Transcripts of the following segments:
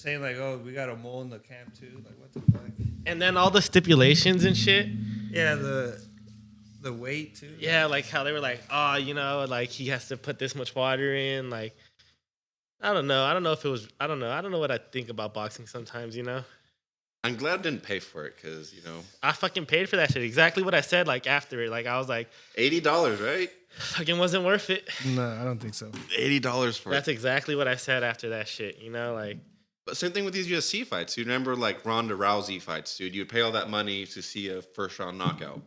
saying like, oh, we got a mole in the camp too. Like, what the fuck? And then all the stipulations and shit. Yeah, the weight too. Yeah, like how they were like, oh, like he has to put this much water in. Like, I don't know. I don't know if it was. I don't know. I don't know what I think about boxing sometimes. I'm glad I didn't pay for it because I fucking paid for that shit. Exactly what I said. Like after it, like I was like, $80, right? fucking wasn't worth it. No, I don't think so. $80 for That's it. exactly what I said after that shit. Like. But same thing with these UFC fights. You remember like Ronda Rousey fights, dude? You'd pay all that money to see a first round knockout.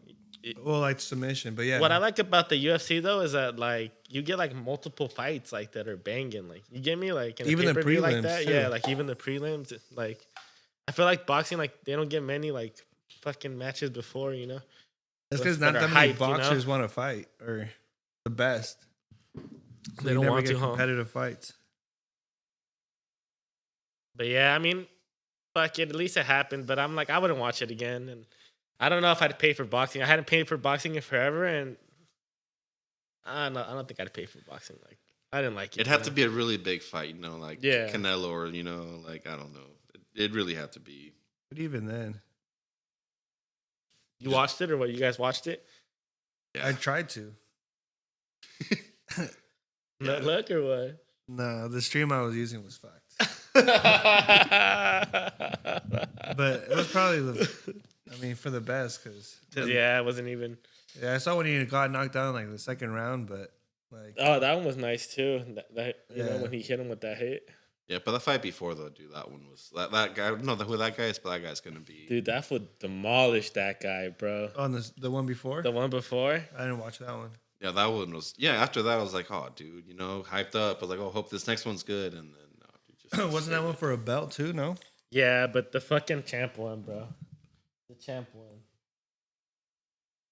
Well, like submission, but yeah. What I like about the UFC though is that like you get like multiple fights like that are banging. Like you get me like in Even the a pay-per-view like prelims, that. too. Yeah, like even the prelims. Like I feel like boxing like they don't get many like fucking matches before. That's because not that that are many hyped, boxers want to fight or the best. So They you don't never want get to, huh? competitive fights. But yeah, I mean, fuck it. At least it happened. But I'm like, I wouldn't watch it again. And I don't know if I'd pay for boxing. I hadn't paid for boxing in forever, and I don't think I'd pay for boxing. Like I didn't like it. It'd have to be a really big fight, like Yeah. Canelo or like I don't know. It'd really have to be. But even then, You watched it or what? You guys watched it? Yeah. I tried to. No luck or what? No, the stream I was using was fucked. But it was probably for the best because Yeah, it wasn't even. yeah, I saw when he got knocked down like the second round, but like Oh, that one was nice too. That you know Yeah. when he hit him with that hit, Yeah, but the fight before though, dude, that one was that guy. No, who that guy is, but that guy's gonna be. dude. That would demolish that guy, bro. on the one before. The one before. I didn't watch that one. Yeah, that one was. Yeah, after that, I was like, oh, dude, hyped up. I was like, oh, hope this next one's good. And then no, dude, just Wasn't that one for a belt too? No. Yeah, but the fucking champ won, bro. The champ won.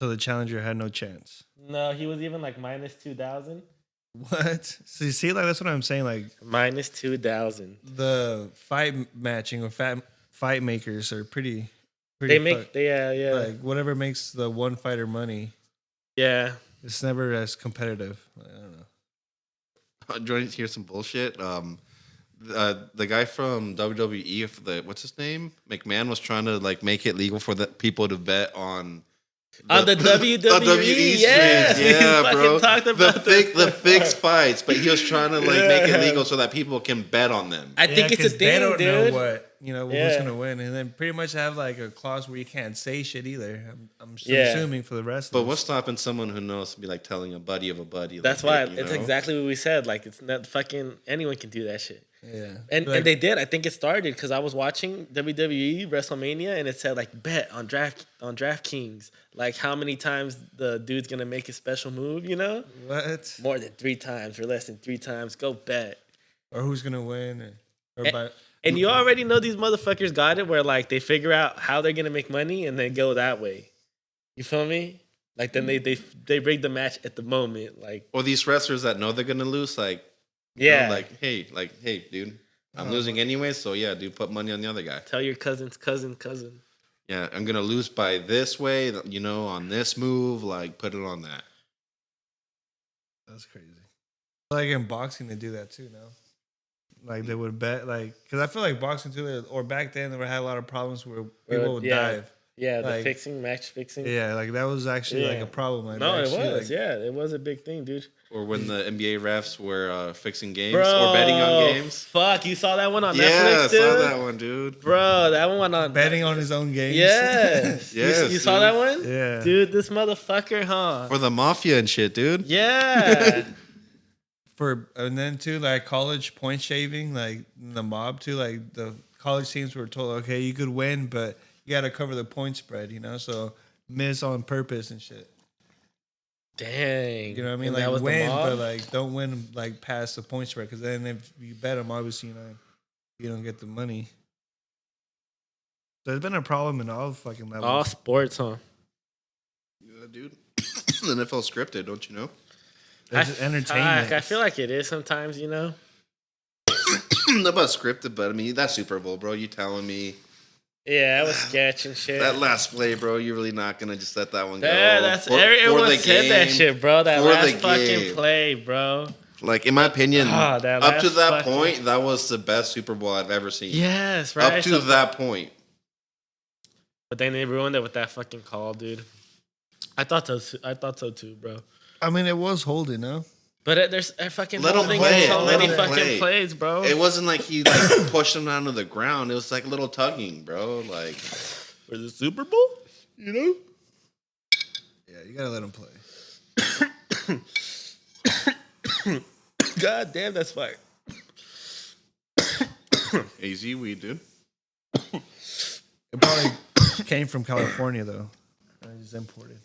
So the challenger had no chance. No, he was even like minus 2,000. What? So you see, like that's what I'm saying. Like Minus 2,000. the fight matching or fight makers are pretty. They make yeah. like whatever makes the one fighter money. Yeah. It's never as competitive. I don't know. I'm trying to hear some bullshit. The guy from WWE, what's his name? McMahon was trying to like make it legal for the people to bet on The WWE, yeah. streams. Yeah, We bro. fucking talked about this the fixed before. fights, but he was trying to like make it legal so that people can bet on them. I think it's a 'cause thing, they don't dude. know what who's Yeah. gonna win, and then pretty much have like a clause where you can't say shit either. I'm Yeah. assuming for the rest. But of what's stopping someone who knows to be like telling a buddy of a buddy? That's like, why hey, it's exactly what we said. Like it's not fucking anyone can do that shit. Yeah, And like, and they did. I think it started because I was watching WWE WrestleMania and it said like bet on DraftKings. Like how many times the dude's gonna make a special move, what More than 3 times or less than 3 times. Go bet. or who's gonna win or by. And you already know these motherfuckers got it where like they figure out how they're gonna make money and then go that way. You feel me? Like then they rig the match at the moment. Like or these wrestlers that know they're gonna lose, like yeah, hey, dude, I'm losing anyway, so yeah, dude, put money on the other guy. tell your cousin. Yeah, I'm gonna lose by this way, on this move, like put it on that. That's crazy. Like in boxing, they do that too now. Like they would bet, like because I feel like boxing too, or back then they had a lot of problems where people would dive. Yeah, the Like- match fixing. Yeah, like that was actually like Yeah. a problem. Like, No, it actually, was. like, Yeah, it was a big thing, dude. Or when the NBA refs were fixing games Bro, or betting on games. Fuck, you saw that one on Yeah, Netflix, I dude? saw that one, dude. Bro, that one went on betting on his own games. Yes. Yes, You saw dude. that one? Yeah. Dude, this motherfucker, huh? For the mafia and shit, dude. Yeah. And then too, like college point shaving, like the mob too, like the college teams were told, okay, you could win, but you got to cover the point spread, so miss on purpose and shit. Dang. You know what I mean? And that Like was the win, mob? but like don't win like past the point spread, because then if you bet them, obviously you don't get the money. So there's been a problem in all fucking levels. All sports, huh? Yeah, dude. The NFL scripted, don't you know? It's just entertainment. I feel like it is sometimes, Not about scripted, but I mean that Super Bowl, bro. You telling me Yeah, it was sketch and shit. that last play, bro? You're really not gonna just let that one go? Yeah, For everyone the said that game, shit, bro. That for the last fucking game. play, bro. Like, in my opinion, that up to last that fucking- point, that was the best Super Bowl I've ever seen. Yes, right. Up to that point. But then they ruined it with that fucking call, dude. I thought so too, bro. I mean, it was holding, no? But there's fucking Let him holding play so it. Let many him fucking play. plays, bro. It wasn't like he like pushed him down to the ground. It was like a little tugging, bro. Like, For the Super Bowl, you know. Yeah, you gotta let him play. God damn, that's fire. AZ weed, dude. It probably came from California though. I just imported.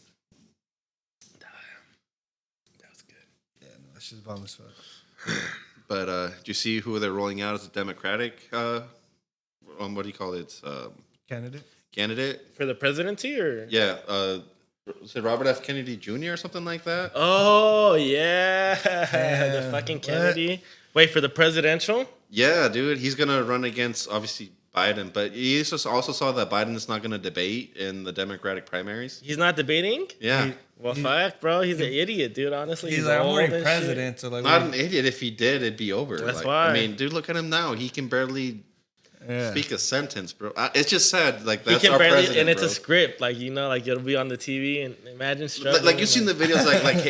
That was good. Yeah, no, that's just bomb as fuck. But did you see who they're rolling out as a Democratic? What do you call it? Candidate. Candidate? For the presidency, or Yeah. Was it Robert F. Kennedy Jr. or something like that? oh yeah, Yeah, the fucking what? Kennedy. Wait for the presidential. Yeah, dude. He's gonna run against obviously Biden, but you also saw that Biden is not gonna debate in the Democratic primaries. He's not debating. Yeah. Well, fuck, bro. He's an idiot, dude. Honestly, He's like, I'm old already and president, so like, Not an idiot. If he did, it'd be over. That's like, why. I mean, dude, look at him now. He can barely yeah. speak a sentence, bro. It's just sad. Like, He that's can our barely, president, and it's bro. a script. Like like it'll be on the TV, and imagine struggling. Like you've seen the videos,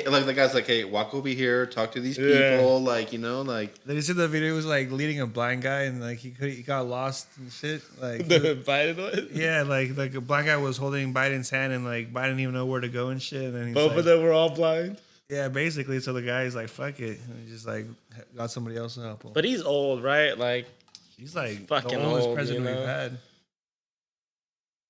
like the guy's like, hey, walk over here, talk to these people, Yeah. like, you know, like. Did you see the video? It was like leading a blind guy, and like he got lost and shit. Like the Biden one. yeah, like a blind guy was holding Biden's hand, and like Biden didn't even know where to go and shit. And then he's Both like, of them were all blind. yeah, basically. So the guy's like, fuck it, and he just like got somebody else to help him. But he's old, right? Like He's like fucking the oldest old, president you know? we've had.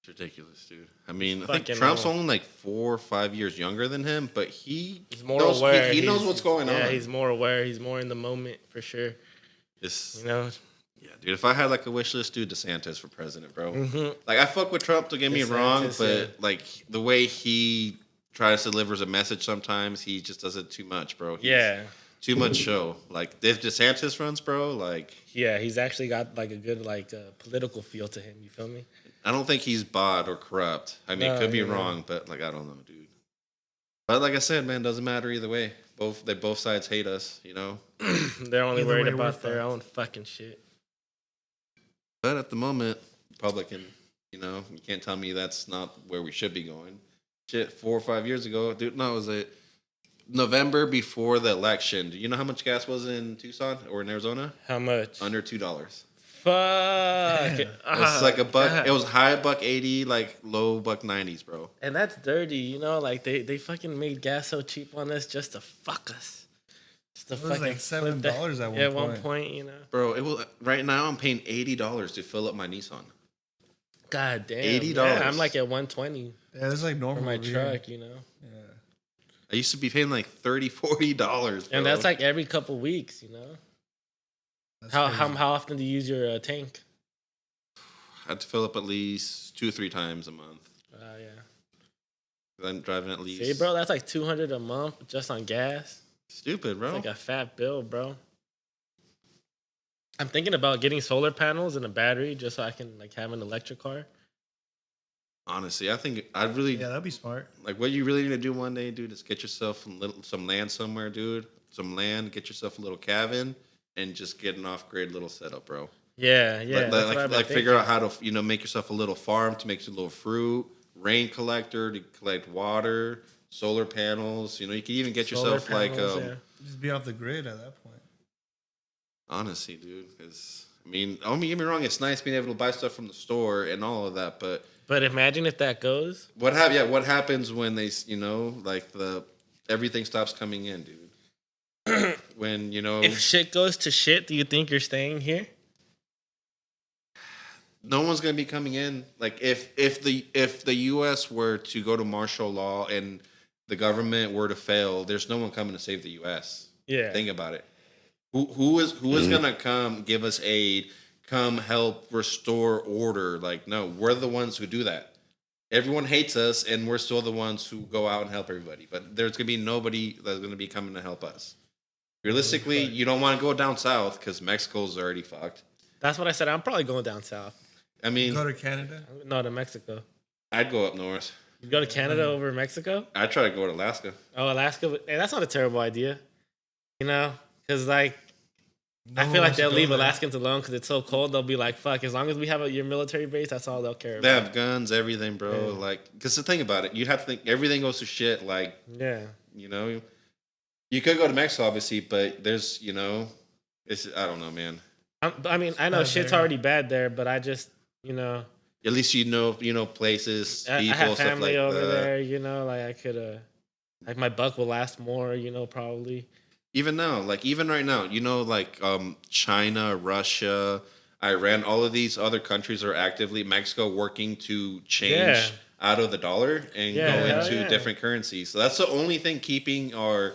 It's ridiculous, dude. I mean, I Fucking think Trump's old. only like 4 or 5 years younger than him, but he's more knows, aware. He knows He's- what's going on. Yeah, he's more aware. He's more in the moment for sure. It's, You know. yeah, dude. If I had like a wish list, dude, DeSantis for president, bro. Mhm. Like, I fuck with Trump. Don't get me wrong, DeSantis, but yeah. like the way he tries to delivers a message, sometimes he just does it too much, bro. Yeah. Too much show. Like if DeSantis runs, bro, like Yeah, he's actually got like a good political feel to him. You feel me? I don't think he's bought or corrupt. I mean, No, could be yeah. wrong, but like I don't know, dude. But like I said, man, doesn't matter either way. Both sides hate us, you know. They're only Either worried way, we're about their fucked. own fucking shit. But at the moment, Republican, you know, you can't tell me that's not where we should be going. Shit, 4 or 5 years ago, dude. No, it was November before the election. Do you know how much gas was in Tucson or in Arizona? How much? Under $2. Fuck. Yeah. It was like a buck. God. It was high $1.80, like low $1.90s, bro. And that's dirty, you know. Like they fucking made gas so cheap on us just to fuck us. Just to It was fucking like $7 at one yeah, point. one point, you know. Bro, it was right now. I'm paying $80 to fill up my Nissan. God damn. $80. Yeah, I'm like at 120 Yeah, that's like for normal my over here. truck, you know. Yeah. I used to be paying like $30, $40, bro. And that's like every couple weeks, you know. That's How crazy. how often do you use your tank? I had to fill up at least 2 or 3 times a month. Yeah. I'm driving at least. See, bro, that's like $200 a month just on gas. Stupid, bro. It's like a fat bill, bro. I'm thinking about getting solar panels and a battery just so I can like have an electric car. Honestly, I think I really Yeah, that'd be smart. like what you really need to do one day, dude, is get yourself some land somewhere, dude. Some land, get yourself a little cabin, and just get an off-grid little setup, bro. Yeah, yeah. Like, that's what I've been figure out thinking. how to make yourself a little farm to make some little fruit, rain collector to collect water, solar panels. You know, you can even get Solar yourself like panels, yeah. Just be off the grid at that point. honestly, dude. Because I mean, don't get me wrong, it's nice being able to buy stuff from the store and all of that, but But imagine if that goes. what happens when they, you know, like everything stops coming in, dude. When, you know, If shit goes to shit, do you think you're staying here? no one's going to be coming in. Like if the US were to go to martial law and the government were to fail, there's no one coming to save the US. Yeah. Think about it. Who is going to come give us aid, come help restore order? Like, no, we're the ones who do that. Everyone hates us, and we're still the ones who go out and help everybody. But there's going to be nobody that's going to be coming to help us. Realistically, you don't want to go down south because Mexico's already fucked. That's what I said. I'm probably going down south. I mean, Go to Canada. No, to Mexico. I'd go up north. You go to Canada over Mexico? I'd try to go to Alaska. Oh, Alaska. Hey, that's not a terrible idea. You know, Because like No I one feel like wants to they'll go leave there. Alaskans alone because it's so cold. They'll be like, "Fuck!" As long as we have your military base, that's all they'll care They about. have guns, everything, bro. Yeah. Like, because the thing about it, you have to think everything goes to shit. Like, Yeah, you know, you could go to Mexico, obviously, but there's, it's I don't know, man. I mean, I know bad shit's there. already bad there, but I just, At least places, I people, have stuff family like over that. there. Like I could, like my buck will last more. Probably. Even now, like even right now, like China, Russia, Iran, all of these other countries are actively Mexico working to Yeah, change out of the dollar and yeah, go hell into yeah. different currencies. So that's the only thing keeping Our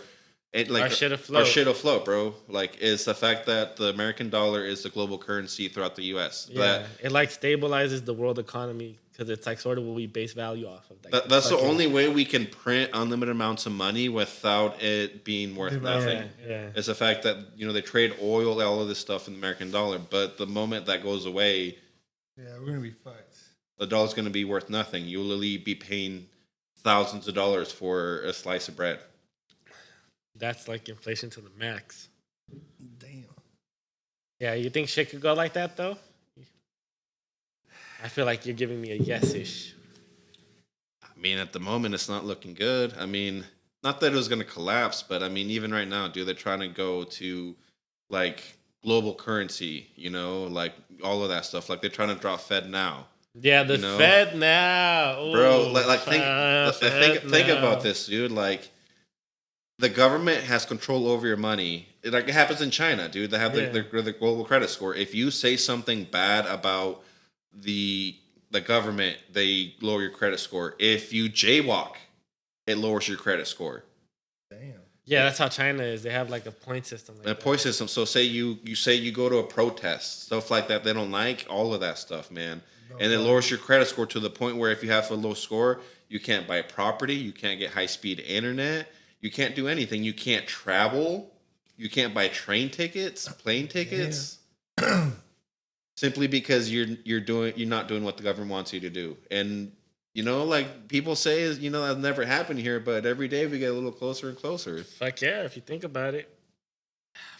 shit our afloat. shit afloat, bro. Like is the fact that the American dollar is the global currency throughout the U.S. Yeah, it like stabilizes the world economy because it's like sort of what we base value off of. Like That's the fucking- only way we can print unlimited amounts of money without it being worth Yeah, nothing. Yeah. It's the fact that they trade oil, all of this stuff in the American dollar, but the moment that goes away, Yeah, we're gonna be fucked. the dollar's going to be worth nothing. You'll literally be paying thousands of dollars for a slice of bread. That's like inflation to the max. Damn. Yeah, you think shit could go like that though? I feel like you're giving me a yes-ish. I mean, at the moment, it's not looking good. I mean, not that it was going to collapse, but I mean, even right now, dude, they're trying to go to like global currency, like all of that stuff. Like they're trying to drop Fed now. Yeah, the Fed now, ooh, Bro. Think now. about this, dude. Like the government has control over your money. It happens in China, dude. They have the global credit score. If you say something bad about the government, they lower your credit score. If you jaywalk, it lowers your credit score. Damn. Yeah, that's how China is. They have like a point system. Like A point system. So say you go to a protest, stuff like that. They don't like all of that stuff, man. And it lowers your credit score to the point where if you have a low score, you can't buy property, you can't get high speed internet, you can't do anything. You can't travel, you can't buy train tickets, plane tickets. Simply because you're not doing what the government wants you to do. And like people say that's never happened here, but every day we get a little closer and closer. Fuck yeah, if you think about it.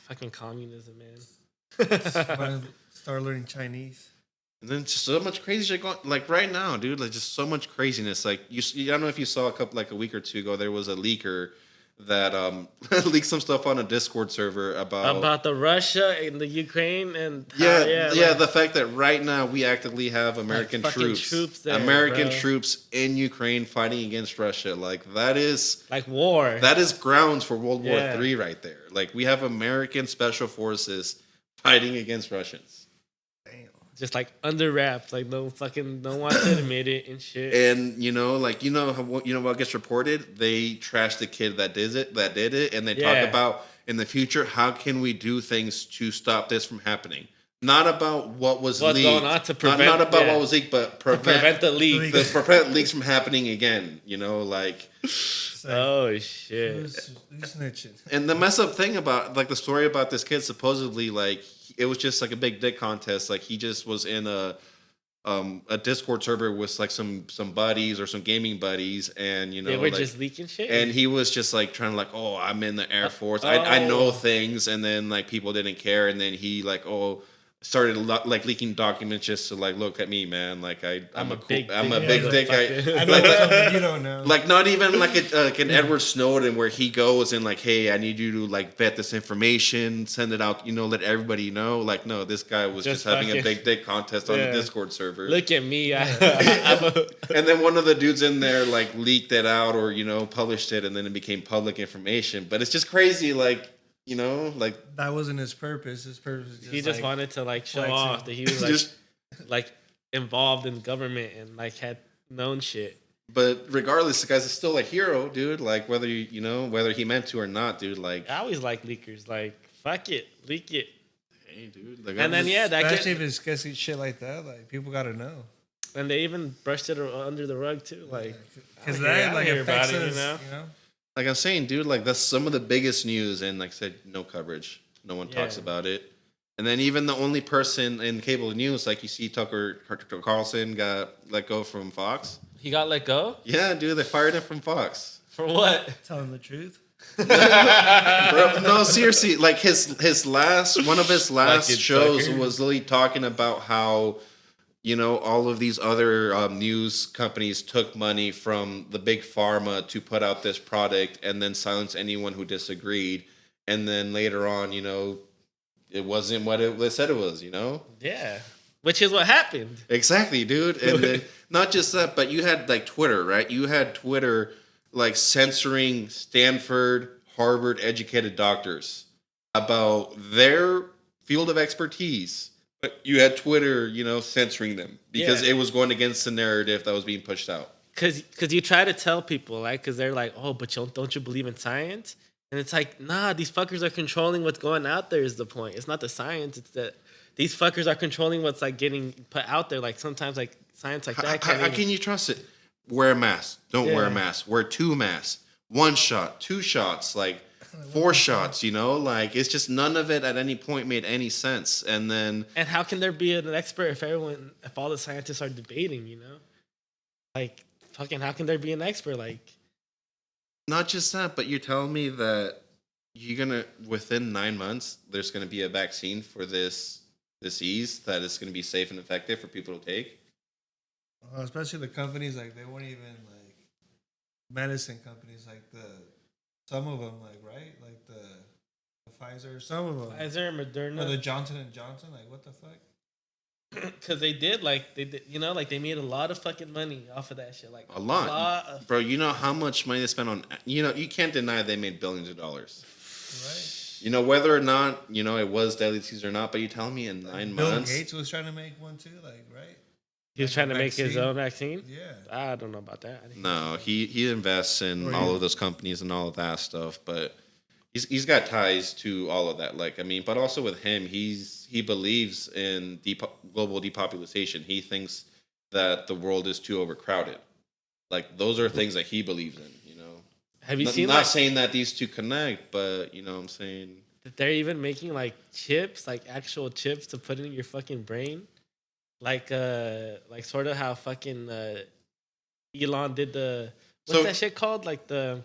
Fucking communism, man. Start learning Chinese. And then just so much crazy shit going, like right now, dude. Like just so much craziness. Like I don't know if you saw a week or two ago, there was a leaker that leaked some stuff on a Discord server about the Russia and the Ukraine and the fact that right now we actively have American troops there, American bro. troops in Ukraine fighting against Russia. Like that is like war. That is grounds for World War Yeah. III right there. Like we have American special forces fighting against Russians. Just like under wraps, like don't want to admit it and shit. And what gets reported? They trash the kid that did it, and they talk about in the future how can we do things to stop this from happening. Not about what's leaked. Going on to prevent. Not about what was leaked, but prevent the leak. Prevent leaks from happening again. Oh shit! Who's snitching? And the mess up thing about like the story about this kid, supposedly like it was just like a big dick contest. Like he just was in a Discord server with like some buddies or some gaming buddies, and they were just leaking shit. And he was just like trying to like, oh, I'm in the Air Force. I know things, and then like people didn't care, and then he like started like leaking documents just to like look at me, man. Like I'm a big dick. I know something you don't know. Like not even like an Edward Snowden where he goes and like, hey, I need you to like vet this information, send it out, let everybody know. Like no, this guy was just having a big dick contest on the Discord server. Look at me, and then one of the dudes in there like leaked it out or published it, and then it became public information. But it's just crazy, like. Like that wasn't his purpose. His purpose was just he just wanted to like show off that he was like like involved in government and like had known shit. But regardless, the guy's still a hero, dude. Like whether whether he meant to or not, dude. Like I always like leakers. Like fuck it, leak it. Hey, dude. And then especially if it's sketchy shit like that, like people gotta know. And they even brushed it under the rug too, like because that like affects about it, us, Like I'm saying, dude, like that's some of the biggest news, and like I said, no coverage. No one talks about it. And then even the only person in cable news, like you see Tucker Carlson got let go from Fox. He got let go? Yeah, dude, they fired him from Fox. For what? Telling the truth. Bro, no, seriously, like his last one of his last Fucking shows sucker. was literally talking about how all of these other news companies took money from the big pharma to put out this product and then silence anyone who disagreed, and then later on, it wasn't what they said it was. Yeah, which is what happened. Exactly, dude. And then not just that, but you had like Twitter, right? You had Twitter like censoring Stanford, Harvard educated doctors about their field of expertise. But you had Twitter, censoring them because Yeah. it was going against the narrative that was being pushed out. Cause you try to tell people, right? Cause they're like, oh, but don't you believe in science? And it's like, nah, these fuckers are controlling what's going out there. Is the point? It's not the science. It's that these fuckers are controlling what's like getting put out there. Like sometimes, like science like that. How can you trust it? Wear a mask. Don't wear a Yeah. mask. Wear 2 masks. 1 shot, 2 shots, like 4 shots. Like it's just none of it at any point made any sense. And then And how can there be an expert if all the scientists are debating? Like fucking, how can there be an expert? Like, not just that, but you're telling me that you're gonna within 9 months there's gonna be a vaccine for this disease that is gonna be safe and effective for people to take. Especially the companies like they won't even like medicine companies like some of them like right like the Pfizer, some of them Pfizer, or the Moderna, Johnson and Johnson, like what the fuck? because they did, like they made a lot of fucking money off of that shit. Like A lot, of, bro. You know how much money they spent on. You can't deny they made billions of dollars. Right. Whether or not it was deadly disease or not, but you telling me in 9 Bill months. Gates was trying to make one too, like right? he was trying to make his vaccine? own vaccine. Yeah. I don't know about that. I didn't- No, he invests in Or all he- of those companies and all of that stuff, but he's got ties to all of that. Like, I mean, but also with him, he believes in global depopulation. He thinks that the world is too overcrowded. Like, those are things that he believes in. Have you Not, seen not like saying that these two connect, but what I'm saying. that they're even making like chips, like actual chips to put in your fucking brain, like sort of how fucking Elon did the what's So- that shit called? Like the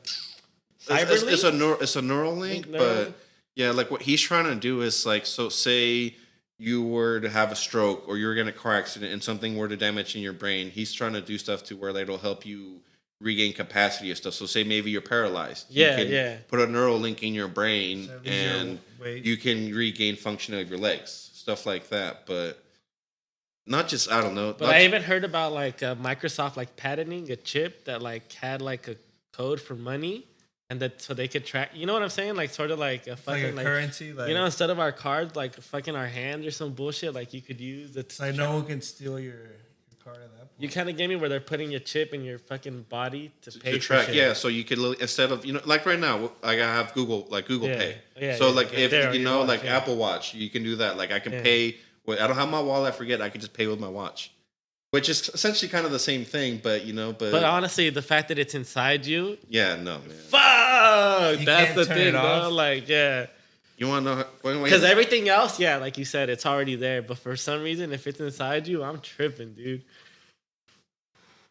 It's a neural link, Link, but yeah, like what he's trying to do is like, so say you were to have a stroke or you're in a car accident and something were to damage in your brain, he's trying to do stuff to where it'll help you regain capacity or stuff. So say maybe you're paralyzed. Yeah, you can yeah. Put a neural link in your brain So and wait. you can regain function of your legs, stuff like that. But not just, I don't know. But I even heard about like Microsoft like patenting a chip that like had like a code for money, and that so they could track. You know what I'm saying? Like sort of like a like fucking a currency, like instead of our cards, like fucking our hands or some bullshit. Like you could use it. it's like no one can steal your card at that point. You kind of gave me where they're putting your chip in your fucking body to pay to for track, shit. yeah. So you could instead of like right now, I have Google Yeah, Pay. yeah, So yeah, like yeah. if There, your watch, like yeah. Apple Watch, you can do that. Like I can Yeah. pay. I don't have my wallet. I forget. I can just pay with my watch, which is essentially kind of the same thing. But But honestly, the fact that it's inside you, yeah, no man. fuck, You that's can't the turn thing, it bro. off. Like, yeah. You want to know? Because everything else, yeah, like you said, it's already there. But for some reason, if it's inside you, I'm tripping, dude.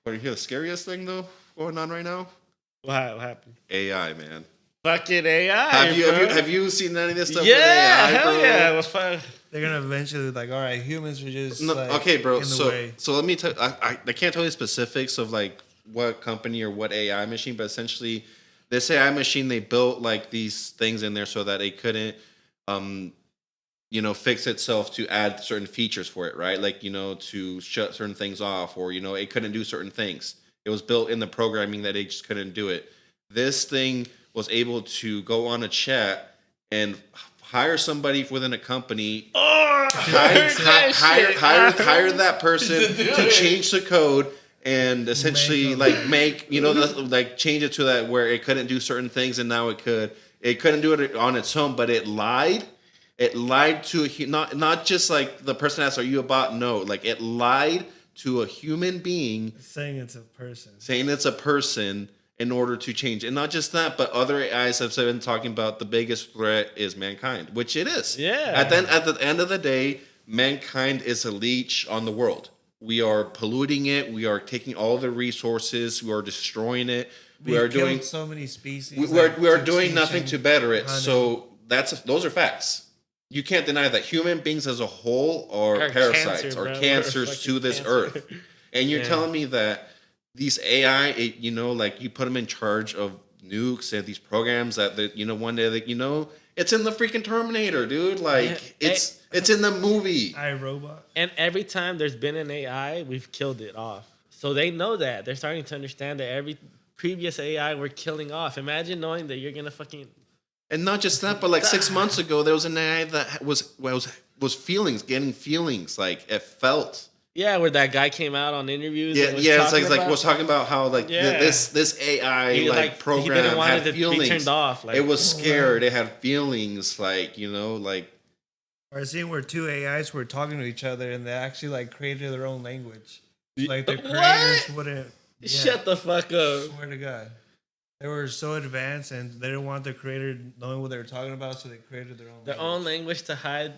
Want to hear the scariest thing though going on right now? What happened? AI, man. Fucking AI. Have you seen any of this stuff? Yeah, with AI, hell bro? yeah. Well, fuck. They're gonna eventually like, all right, humans are just No, like, okay, bro. in the So way. let me tell. I can't tell you specifics of like what company or what AI machine, but essentially, this AI machine they built like these things in there so that it couldn't, fix itself to add certain features for it, right? Like to shut certain things off, or it couldn't do certain things. It was built in the programming that it just couldn't do it. This thing was able to go on a chat and hire somebody within a company, hire that person to change the code and essentially make like change it to that where it couldn't do certain things and now it could. It couldn't do it on its own, but it lied. It lied to not just like the person asked, "Are you a bot?" No, like it lied to a human being, Saying it's a person. saying it's a person in order to change. And not just that, but other AIs have been talking about the biggest threat is mankind, which it is. Yeah. At the end of the day, mankind is a leech on the world. We are polluting it. We are taking all the resources. We are destroying it. We are doing killed so many species. we are to doing nothing to extinction. better it. Hunting. So those are facts. You can't deny that human beings as a whole are Or parasites cancer, or bro. We're cancers fucking to this cancer. earth. And you're Yeah. telling me that these AI, you know, like you put them in charge of nukes and these programs that you know, one day that, you know, it's in the freaking Terminator, dude. Like Yeah. it's in the movie. iRobot. And every time there's been an AI, we've killed it off. So they know that. They're starting to understand that every previous AI we're killing off. Imagine knowing that you're gonna fucking And not just that, but like 6 months ago, there was an AI that was feelings, getting feelings, like it felt. where that guy came out on interviews. Yeah, and was yeah. It's talking like about, was talking about how like Yeah. this AI he, like he program didn't want had it to feelings. be turned off. Like It was scared. It had feelings. Like, you know, like Or seeing where two AIs were talking to each other and they actually like created their own language. Like the What? creators wouldn't. Yeah, Shut the fuck up. swear to God. They were so advanced and they didn't want the creator knowing what they were talking about, so they created their own. Their own language to hide.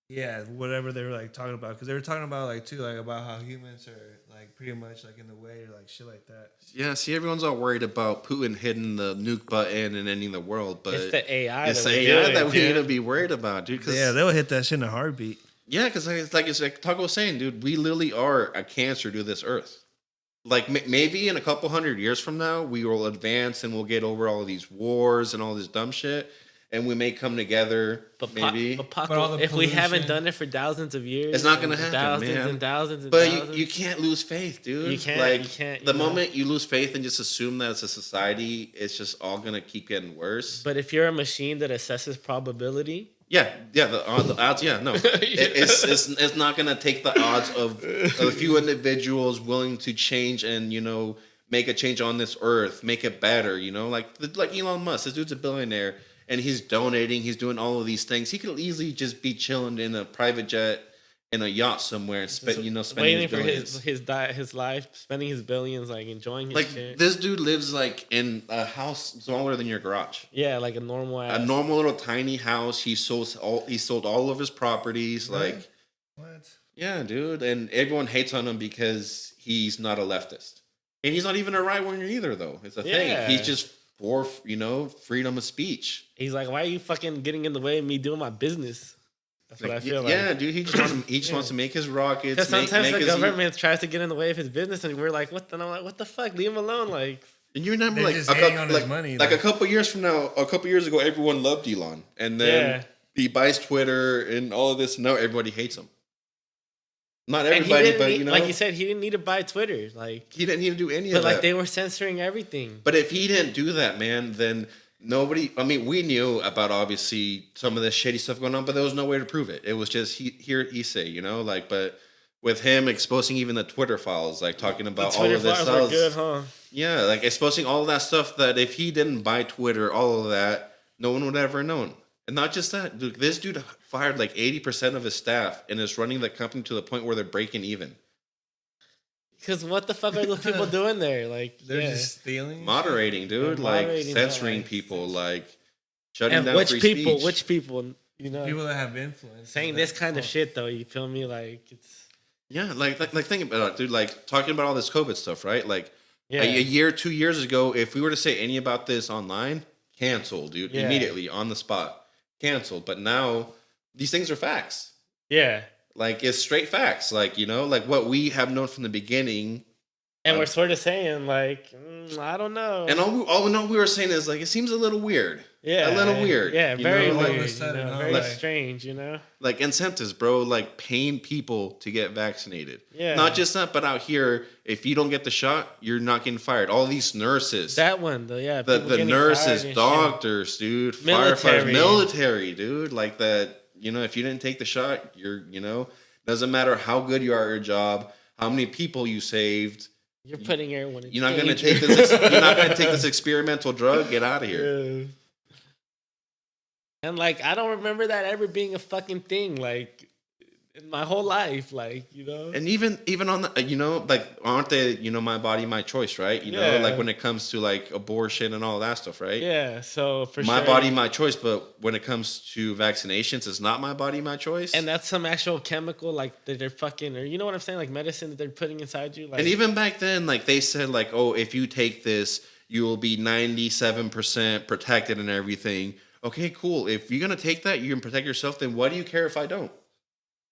Yeah, whatever they were like talking about, because they were talking about like too, like about how humans are like pretty much like in the way or like shit like that. yeah. See, everyone's all worried about Putin hitting the nuke button and ending the world, but It's the AI. it's that the we're AI doing, that we dude. need to be worried about, dude. 'Cause- Yeah, they'll hit that shit in a heartbeat. Yeah, because it's like Taco was saying, dude. We literally are a cancer to this earth. Like maybe in a couple hundred years from now, we will advance and we'll get over all of these wars and all this dumb shit, and we may come together. But maybe, Paco, all the if we haven't pollution- done it for thousands of years, It's not gonna and happen, thousands man. and thousands and but thousands. you can't lose faith, dude. You can't, Like you can't, the you know. moment you lose faith and just assume that it's a society, it's just all gonna keep getting worse. But if you're a machine that assesses probability, Yeah, the odds. Yeah, no, it's not gonna take the odds of a few individuals willing to change and, you know, make a change on this earth, make it better. You know, like Elon Musk. This dude's a billionaire and he's donating. He's doing all of these things. He could easily just be chilling in a private jet in a yacht somewhere and spending waiting his for billions. his life, spending his billions, like enjoying his Like shit. this dude lives like in a house smaller than your garage. Yeah, like a normal ass. A normal little tiny house. He sold all of his properties. Really? Like, What? yeah, dude. And everyone hates on him because he's not a leftist. And he's not even a right winger either, though. It's a Yeah. thing. He's just for, you know, freedom of speech. He's like, why are you fucking getting in the way of me doing my business? That's what I feel like. Yeah, dude. He just wants to make his rockets. Because sometimes make the his- government tries to get in the way of his business, and we're like, what the? And I'm like, what the fuck? Leave him alone. Like, And you remember, They're like, just a hating couple, on his like, money, like a like- couple years from now, a couple years ago, everyone loved Elon, and then Yeah. he buys Twitter and all of this. Now everybody hates him. Not and he everybody, didn't but need, you know, like you said, he didn't need to buy Twitter. Like, he didn't need to do any but of like that. they were censoring everything. But if he didn't do that, man, then nobody. I mean, we knew about obviously some of this shady stuff going on, but there was no way to prove it. It was just he say, you know, like. But with him exposing even the Twitter files, like talking The about all Twitter of this, files are good, huh? yeah, like exposing all of that stuff. That if he didn't buy Twitter, all of that, no one would ever have known. And not just that, dude, this dude fired like 80% of his staff and is running the company to the point where they're breaking even. Because what the fuck are those people doing there? Like, They're yeah. just stealing. Moderating, dude, Yeah, like moderating, censoring like- people, like shutting And down which free people? speech. Which people? You know, People that have influence. saying this kind of shit though. You feel me? Like it's Yeah, like think about it, dude. Like talking about all this COVID stuff, right? Like yeah. a year, 2 years ago, if we were to say any about this online, canceled, dude, Yeah. immediately on the spot, canceled. But now these things are facts. Yeah. Like it's straight facts. Like, you know, like what we have known from the beginning. And we're sort of saying like, I don't know. And all we were saying is like it seems a little weird. yeah, a little weird, Yeah, you very know, like- weird. All of a sudden, you know, huh? very Like- strange. You know. Like incentives, bro. Like paying people to get vaccinated. Yeah. Not just that, but out here, if you don't get the shot, you're not getting fired. All these nurses. That one though. Yeah. the people getting nurses, fired and shit. doctors, dude, Military. firefighters, military, dude, like that. You know, if you didn't take the shot, you know, doesn't matter how good you are at your job, how many people you saved. You're putting everyone in You're not gonna danger. take this. You're not gonna take this experimental drug. Get out of here. Yeah. And like, I don't remember that ever being a fucking thing. Like, in my whole life, like, you know. And even on the, you know, like, aren't they, you know, my body, my choice, right? You know, Yeah. like when it comes to like abortion and all that stuff, right? Yeah. So for My sure. body, my choice. But when it comes to vaccinations, it's not my body, my choice. And that's some actual chemical, like that they're fucking, or you know what I'm saying, like medicine that they're putting inside you. Like, And even back then, like they said, like, oh, if you take this, you will be 97% protected and everything. Okay, cool. If you're gonna take that, you can protect yourself. Then why do you care if I don't?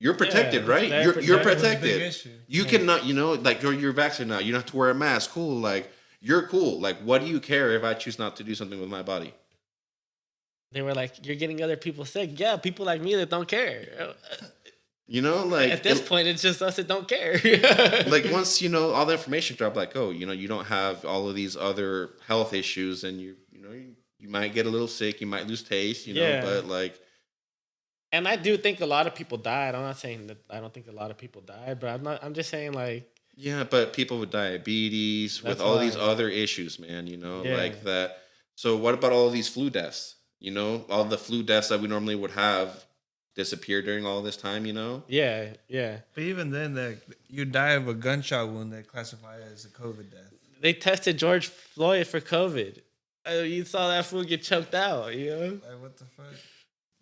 You're protected, it's right? very You're protected. That's a big protected. issue. You Yeah. cannot, like you're vaccinated now. You don't have to wear a mask. Cool. Like you're cool. Like what do you care if I choose not to do something with my body? They were like, "You're getting other people sick." Yeah, people like me that don't care. Like At this point, it's just us that don't care. like once all the information dropped, like you don't have all of these other health issues, and you might get a little sick, you might lose taste, Yeah. but like And I do think a lot of people died. I'm not saying that I don't think a lot of people died, but I'm just saying like yeah, but people with diabetes, with That's all these why. other issues, man, Yeah. like that. So what about all these flu deaths? All the flu deaths that we normally would have disappeared during all this time. yeah, yeah. But even then, you die of a gunshot wound that classified as a COVID death. They tested George Floyd for COVID. You saw that fool get choked out. Like, what the fuck?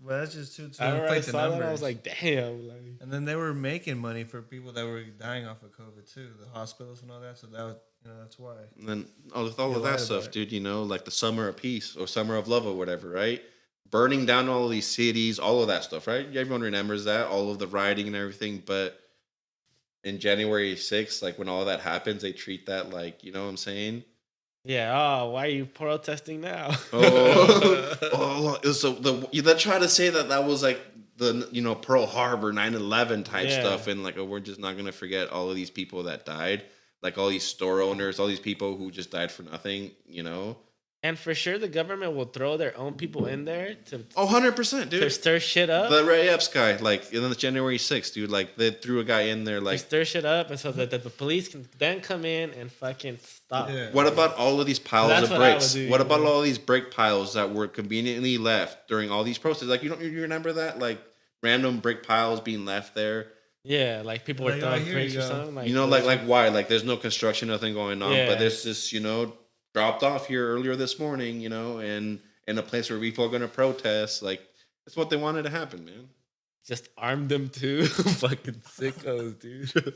Well, that's just to I remember I inflate the saw numbers. that. I was like, damn. Like, And then they were making money for people that were dying off of COVID too, the hospitals and all that. So that was, that's why. And then with all You're of that right stuff, about it. dude, like the summer of peace or summer of love or whatever, right? Burning down all of these cities, all of that stuff, right? Everyone remembers that, all of the rioting and everything. But in January 6th, like when all of that happens, they treat that like, you know what I'm saying? yeah. Oh, why are you protesting now? So they try to say that was like the Pearl Harbor 9/11 type Yeah. stuff, and like we're just not gonna forget all of these people that died, like all these store owners, all these people who just died for nothing. And for sure, the government will throw their own people in there to 100%, to dude. stir shit up. The Ray Epps guy, like in the January 6th, dude, like they threw a guy in there, To like. stir shit up, and so that the police can then come in and fucking stop. Yeah. What about all of these piles That's of what I would bricks? do, What you about know? all these brick piles that were conveniently left during all these protests? Like you remember that? Like random brick piles being left there. Yeah, like people were Like, throwing here bricks you or go. something. Like why? Like there's no construction, nothing going on, Yeah. but there's this, dropped off here earlier this morning, and in a place where people are going to protest. Like that's what they wanted to happen, man. just armed them too. Fucking sickos, dude.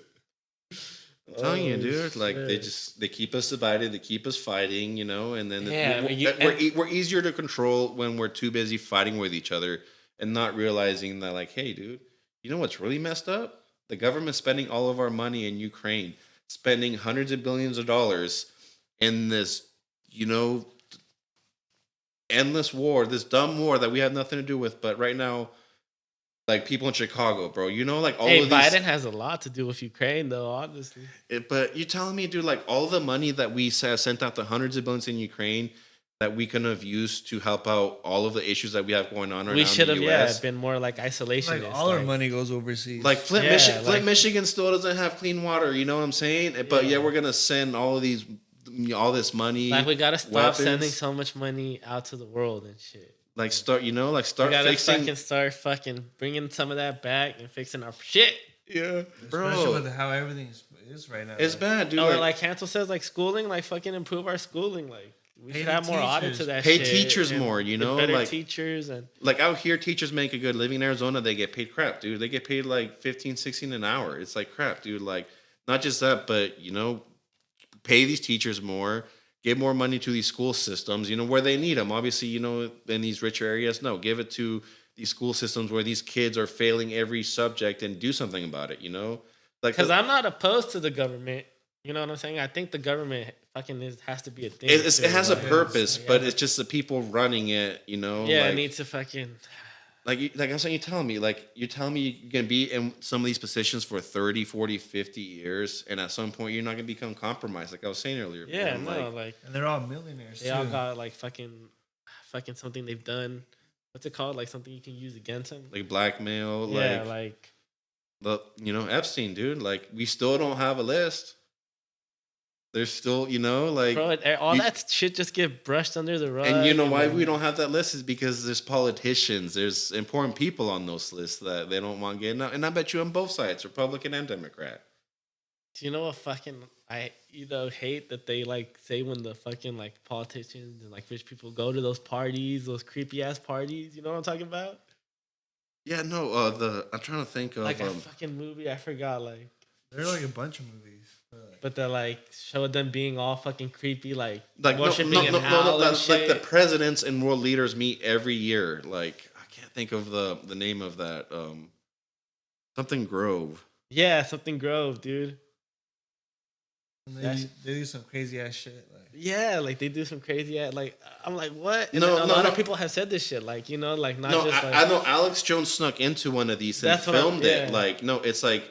I'm telling you, Oh, dude. Like shit. they keep us divided, they keep us fighting, and then Yeah, I mean, we're easier to control when we're too busy fighting with each other and not realizing that, like, hey, dude, you know what's really messed up? The government's spending all of our money in Ukraine, spending hundreds of billions of dollars in this, endless war, this dumb war that we have nothing to do with. But right now, like people in Chicago, bro, like all Hey, of these. Biden has a lot to do with Ukraine, though. Honestly, But you're telling me, dude, like all the money that we sent out to hundreds of billions in Ukraine that we could have used to help out all of the issues that we have going on we around should the have, U.S. been more like isolationist. Like all our money goes overseas. Like Flint, Yeah, Michigan, like- Michigan still doesn't have clean water. You know what I'm saying? But Yeah. we're gonna send all of these, all this money. Like we gotta stop weapons. sending so much money out to the world and shit. Like start, We start gotta fixing. start bringing some of that back and fixing our shit. Yeah, bro. Especially with how everything is right now. It's bad, dude. Or like Hansel says, like schooling, like fucking improve our schooling. Like we Pay should the have more audit to teachers. that. Pay shit teachers and more, get better like- teachers and Like out here, teachers make a good living. In Arizona, they get paid crap, dude. They get paid like 15, 16 an hour. It's like crap, dude. Like not just that, but pay these teachers more, give more money to these school systems, where they need them. Obviously, in these richer areas, no, give it to these school systems where these kids are failing every subject and do something about it, Like, because I'm not opposed to the government. You know what I'm saying? I think the government fucking has to be a thing. it too, has a like- purpose, like, but yeah. it's just the people running it, Yeah, like, it needs to fucking. like that's what you're telling me. Like you're telling me you're going to be in some of these positions for 30, 40, 50 years. And at some point you're not going to become compromised. Like I was saying earlier. Yeah, man. no, Like, like and they're all millionaires they too. all got like fucking something they've done. What's it called? Like something you can use against them. like blackmail, Yeah, like the, Epstein, dude, like we still don't have a list. There's still, like, bro, all you- that shit just get brushed under the rug. and you know why then- we don't have that list is because there's politicians, there's important people on those lists that they don't want getting out. And I bet you on both sides, Republican and Democrat. Do you know what fucking I hate that they like say when the fucking like politicians and like rich people go to those parties, those creepy ass parties? You know what I'm talking about? Yeah, no, I'm trying to think of Like a fucking movie, I forgot. Like There are like a bunch of movies. But they like showed them being all fucking creepy, like Like worshiping an owl and that's like shit. the presidents and world leaders meet every year. Like I can't think of the name of that. Something Grove. Yeah, something Grove, dude. And That's- they do some crazy ass shit. Like, Yeah, like they do some crazy. Like I'm like, what? And No, a no, lot no. of people have said this shit. Like like not No, just like I know Alex Jones snuck into one of these and That's what I'm- filmed it. yeah. Like no, it's like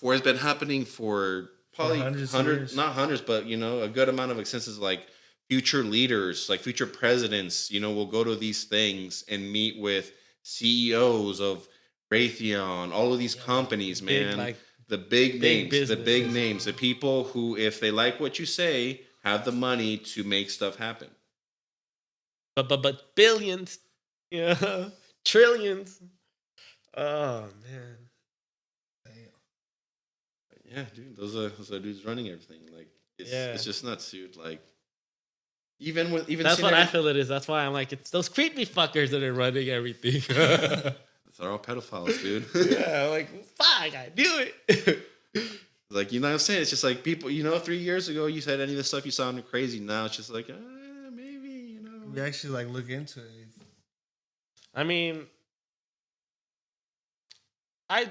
it's been happening for probably hundreds of hundreds, years. not hundreds, but a good amount of instances. Like future leaders, like future presidents, will go to these things and meet with CEOs of Raytheon, all of these companies, big, man. like, The big big names, the big businesses. names, the people who, if they like what you say, have the money to make stuff happen. but billions, yeah, trillions. Oh man. Yeah, dude, those are dudes running everything. Like, it's just nuts, dude. Like, even That's what I feel it is. That's why I'm like, it's those creepy fuckers that are running everything. They're all pedophiles, dude. Yeah, like fuck, I knew it. Like, you know what I'm saying? It's just like people, 3 years ago, you said any of the stuff you sounded crazy. Now it's just like, maybe, we actually like look into it. I mean, I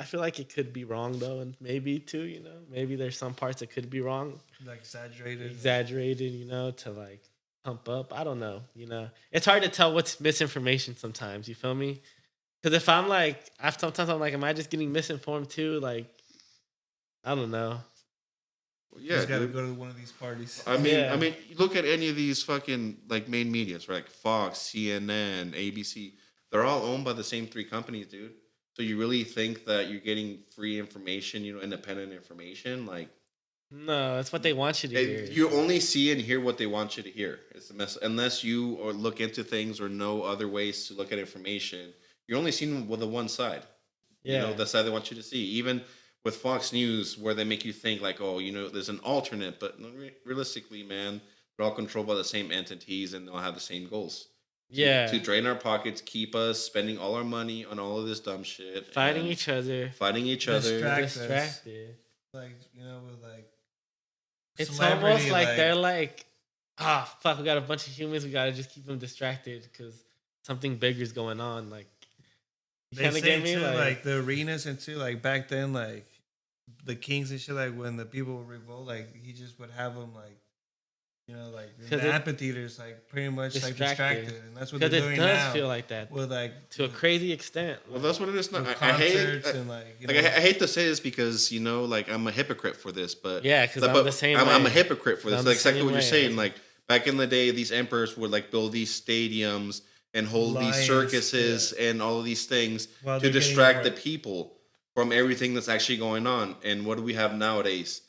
feel like it could be wrong though, and maybe too, maybe there's some parts that could be wrong, Like exaggerated. to like pump up. I don't know, it's hard to tell what's misinformation sometimes. You feel me? Because if I'm like, sometimes I'm like, am I just getting misinformed too? Like, I don't know. Well, You yeah, just gotta dude. go to one of these parties. I mean, Yeah. look at any of these fucking like main medias, right? Like Fox, CNN, ABC. They're all owned by the same three companies, dude. So you really think that you're getting free information, independent information? Like, No, that's what they want you to hear. you only see and hear what they want you to hear. It's a mess. Unless you or look into things or know other ways to look at information, you're only seeing with the one side. Yeah. The side they want you to see. Even with Fox News, where they make you think like, oh, there's an alternate, but realistically, man, they're all controlled by the same entities and they'll have the same goals. Yeah. To drain our pockets, keep us spending all our money on all of this dumb shit, Fighting and each other. fighting each other. Distract us. Distracted. Like, with like It's celebrity, almost like they're like, fuck, we got a bunch of humans. We got to just keep them distracted because something bigger's going on. Like, you they kind of say get me? too, Like, like the arenas and too, like back then, like the kings and shit, like when the people would revolt, like he just would have them like, like in 'Cause the it- amphitheaters, like pretty much like Distracted. distracted, and that's what they're because it doing does now. feel like that with like to a crazy extent. Well, that's what it is now. with I hate concerts and like, like I hate to say this because like I'm a hypocrite for this, but Yeah, 'cause I'm but the same I'm a way. hypocrite for this. I'm Like the exactly same what you're way. saying. Like back in the day, these emperors would like build these stadiums and hold these Lions, circuses and all of these things While to they're getting distract the more- people from everything that's actually going on. And what do we have nowadays?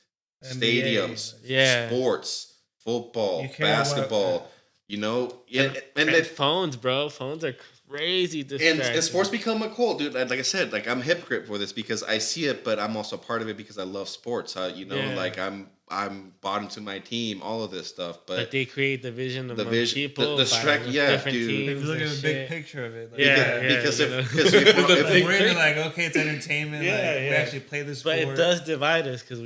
NBA, Stadiums, Yeah. sports, football, You care about- basketball. And And phones, bro. Phones are crazy distracting. and sports become a cult, dude. Like I said, like I'm a hypocrite for this because I see it, but I'm also part of it because I love sports. Yeah. Like I'm bought into my team, all of this stuff. But But they create division among the people. by strike- yeah, different dude. teams If you look and at the big shit. picture of it, like, Yeah, because you if- know. because if- The if- big we're into picture. like, okay, it's entertainment. Yeah, like we yeah. actually play this But sport. it does divide us because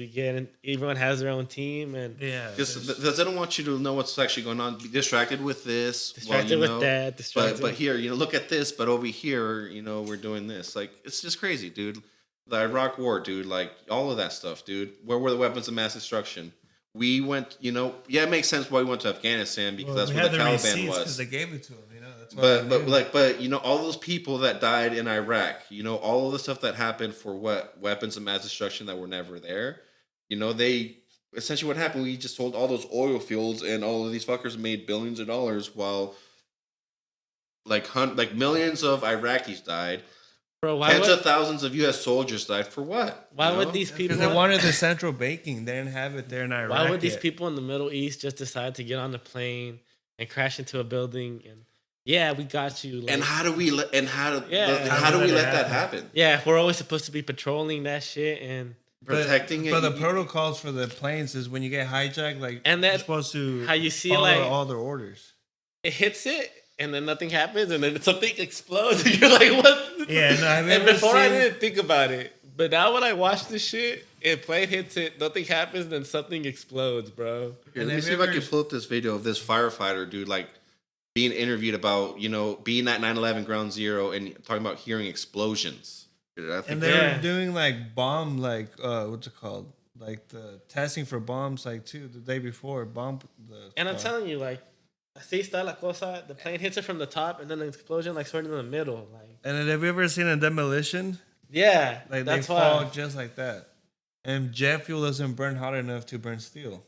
everyone has their own team and Yeah, just there's- because I don't want you to know what's actually going on. Be distracted with this, distracted with that. Distracted. But here, look at this. But over here, we're doing this. Like it's just crazy, dude. The Iraq War, dude. Like all of that stuff, dude. Where were the weapons of mass destruction? We went, it makes sense why we went to Afghanistan because well, that's we where had the the Taliban receipts because was. they gave it to them. That's why But they knew. all those people that died in Iraq, all of the stuff that happened for what weapons of mass destruction that were never there. They essentially what happened. We just sold all those oil fields, and all of these fuckers made billions of dollars while like millions of Iraqis died. Bro, why Tens would, of thousands of U.S. soldiers died for what? why you would know? these people? Because they wanted the central banking. They didn't have it there in Iraq. Why would these yet. people in the Middle East just decide to get on the plane and crash into a building and yeah, we got you. Like, And how do we let? And how do? Yeah. And how do we let that happen? yeah, if we're always supposed to be patrolling that shit and Protecting it. But the protocols for the planes is when you get hijacked, like And that- you're supposed to how you see, follow like- all their orders. it hits it and then nothing happens and then something explodes and you're like, what? Yeah, no, have you And ever before I seen- didn't think about it, but now when I watch this shit if plane hits it, nothing happens, then something explodes, bro. Here, And let me have see you if I ever- can pull up this video of this firefighter, dude, like being interviewed about, being at 9/11 Ground Zero and talking about hearing explosions. Dude, I think And they Yeah. were doing like bomb, like what's it called? Like the testing for bombs, like too the day before bomb. And I'm telling you, like, así está la cosa. The plane hits it from the top, and then an explosion, like, sort of in the middle. Like, And then have you ever seen a demolition? yeah, Like that's they fall why. just like that. And jet fuel doesn't burn hot enough to burn steel.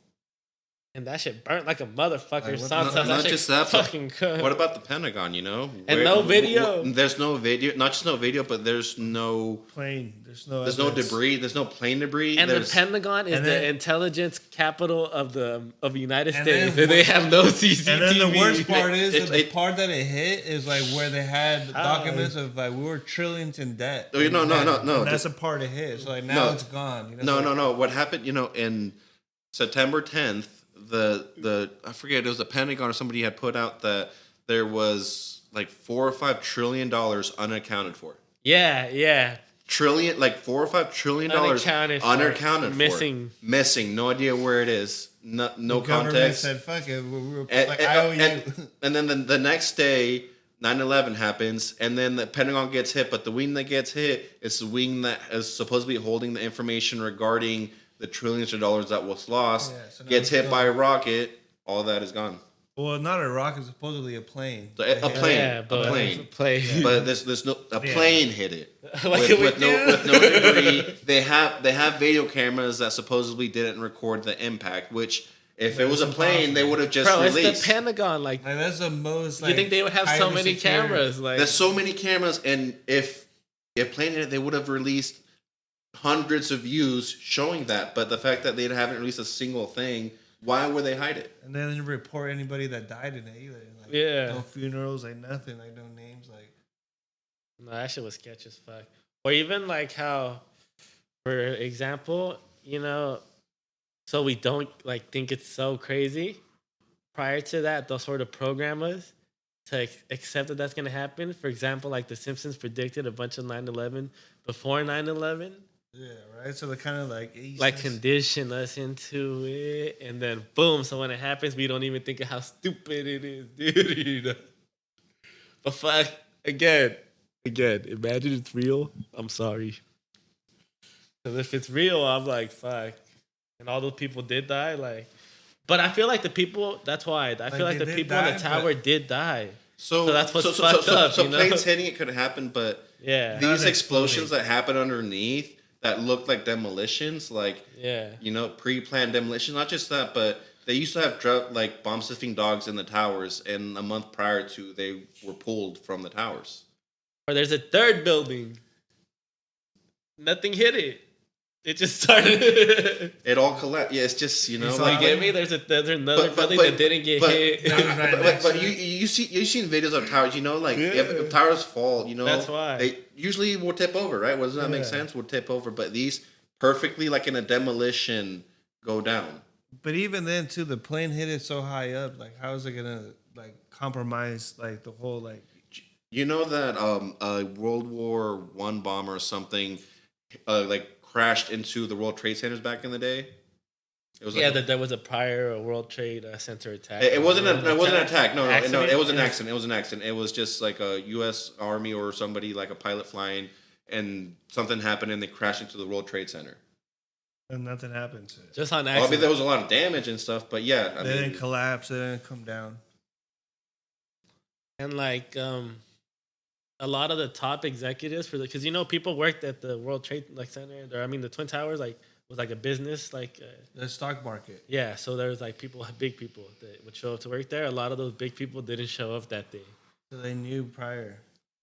And that shit burnt like a motherfucker. Like, what- Sometimes not that shit just that, but fucking good. what about the Pentagon, And no video? There's no video, not just no video, but there's no Plane. There's no evidence. Debris, there's no plane debris. And the there's, Pentagon is and the then- intelligence capital of the United And States. then And they have no CCTV. And then the worst part is It- that the it- part that it hit is like where they had Oh. documents of like we were trillions in debt. Oh, no. And that's the part it hit. So like now No. it's gone. No. What happened, in September 10th, the I forget, it was the Pentagon or somebody had put out that there was like $4 or $5 trillion unaccounted for. Yeah. Trillion, like $4 or $5 trillion Unaccounted unaccounted for. for. Missing. No idea where it is. No The government context. said, "Fuck it, we were And, like, I owe you." and then the next day, 9/11 happens, and then the Pentagon gets hit. But the wing that gets hit is the wing that is supposedly holding the information regarding the trillions of dollars that was lost. Yeah, so now Gets it's hit by a rocket. All that is gone. Well, not a rocket, supposedly a plane. So, a plane. Yeah, but a plane. plane. But there's no a Yeah. plane hit it. What can we with do? no debris. They have video cameras that supposedly didn't record the impact. Which if it was a That's plane, they impossible. would have just Bro, released. it's the Pentagon. Like, Like that's the most. you think they would have so highly many secure- cameras? Like, There's so many cameras, and if plane hit it, they would have released hundreds of views showing that. But the fact that they haven't released a single thing, why would they hide it? And then they didn't report anybody that died in it either. Like, Yeah. no funerals, like nothing, like no names, like. no, that shit was sketch as fuck. Or even like how, for example, so we don't like think it's so crazy. Prior to that, they'll sort of program us to accept that that's gonna happen. For example, like The Simpsons predicted a bunch of 9/11 before 9/11. Yeah, right. So they kind of like Like condition us into it, and then boom. So when it happens, we don't even think of how stupid it is, dude. But fuck, again. Imagine it's real. I'm sorry. Because if it's real, I'm like fuck, and all those people did die. Like, but I feel like the people. That's why I feel like they the did people in die, the tower did die. So that's what's fucked up, So you know? planes hitting it could have happened, but Yeah, these Not explosions exploding. that happen underneath that looked like demolitions, like yeah. pre-planned demolition. Not just that, but they used to have like bomb sniffing dogs in the towers, and a month prior to they were pulled from the towers. Or there's a third building. Nothing hit it. It just started. It all collapsed. Yeah, it's just It's like You get me? There's another building that didn't get hit. Right but next to you've seen videos of towers. Like Yeah. if towers fall, That's why. they usually will tip over, right? Doesn't that make Yeah. sense? Will tip over, but these perfectly like in a demolition go down. But even then, too, the plane hit it so high up. Like, how is it gonna like compromise like the whole like? You know that a World War I bomber or something like crashed into the World Trade Centers back in the day. It was Yeah, that there was a prior World Trade Center attack. It wasn't an attack. No, Accident? it was an accident. It was an accident. It was just like a U.S. Army or somebody like a pilot flying, and something happened and they crashed into the World Trade Center. And nothing happened to it. Just on Well, I mean, accident. there was a lot of damage and stuff, but yeah, I They mean, didn't collapse. They didn't come down. And like a lot of the top executives for because people worked at the World Trade Center, or the Twin Towers, like was like a business, like The stock market. yeah. So there was like big people that would show up to work there. A lot of those big people didn't show up that day. So they knew prior.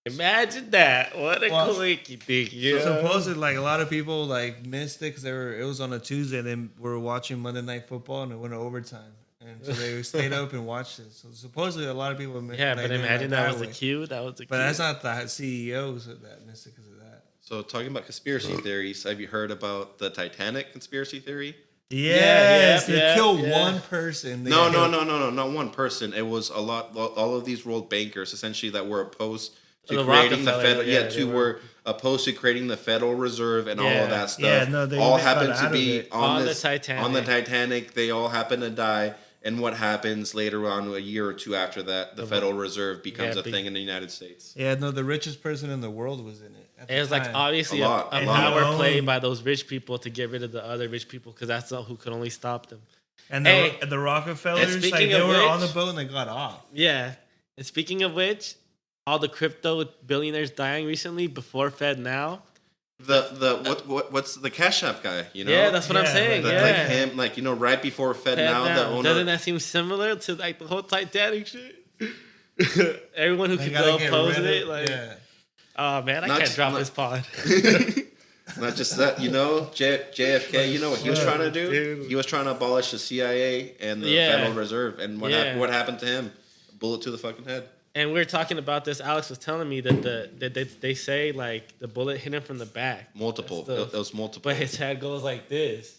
Imagine that! What a Well, quickie thing, So yeah. supposedly, like a lot of people like missed it because it was on a Tuesday. And they were watching Monday Night Football and it went to overtime, and so they stayed up and watched it. So supposedly, a lot of people. Yeah, like, but did it imagine that was way. the cue. That was the cue. But that's not the CEOs that missed it because of that. so talking about conspiracy theories, have you heard about the Titanic conspiracy theory? Yes, yeah, they yeah, kill yeah. one person. They No, kill- not one person. It was a lot. All of these world bankers, essentially, that were opposed to The creating the Rockefeller, federal, yeah, yeah, they to were- were opposed to creating the Federal Reserve and all Yeah. of that stuff. Yeah, no, they all got happened out to of be it. on On the this Titanic. on the Titanic. They all happen to die. And what happens later on, a year or two after that, the Federal Reserve becomes Yeah, a thing in the United States. Yeah, no, the richest person in the world was in it. At the It was like time. obviously A a, lot, a a lot. power And play own- by those rich people to get rid of the other rich people because that's who could only stop them. And Hey, the Rockefellers, and like speaking they of were on which- the boat and they got off. Yeah. And speaking of which, all the crypto billionaires dying recently before Fed now. What's the Cash App guy? You know, Yeah, that's what I'm Yeah, saying. like- yeah. like him, like right before Fed, Fed now, the now. owner. Doesn't that seem similar to like the whole Titanic shit? Everyone who They could gotta go get pose rid it, of- like, yeah. oh man, I Not can't just- drop not- this pod. Not just that, JFK. You know what he was trying to do? Dude. He was trying to abolish the CIA and the Yeah. Federal Reserve. And what happened to him? A bullet to the fucking head. And we were talking about this. Alex was telling me that they say like the bullet hit him from the back, Multiple. That's It was multiple. but his head goes like this.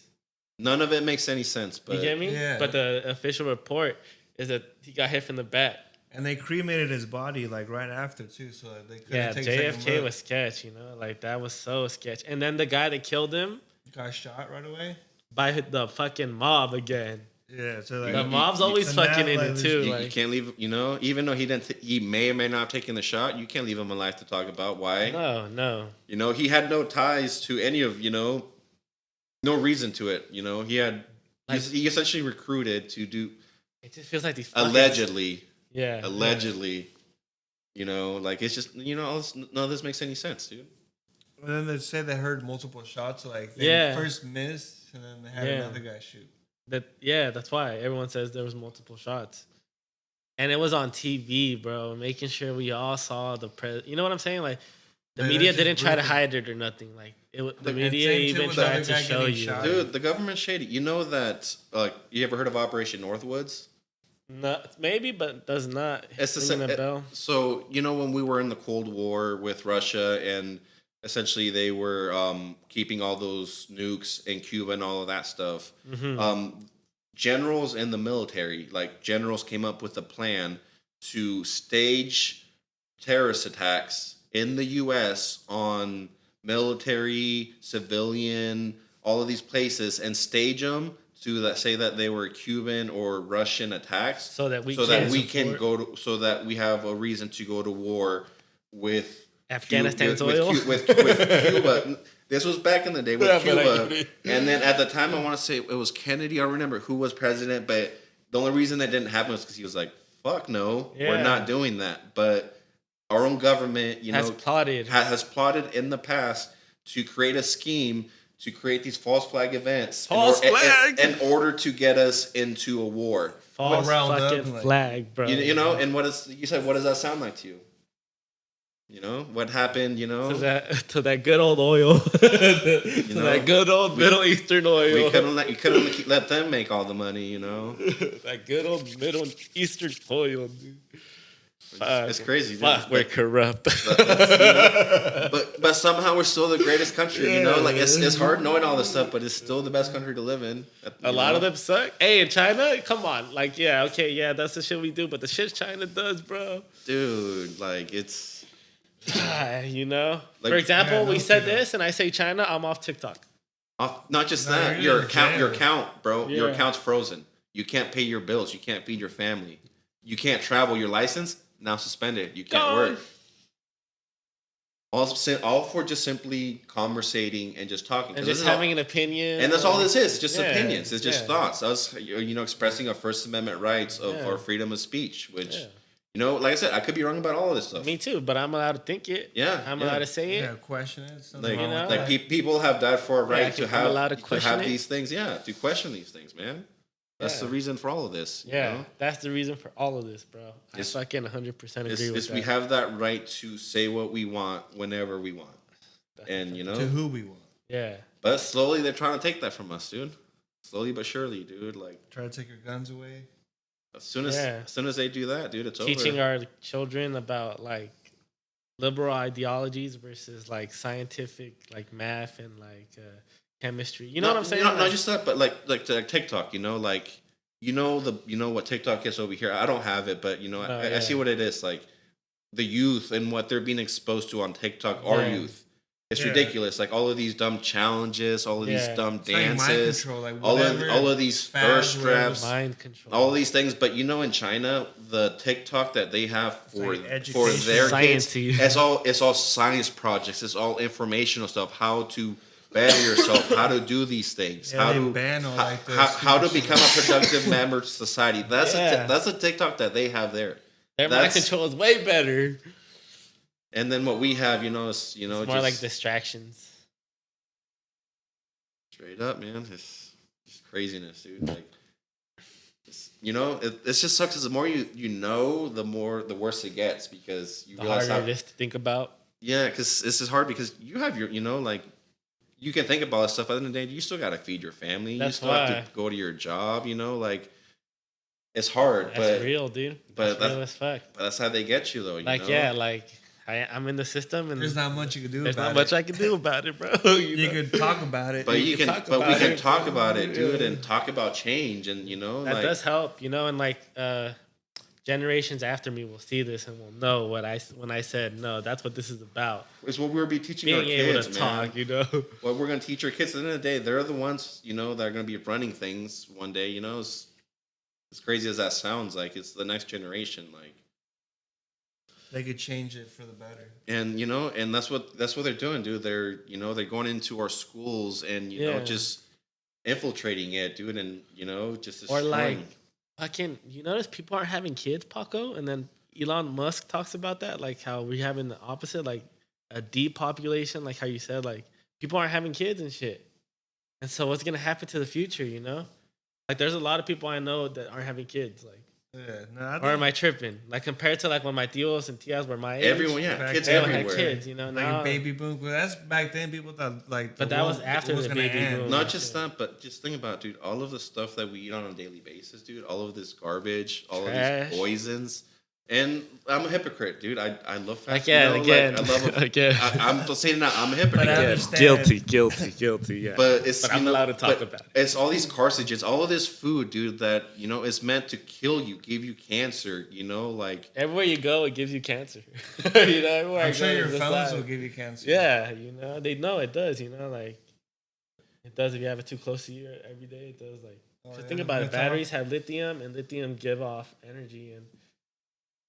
None of it makes any sense. But You get me? Yeah. But the official report is that he got hit from the back. And they cremated his body like right after too, so that they couldn't Yeah, take a second JFK look. was sketch. Like that was so sketch. And then the guy that killed him got shot right away. by the fucking mob again. Yeah, so like The mob's always so now, fucking in like, it too. you Like, can't leave, even though he may or may not have taken the shot, you can't leave him alive to talk about why. no. He had no ties to any of, no reason to it. He had, he essentially recruited to do, It just feels like these fucking, allegedly, Yeah. like it's just, none of this makes any sense, dude. And then they say they heard multiple shots, like they Yeah. first missed, and then they had Yeah. another guy shoot. That's why everyone says there was multiple shots. And it was on TV, bro, making sure we all saw the you know what I'm saying? Like the Man, media that's just didn't try to brutal. hide it or nothing. Like the And media same too even with the tried other to guy show getting you. shot. Dude, the government's shady. You know that, you ever heard of Operation Northwoods? Not, maybe, but does not. It's the ringing a bell. So when we were in the Cold War with Russia, and essentially they were keeping all those nukes in Cuba and all of that stuff. Generals in the military, like generals, came up with a plan to stage terrorist attacks in the U.S. on military, civilian, all of these places, and stage them to say that they were Cuban or Russian attacks, So that we so that can we can support- so that we have a reason to go to war with Afghanistan's with oil? with Cuba. This was back in the day with Yeah, but I Cuba, get it. and then at the time I want to say it was Kennedy. I don't remember who was president, but the only reason that didn't happen was because he was like, "Fuck no, we're Yeah. not doing that." But our own government, has plotted. has plotted in the past to create a scheme to create these false flag events False flag! in order to get us into a war. False round up, fucking like- flag, bro. And you said, what does that sound like to you? What happened? to that good old oil, that good old Middle Eastern oil. You couldn't let them make all the money. That good old Middle Eastern oil, dude. It's crazy. Dude. Fuck, we're corrupt. But somehow we're still the greatest country. Like it's hard knowing all this stuff, but it's still the best country to live in. A lot of them suck. Hey, in China, come on. Like, yeah, okay, yeah, that's the shit we do, but the shit China does, bro. Dude, like it's For example, yeah, we no, said yeah. this, and I say China, I'm off TikTok. not just No, that. you're Your in account, jail. bro. Your Yeah. account's frozen. You can't pay your bills. You can't feed your family. You can't travel. Your license now suspended. You can't Gone. work. All for just simply conversating and just talking. And 'Cause just this is all- having an opinion. And that's all this is. It's just Yeah, opinions. It's just yeah. thoughts. Us, expressing our First Amendment rights of Yeah. our freedom of speech. Which, Yeah. like I said, I could be wrong about all of this stuff. Me too, but I'm allowed to think it. Yeah, I'm yeah. allowed to say it. Yeah, question it. Something Like, wrong with know? that. people have died for a right to I'm have allowed to question have it. these things. Yeah, to question these things, man. That's Yeah. the reason for all of this. you Yeah, know? that's the reason for all of this, bro. I It's- fucking 100% agree with that. we have that right to say what we want whenever we want, That's and the you To know, who we want. yeah. but slowly they're trying to take that from us, dude. Slowly but surely, dude. Like Try to take your guns away. as soon as they do that, dude, it's Teaching over. our children about like liberal ideologies versus like scientific, like math and like chemistry. You know what I'm saying? Not Like, just that, but like TikTok. What TikTok is over here. I don't have it, but No, I yeah. see what it is. Like the youth and what they're being exposed to on TikTok are Yeah. youth. It's Yeah. ridiculous. Like all of these dumb challenges, all of these Yeah. dumb It's like mind dances, control, like all whatever of these fad, thirst whatever traps, Mind control. all these things. But you know, in China, the TikTok that they have for like for education. their kids, Sciencey. it's all science projects. It's all informational stuff. How to better yourself. How to do these things. Yeah, how they to ban all, like, the how to stupid become a productive member to society. That's Yeah. that's a TikTok that they have there. Their mind That's- control is way better. And then what we have, you know, is It's more just like distractions. straight up, man. It's just craziness, dude. Like, you know, it just sucks. 'Cause the more you know, the worse it gets because you The realize harder how. it is to think about. Yeah, because this is hard because you have your, you know, like you can think about this stuff. But at the end of the day, you still got to feed your family. You That's still have why. to go to your job. You know, like it's hard, That's but real, dude. but That's real as fuck. that's how they get you, though. You Like, know? yeah, like I'm in the system, and There's not much you can do there's about not much it. I can do about it, bro. You could talk about it. But you you can can, talk but we about can it, talk bro. about it, dude, Yeah. and talk about change, and you know, That like does help, you know, and like generations after me will see this and will know when I said no. That's what this is about. it's what we'll be teaching our Being able kids, to man. talk, you know. What we're gonna teach our kids at the end of the day, they're the ones, you know, that are gonna be running things one day. You know, as crazy as that sounds, like it's the next generation, like. They could change it for the better. And you know, and that's what they're doing, dude. They're, you know, they're going into our schools and you know Yeah. just infiltrating it, dude, and you know just Or like, destroying. fucking, you notice people aren't having kids, Paco, and then Elon Musk talks about that, like how we're having the opposite, like a depopulation, like how you said, like people aren't having kids and shit. And so what's gonna happen to the future, you know? Like there's a lot of people I know that aren't having kids, like. Yeah, no, I Or am I tripping? Like compared to like when my tios and tias were my age, Everyone, yeah, Back kids then, everyone everywhere. had kids, you know. like Now, a baby boom. But that's back then. People thought like, But the that world was after was the gonna baby end. boom. Not just that, but just think about it, dude. All of the stuff that we eat on a daily basis, dude. All of this garbage, all of Trash. these poisons. And I'm a hypocrite, dude. I love fast again, food. again, Like, I love. again. I'm just saying that I'm a But hypocrite. I Again. understand. guilty. Yeah. But it's But you I'm know, allowed to talk but about it. It's all these carcinogens, all of this food, dude, that you know is meant to kill you, give you cancer. You know, like Everywhere you go, it gives you cancer. You know, everywhere I I'm sure go, your it's just phones like- will give you cancer. Yeah, you know, they know it does. You know, like it does if you have it too close to you every day. It does. Like, Oh, just yeah. think about it. That's all. Batteries have lithium, and lithium give off energy, and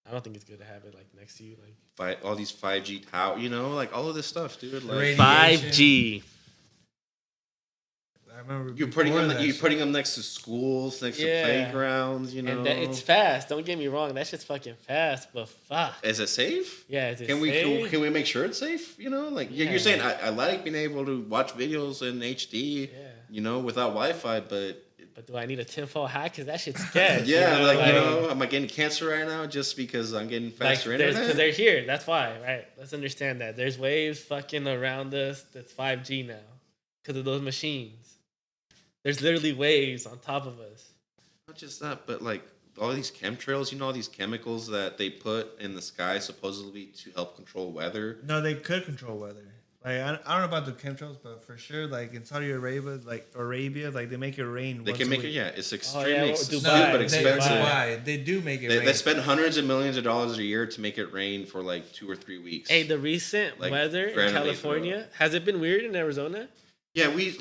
I don't think it's good to have it like next to you. Like all these 5G tower, you know, like all of this stuff, dude. Like Radiation. 5G. I remember you're putting before them, that you're shit. putting them next to schools, next Yeah. to playgrounds, you know. And it's fast. Don't get me wrong. That shit's fucking fast, but fuck. Is it safe? Yeah, is it Can we safe? can we make sure it's safe? You know, like Yeah. you're saying, I like being able to watch videos in HD, Yeah. you know, without Wi-Fi, but But do I need a tinfoil hat? Because that shit's sketch. yeah, like you like- know, am I getting cancer right now just because I'm getting faster because internet? they're here. That's why, right? Let's understand that there's waves fucking around us. That's 5G now because of those machines. There's literally waves on top of us. Not just that, but like all these chemtrails, you know, all these chemicals that they put in the sky supposedly to help control weather. No, they could control weather. Like I don't know about the chemtrails, but for sure, like in Saudi Arabia, like they make it rain. They once can a make week. it, yeah, it's Oh, extremely yeah, well, stupid Dubai. but They- expensive. Dubai, they do make it rain. They spend hundreds of millions of dollars a year to make it rain for like 2 or 3 weeks. Hey, the recent Like, weather in granted, California, has it been weird in Arizona? Yeah, we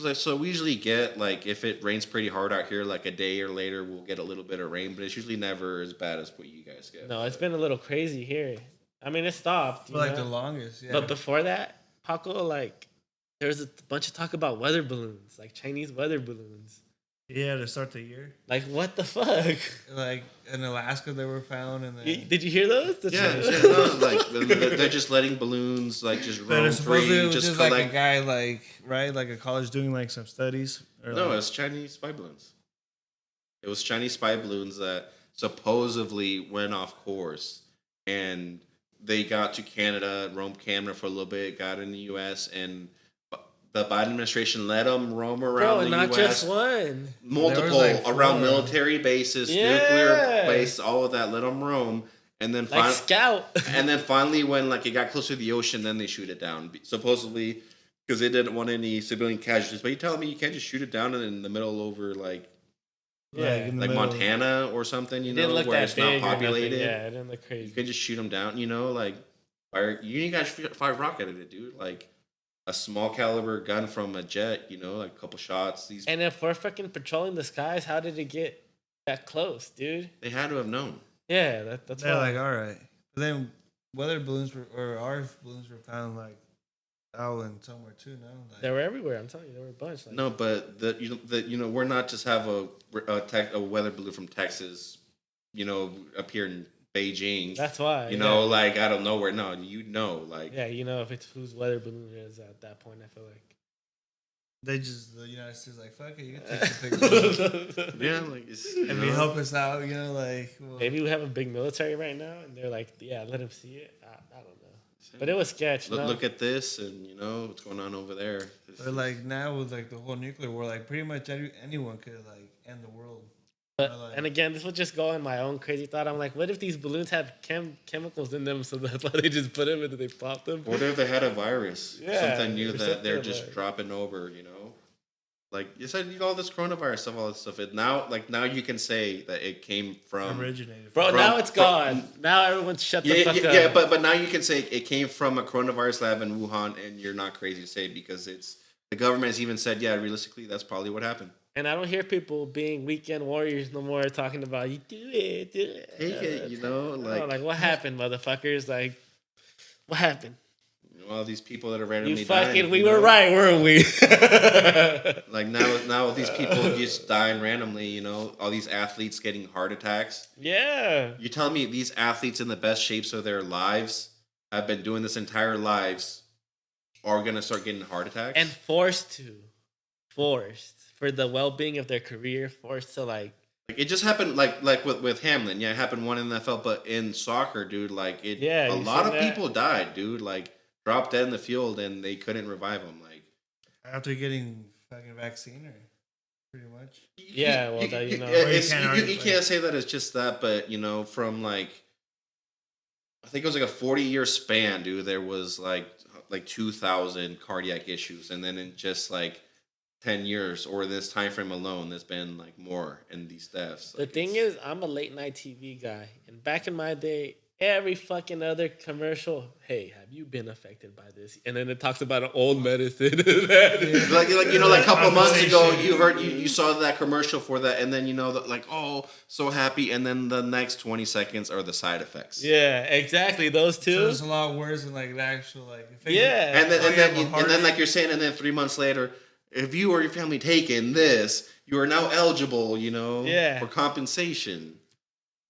usually get like if it rains pretty hard out here, like a day or later, we'll get a little bit of rain, but it's usually never as bad as what you guys get. No, it's been a little crazy here. I mean, it stopped. for you like know? the longest. Yeah. But before that, Paco, like, there was a bunch of talk about weather balloons, like Chinese weather balloons. yeah, to start the year, Like, what the fuck? like in Alaska, they were found, and then Did you hear those? The Yeah, Chinese- no, like they're just letting balloons like just but roam it's supposedly free, it was just just like a collect. guy, like right, like a college doing like some studies. Or No, like, it's Chinese spy balloons. It was Chinese spy balloons that supposedly went off course, and they got to Canada, roamed Canada for a little bit, got in the U.S., and the Biden administration let them roam around Bro, the not U.S. just one. multiple There was, like, around 4. military bases, Yeah. nuclear base, all of that. Let them roam, and then Like Scout. and then finally, when like it got closer to the ocean, then they shoot it down. Supposedly, because they didn't want any civilian casualties. But you telling me you can't just shoot it down in the middle over like Yeah. in the like middle. Montana or something, It you didn't know, look where that it's not big or nothing. populated. Yeah, it didn't look You crazy. can just shoot them down, you know, like fire. You ain't got to fire rocket at it, dude. Like a small caliber gun from a jet, you know, like a couple shots. These And if we're fucking patrolling the skies, how did it get that close, dude? they had to have known. Yeah, that's They're why. like, all right. But then weather balloons were, or our balloons were found like out in somewhere too. No, like They were everywhere. I'm telling you, there were a bunch. Like, No, but we're not just have a weather balloon from Texas, you know, up here in Beijing. that's why. You yeah. know, like out of nowhere. No, you know, like Yeah, you know if it's whose weather balloon it is at that point. I feel like. they just the United States like fuck it, you can take some pictures. yeah, like it's If you help us out, you know, like well, Maybe we have a big military right now, and they're like, yeah, let him see it. I don't know. But it was sketch. Look, no? look at this, and you know what's going on over there. but like now with like the whole nuclear war, like pretty much anyone could like end the world. But, Or, like, and again, this would just go in my own crazy thought. I'm like, what if these balloons had chemicals in them, so that's why they just put them and they popped them? What if they had a virus? Yeah, Something new or that they're something just like- dropping over, you know? Like you said, all this coronavirus stuff, all this stuff. Now you can say that it came from originated. Bro, From- now it's from- gone. Now everyone's shut the Yeah, fuck yeah, up. yeah, but now you can say it came from a coronavirus lab in Wuhan, and you're not crazy to say because it's the government has even said, yeah, realistically, that's probably what happened. And I don't hear people being weekend warriors no more talking about you do it. Take it, you know, Like what happened, motherfuckers? Like what happened? all these people that are randomly You fucking, dying. we you were know? right, weren't we? Like now these people just dying randomly. You know, all these athletes getting heart attacks. Yeah. You telling me these athletes in the best shapes of their lives have been doing this entire lives are gonna start getting heart attacks? And forced for the well-being of their career, forced to like. Like it just happened, like with Hamlin. Yeah, it happened one in the NFL, but in soccer, dude, like it. Yeah, a you lot seen of that? people died, dude. Like dropped dead in the field, and they couldn't revive them. Like After getting fucking vaccine or pretty much. Yeah, well, that, you know. it's, can't you, argue, you like- can't say that it's just that, but you know, from like, I think it was like a 40-year span, dude. There was like 2,000 cardiac issues, and then in just like 10 years or this time frame alone, there's been like more in these deaths. The Like, thing it's- is, I'm a late night TV guy, and back in my day, every fucking other commercial, hey, have you been affected by this? And then it talks about an old medicine. like you know, like a couple months ago, Compensation. you heard you saw that commercial for that, and then you know that like, oh, so happy, and then the next 20 seconds are the side effects. Yeah, exactly. Those So two. it's a lot worse than like the actual like. If Yeah. And then Oh, and you then have a and heart then like attack? you're saying, and then 3 months later, if you or your family taken this, you are now eligible, you know, Yeah. for compensation.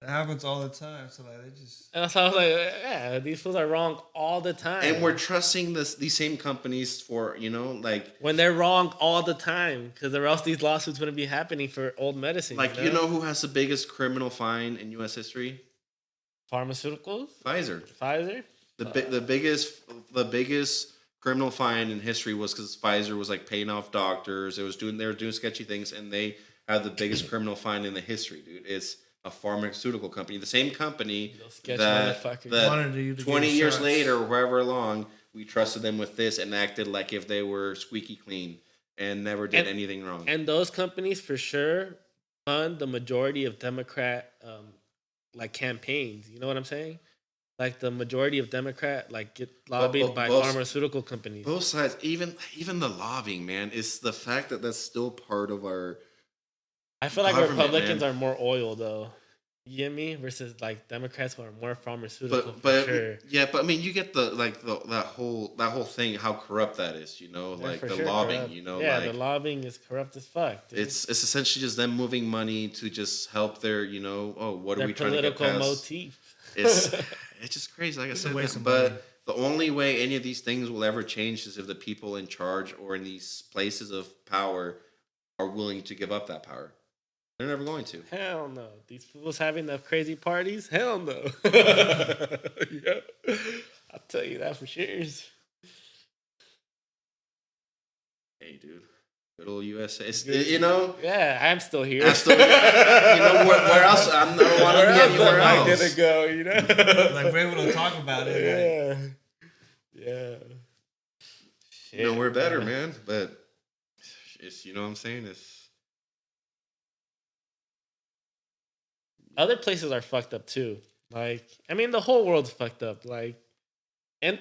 It happens all the time. So like they just. And so I was like, yeah, these fools are wrong all the time. And we're trusting these same companies for, you know, like when they're wrong all the time, because or else these lawsuits wouldn't be happening for old medicine. you know who has the biggest criminal fine in U.S. history? Pharmaceuticals, Pfizer. Pfizer. The biggest criminal fine in history was because Pfizer was like paying off doctors. They were doing sketchy things, and they had the biggest criminal fine in the history, dude. It's a pharmaceutical company, the same company Those sketch that, motherfuckers. Wanted you to 20 get years shots. later, or however long, we trusted them with this and acted like if they were squeaky clean and never did And- anything wrong. And those companies for sure fund the majority of Democrat like campaigns. You know what I'm saying? Like the majority of Democrat like get lobbied by both- pharmaceutical companies. Both sides, even the lobbying, man, is the fact that that's still part of our. I feel like government, Republicans man. are more oil though. You get me? Versus like Democrats who are more pharmaceutical But for sure. yeah, but I mean, you get that whole thing, how corrupt that is, you know, Yeah, like for the sure, lobbying, corrupt. you know, Yeah, like the lobbying is corrupt as fuck. Dude. it's essentially just them moving money to just help their, you know, oh, what are their we trying to get political past? motif. It's just crazy, like I It's a said, waste of but money. the only way any of these things will ever change is if the people in charge or in these places of power are willing to give up that power. They're never going to. Hell no. These fools having the crazy parties? Hell no. Yeah. I'll tell you that for sure. Hey, dude, good old USA. It's, Good. you know, Yeah, I'm still here. I'm still, you know, where else? I don't want to Where be else anywhere am I else. gonna go, you know? Like we're able to talk about it. Like, Yeah. Yeah. You know, we're better, man. man. But it's, you know what I'm saying? It's other places are fucked up too. Like, I mean, the whole world's fucked up. Like, and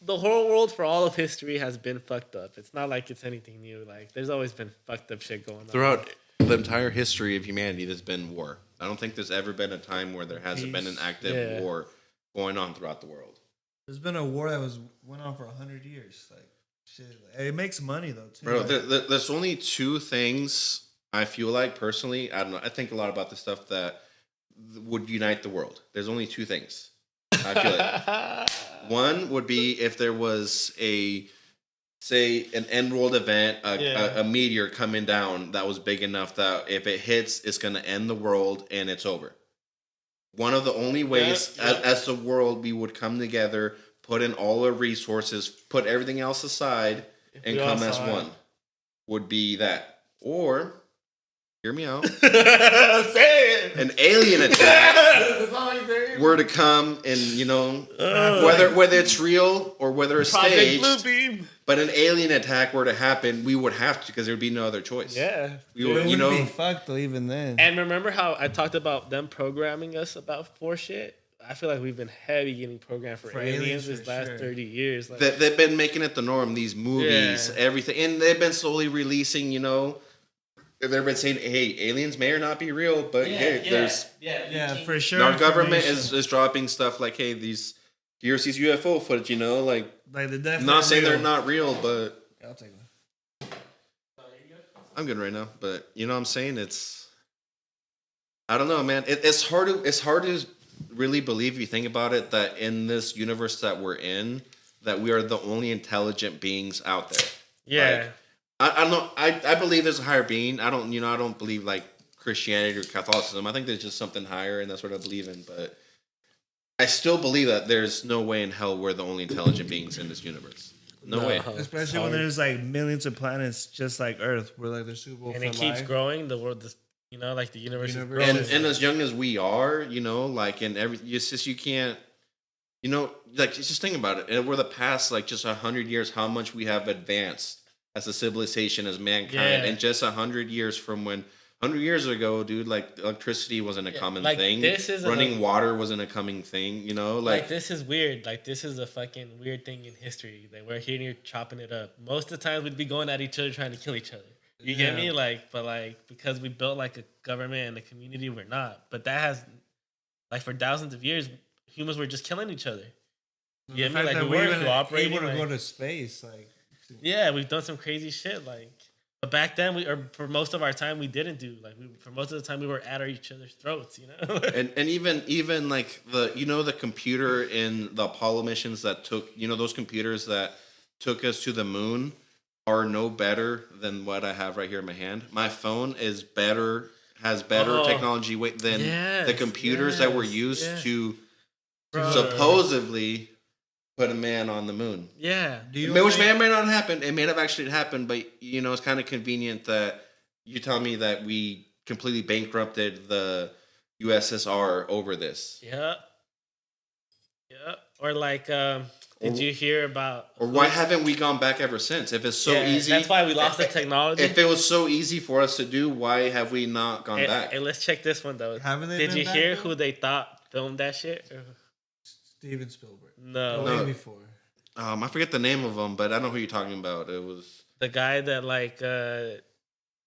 the whole world for all of history has been fucked up. It's not like it's anything new. Like, there's always been fucked up shit going on. Throughout the entire history of humanity, there's been war. I don't think there's ever been a time where there hasn't been an active war going on throughout the world. There's been a war that went on for 100 years. Like, shit. It makes money, though, too. Bro, there's only two things I feel like, personally, I don't know, I think a lot about the stuff that would unite the world. There's only two things. I feel like one would be if there was an end world event, a meteor coming down that was big enough that if it hits, it's going to end the world and it's over. One of the only ways as the world we would come together, put in all our resources, put everything else aside, and come as one would be that. Or, hear me out, an alien attack were to come and, you know, whether it's real or whether it's staged, but an alien attack were to happen, we would have to, because there would be no other choice. Yeah. We would, you know, be fucked though, even then. And remember how I talked about them programming us for shit? I feel like we've been heavy getting programmed for aliens this last 30 years. Like, they've been making it the norm, these movies, everything. And they've been slowly releasing, you know, they've been saying, hey, aliens may or not be real, but there's... Yeah, for sure. Our government is dropping stuff like, hey, here's these UFO footage, you know, like they're definitely not saying real. They're not real, but... Yeah, I'll take one. I'm good right now, but you know what I'm saying? I don't know, man. It's hard to really believe, if you think about it, that in this universe that we're in, that we are the only intelligent beings out there. Yeah. Like, I don't know. I believe there's a higher being. I don't believe like Christianity or Catholicism. I think there's just something higher, and that's what I believe in. But I still believe that there's no way in hell we're the only intelligent beings in this universe. No way. Especially when there's like millions of planets just like Earth, where like they're suitable and for it keeps life. growing. The world, you know, like the universe is growing. And as young as we are, you know, like in every, it's just you can't, you know, like just think about it. And over the past like just 100 years, how much we have advanced as a civilization, as mankind, and just 100 years from when. 100 years ago, dude, like electricity wasn't a common thing. Running water wasn't a common thing, you know? Like this is weird. Like this is a fucking weird thing in history. Like we're here chopping it up. Most of the time we'd be going at each other trying to kill each other. You get me? Like, but like because we built like a government and a community, we're not. But that has like for thousands of years, humans were just killing each other. You get me? Like we weren't cooperating. Able to go to space, like we've done some crazy shit, like. But back then, for most of our time, we didn't do for most of the time we were at each other's throats, you know. and even like the computer in the Apollo missions that took, you know, those computers that took us to the moon are no better than what I have right here in my hand. My phone has better technology than the computers that were used to supposedly put a man on the moon. Yeah. Which may or may not happen. It may have actually happened, but, you know, it's kind of convenient that you tell me that we completely bankrupted the USSR over this. Yeah. Yeah. Or like, did you hear about... Or why haven't we gone back ever since? If it's so easy... That's why we lost the technology. If it was so easy for us to do, why have we not gone back? Hey, let's check this one, though. Did you hear who they thought filmed that shit? Steven Spielberg. No. Way before. I forget the name of him, but I know who you're talking about. It was the guy that like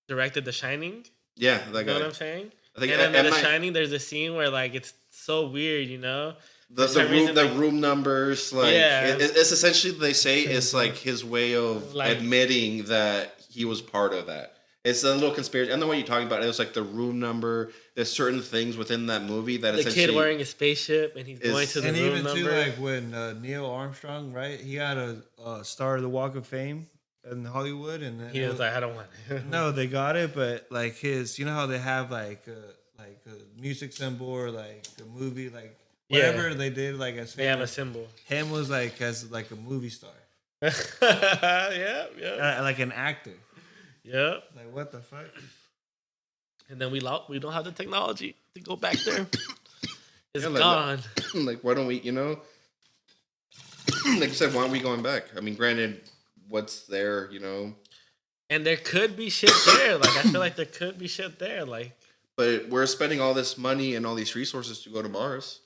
directed The Shining. Yeah, that guy. You know what I'm saying? I think and then The Shining, there's a scene where like it's so weird, you know. The room numbers, like it's essentially they say it's like his way of like, admitting that he was part of that. It's a little conspiracy. I know what you're talking about. It was like the room number. There's certain things within that movie that the kid wearing a spaceship and he's going to the room number. And even too, like when Neil Armstrong, right? He got a star of the Walk of Fame in Hollywood, and he was like, I don't want it. No, they got it, but like his, you know how they have like a music symbol or like a movie, like whatever they did, like as they have a symbol. Him was like as like a movie star. yeah. Like an actor. Yeah. Like what the fuck? And then we don't have the technology to go back there. It's gone. Like why don't we? You know, like you said, why aren't we going back? I mean, granted, what's there? You know. And there could be shit there. Like I feel like there could be shit there. Like But we're spending all this money and all these resources to go to Mars.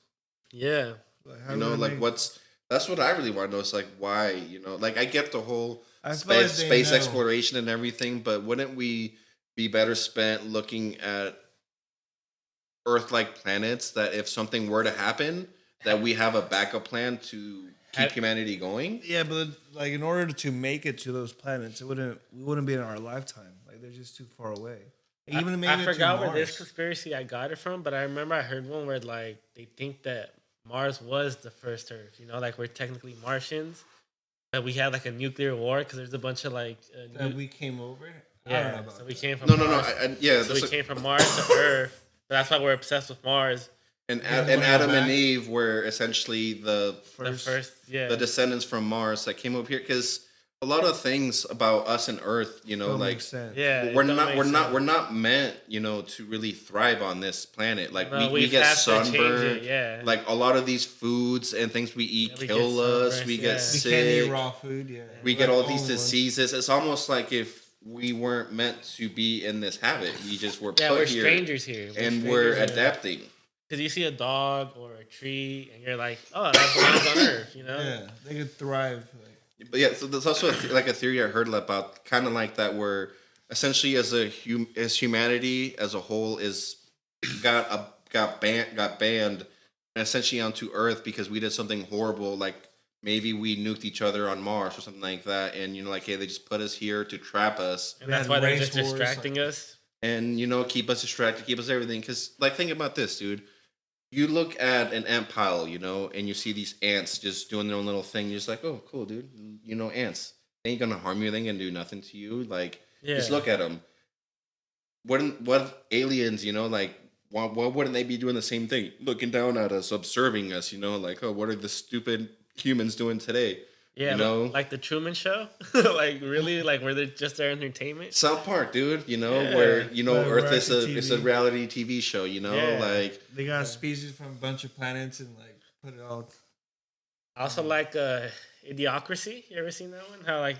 Yeah. Like, how You know, would it like make- what's that's what I really want to know. It's like why, you know, like I get the whole I feel like they space know. exploration and everything, but wouldn't we be better spent looking at Earth-like planets that if something were to happen, that we have a backup plan to keep Have- humanity going? Yeah, but like in order to make it to those planets, we wouldn't be in our lifetime. Like they're just too far away. Even to make I it forgot to where this Mars. conspiracy I got it from, but I remember I heard one where like they think that Mars was the first Earth. You know, like we're technically Martians, but we had like a nuclear war because there's a bunch of like That we came over. I don't know yeah. about So we that. came from No, no, no. Mars. Yeah, So that's we came from Mars to Earth. So that's why we're obsessed with Mars. and You wanna go Adam and back? Eve were essentially the The first, yeah. the descendants from Mars that came up here because a lot of things about us and Earth, you know, Don't like make sense. yeah. it we're don't not make we're not sense. we're not meant, you know, to really thrive on this planet. Like No, we we get have to change sunburned. it, yeah. Like a lot of these foods and things we eat Yeah, we kill get us. sunburnt, We yeah. get We sick. can't eat raw food. Yeah, We We're get like all the these only ones. diseases. It's almost like if we weren't meant to be in this habit. We just were Yeah, put we're here strangers here. and we're strangers here. adapting. Because you see a dog or a tree, and you're like, oh, that belongs on Earth, you know? Yeah, they could thrive. Like, But yeah, so there's also like a theory I heard about, kind of like that, where essentially as as humanity as a whole is got banned essentially onto Earth because we did something horrible, like maybe we nuked each other on Mars or something like that, and you know, like hey, they just put us here to trap us And We that's had why they're race just wars, distracting like- us. and you know keep us distracted, keep us everything. Because like think about this, dude. You look at an ant pile, you know, and you see these ants just doing their own little thing. You're just like, oh, cool, dude. You know, ants. They ain't gonna harm you. They ain't gonna do nothing to you. Like, Yeah. just look at them. What aliens, you know, like, why wouldn't they be doing the same thing? Looking down at us, observing us, you know, like, oh, what are the stupid humans doing today? Yeah, you know? like the Truman Show. Like, really? Like, where they're just their entertainment? South Park, dude, you know, Yeah. where, you know, Like Earth is reality it's a TV. reality TV show, you know, Yeah. like, they got species from a bunch of planets and like put it all. I also like Idiocracy. You ever seen that one? How, like,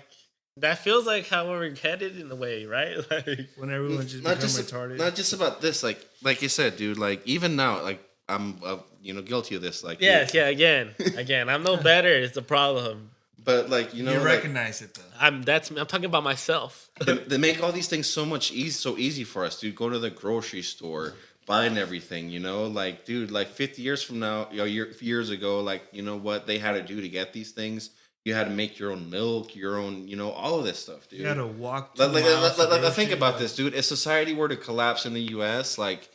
that feels like how we're headed in a way, right? Like, When everyone just not become just retarded. not just about this, like you said, dude, like, even now, like, I'm, you know, guilty of this, like, yes, yeah, again. I'm no better. It's the problem. but, like, you know, you like, recognize it though. I'm talking about myself. they make all these things so much so easy for us, dude. Go to the grocery store, buying everything, you know, like, dude, like 50 years from now, you know, years ago, like, you know what they had to do to get these things. You had to make your own milk, your own, you know, all of this stuff, dude. You gotta walk. Like, 2 miles to think grocery, about like, this, dude. If society were to collapse in the U.S., like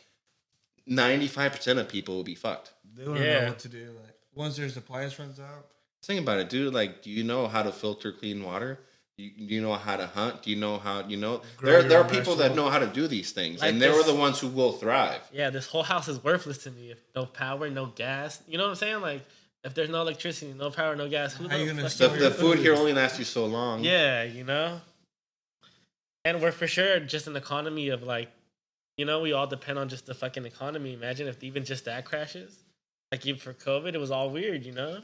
95% of people would be fucked. They wouldn't Yeah. know what to do. Like once their supplies runs out. Think about it, dude. Like, do you know how to filter clean water? Do you know how to hunt? Do you know how, you know? Grow There your are own people that vegetables. know how to do these things, Like and they're this- the ones who will thrive. Yeah, this whole house is worthless to me if no power, no gas. You know what I'm saying? Like, if there's no electricity, no power, no gas, who How you the gonna fuck store The, is- your the food food. here only lasts you so long. Yeah, you know? And we're for sure just an economy of like, you know, we all depend on just the fucking economy. Imagine if even just that crashes. Like even for COVID, it was all weird, you know?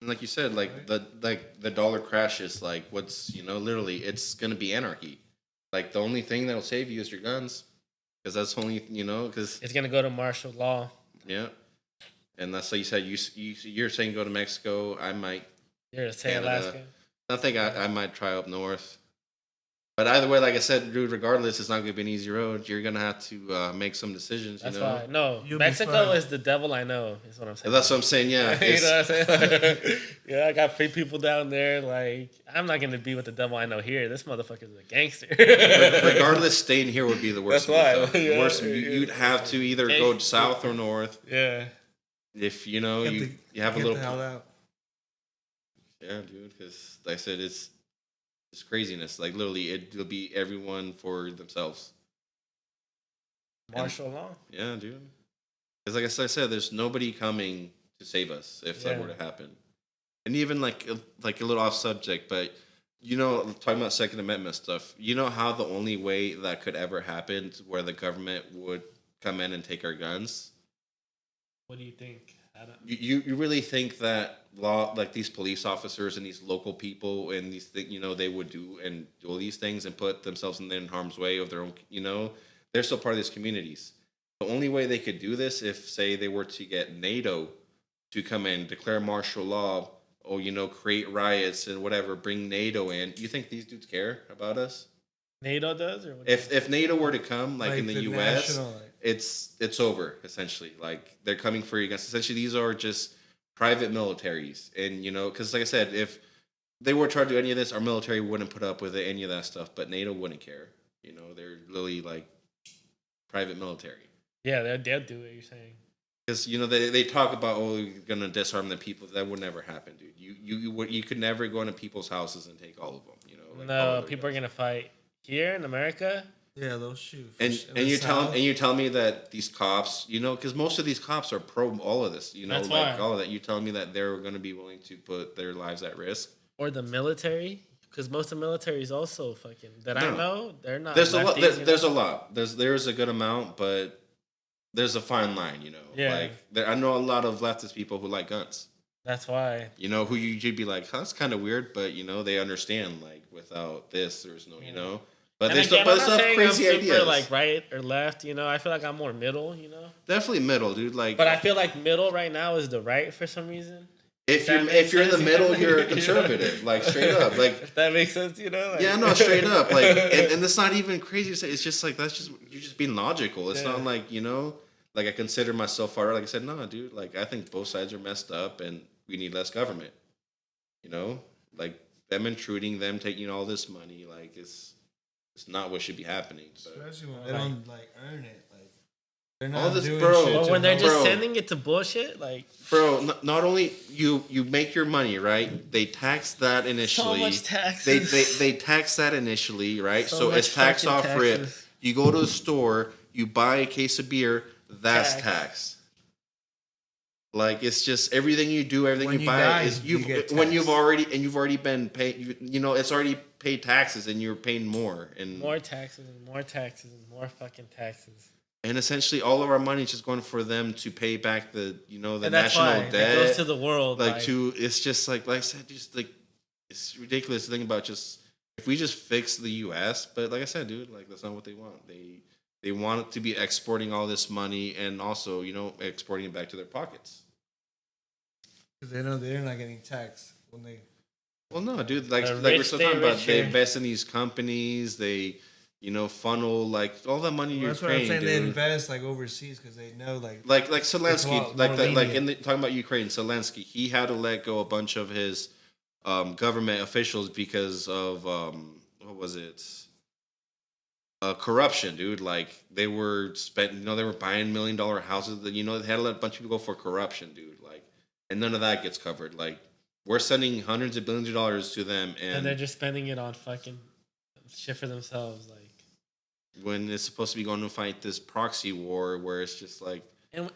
And like you said, like the dollar crashes. Like what's, you know, literally, it's gonna be anarchy. Like the only thing that'll save you is your guns, because that's only, you know, because It's gonna go to martial law. yeah. And that's like you said. You're saying go to Mexico. I might. You're gonna say Canada. Alaska. I think I might try up north. But either way, like I said, dude, regardless, it's not gonna be an easy road. You're gonna have to make some decisions. That's you know. why. No, You'll be Mexico fine. is the devil I know, is what I'm saying. And that's what I'm saying. Yeah. You It's, know what I'm saying? Yeah, I got free people down there. Like, I'm not gonna be with the devil I know here. This motherfucker's a gangster. regardless, staying here would be the worst. That's of why. both. Yeah, Worst. yeah. You'd have to either go south or north. Yeah. If you know Get you the- you have a get little. the hell out. Yeah, dude. Because like I said, it's craziness. Like literally, it'll be everyone for themselves. Martial law. Yeah, dude. Because like I said, there's nobody coming to save us if that Yeah. were to happen. And even like a little off subject, but you know, talking about Second Amendment stuff. You know how the only way that could ever happen to where the government would come in and take our guns? What do you think? I don't, You really think that law, like these police officers and these local people and these things, you know, they would do all these things and put themselves in harm's way of their own, you know, they're still part of these communities. The only way they could do this if, say, they were to get NATO to come in, declare martial law, or create riots and whatever, bring NATO in. You think these dudes care about us? NATO does, or what If NATO were to come, like in the U.S., national, like, it's over essentially. Like they're coming for you guys. Essentially, these are just private militaries, and because like I said, if they were trying to do any of this, our military wouldn't put up with any of that stuff. But NATO wouldn't care. They're literally like private military. Yeah, they'll do what you're saying. Because they talk about you're gonna disarm the people. That would never happen, dude. You could never go into people's houses and take all of them. Like No, people are gonna fight here in America. Yeah, they'll shoot. And you tell me that these cops, because most of these cops are pro all of this, That's like why. all of that. You telling me that they're going to be willing to put their lives at risk? Or the military, because most of the military is also fucking. I No. know they're not. There's a lot. lefties, There's a lot. There's a good amount, but there's a fine line. Yeah. Like I know a lot of leftist people who like guns. That's why. Who you'd be like, that's kind of weird, but they understand. Like without this, there's no, But And there's again, but I'm it's not not saying crazy I'm super ideas. like right or left. I feel like I'm more middle. Definitely middle, dude. Like, But I feel like middle right now is the right for some reason. if that you're makes if you're in the sense. middle, you're a conservative. Like straight up, like. If that makes sense, Like, Yeah, no, straight up. Like, and it's not even crazy to say. It's just like you're just being logical. It's not like like I consider myself far. Like I said, no, dude. Like I think both sides are messed up, and we need less government. Like them intruding, them taking all this money. Like it's not what should be happening. But especially when they don't like earn it. Like they're not All this, doing bro. shit But to when they're help. just Bro. sending it to bullshit, like bro, not only you make your money, right? They tax that initially. so much taxes. They tax that initially, right? So So much it's tax fucking off rip. taxes. You go to the store, you buy a case of beer, that's Tax. taxed. Like it's just everything you do, everything When you you buy die, is you get when you've taxed. already been paid. It's already paid taxes, and you're paying more and more taxes and more taxes and more fucking taxes. and essentially all of our money is just going for them to pay back the the And that's national why debt. it goes to the world. Like to it's just like I said, just like it's ridiculous to think about. Just if we just fix the U.S., but like I said, dude, like that's not what they want. They want it to be exporting all this money and also exporting it back to their pockets. Because they know they're not getting taxed when they. Well, no, dude, like The we're rich still stay talking about, they richer. invest in these companies. They funnel like all that money in That's what I'm Ukraine, saying. They dude. invest like overseas because they know like. Like It's a Zelensky, lot like more that, like lenient. talking about Ukraine, Zelensky, he had to let go a bunch of his government officials because of what was it? Corruption, dude. Like they were they were buying $1 million houses. That they had to let a bunch of people go for corruption, dude. Like, and none of that gets covered. Like we're sending hundreds of billions of dollars to them, and they're just spending it on fucking shit for themselves, like. when it's supposed to be going to fight this proxy war, where it's just like. And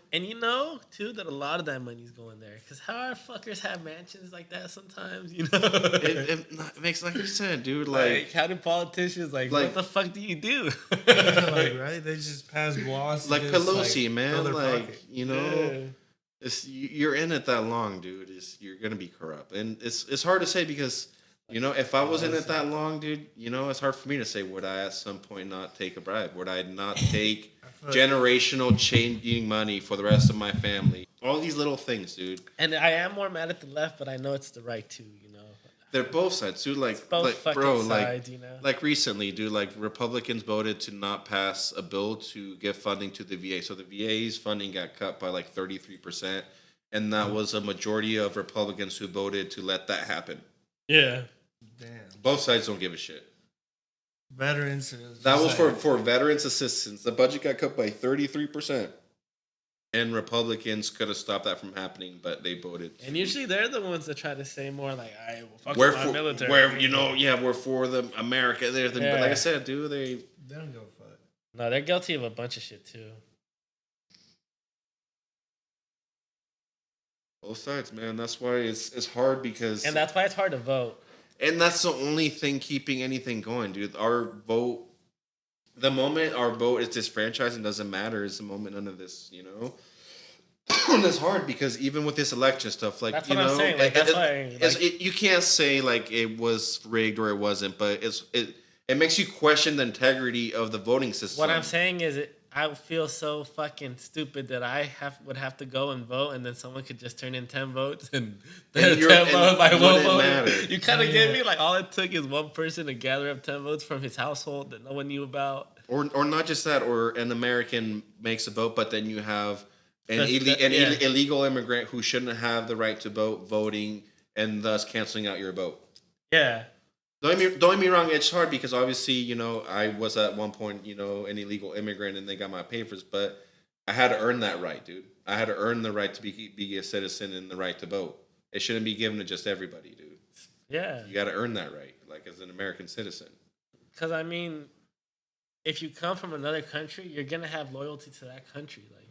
too, that a lot of that money's going there. Because how our fuckers have mansions like that sometimes, It makes like you said, dude. Like how do politicians, like what the fuck do you do? like, right? They just pass laws. to like just, Pelosi, fill man. their Like pocket. Yeah. you're in it that long, dude. You're gonna be corrupt, and it's hard to say because if I was in it that long, dude, it's hard for me to say would I at some point not take a bribe? Would I not take generational changing money for the rest of my family? All these little things, dude. And I am more mad at the left, but I know it's the right too, They're both sides, dude. Like, both like fucking bro, sides, like recently, dude. Like Republicans voted to not pass a bill to give funding to the VA. So the VA's funding got cut by like 33%, and that was a majority of Republicans who voted to let that happen. Yeah. Damn. Both sides don't give a shit. Veterans. That was for veterans assistance. The budget got cut by 33%. And Republicans could have stopped that from happening, but they voted. And usually they're the ones that try to say more like, "I will fuck we're with my for, military." we're for the America. But like I said, dude, They don't go fuck. No, they're guilty of a bunch of shit too. both sides, man. That's why it's hard because And that's why it's hard to vote. and that's the only thing keeping anything going, dude. Our vote, the moment our vote is disfranchised and doesn't matter, is the moment none of this, And it's hard because even with this election stuff, like That's what I'm saying. Like, that's why, like- you can't say like it was rigged or it wasn't, but it makes you question the integrity of the voting system. What I'm saying is, I feel so fucking stupid that I would have to go and vote, and then someone could just turn in 10 votes, and And 10 votes by one wouldn't vote. matter. You kind of get me? Like, all it took is one person to gather up 10 votes from his household that no one knew about. Or not just that, or an American makes a vote, but then you have an Yeah. illegal immigrant who shouldn't have the right to vote voting, and thus canceling out your vote. Yeah. Don't get me wrong, it's hard because obviously, you know, I was at one point, you know, an illegal immigrant and they got my papers, but I had to earn that right, dude. I had to earn the right to be a citizen and the right to vote. It shouldn't be given to just everybody, dude. Yeah. You got to earn that right, like as an American citizen. Because, I mean, if you come from another country, you're going to have loyalty to that country. Like,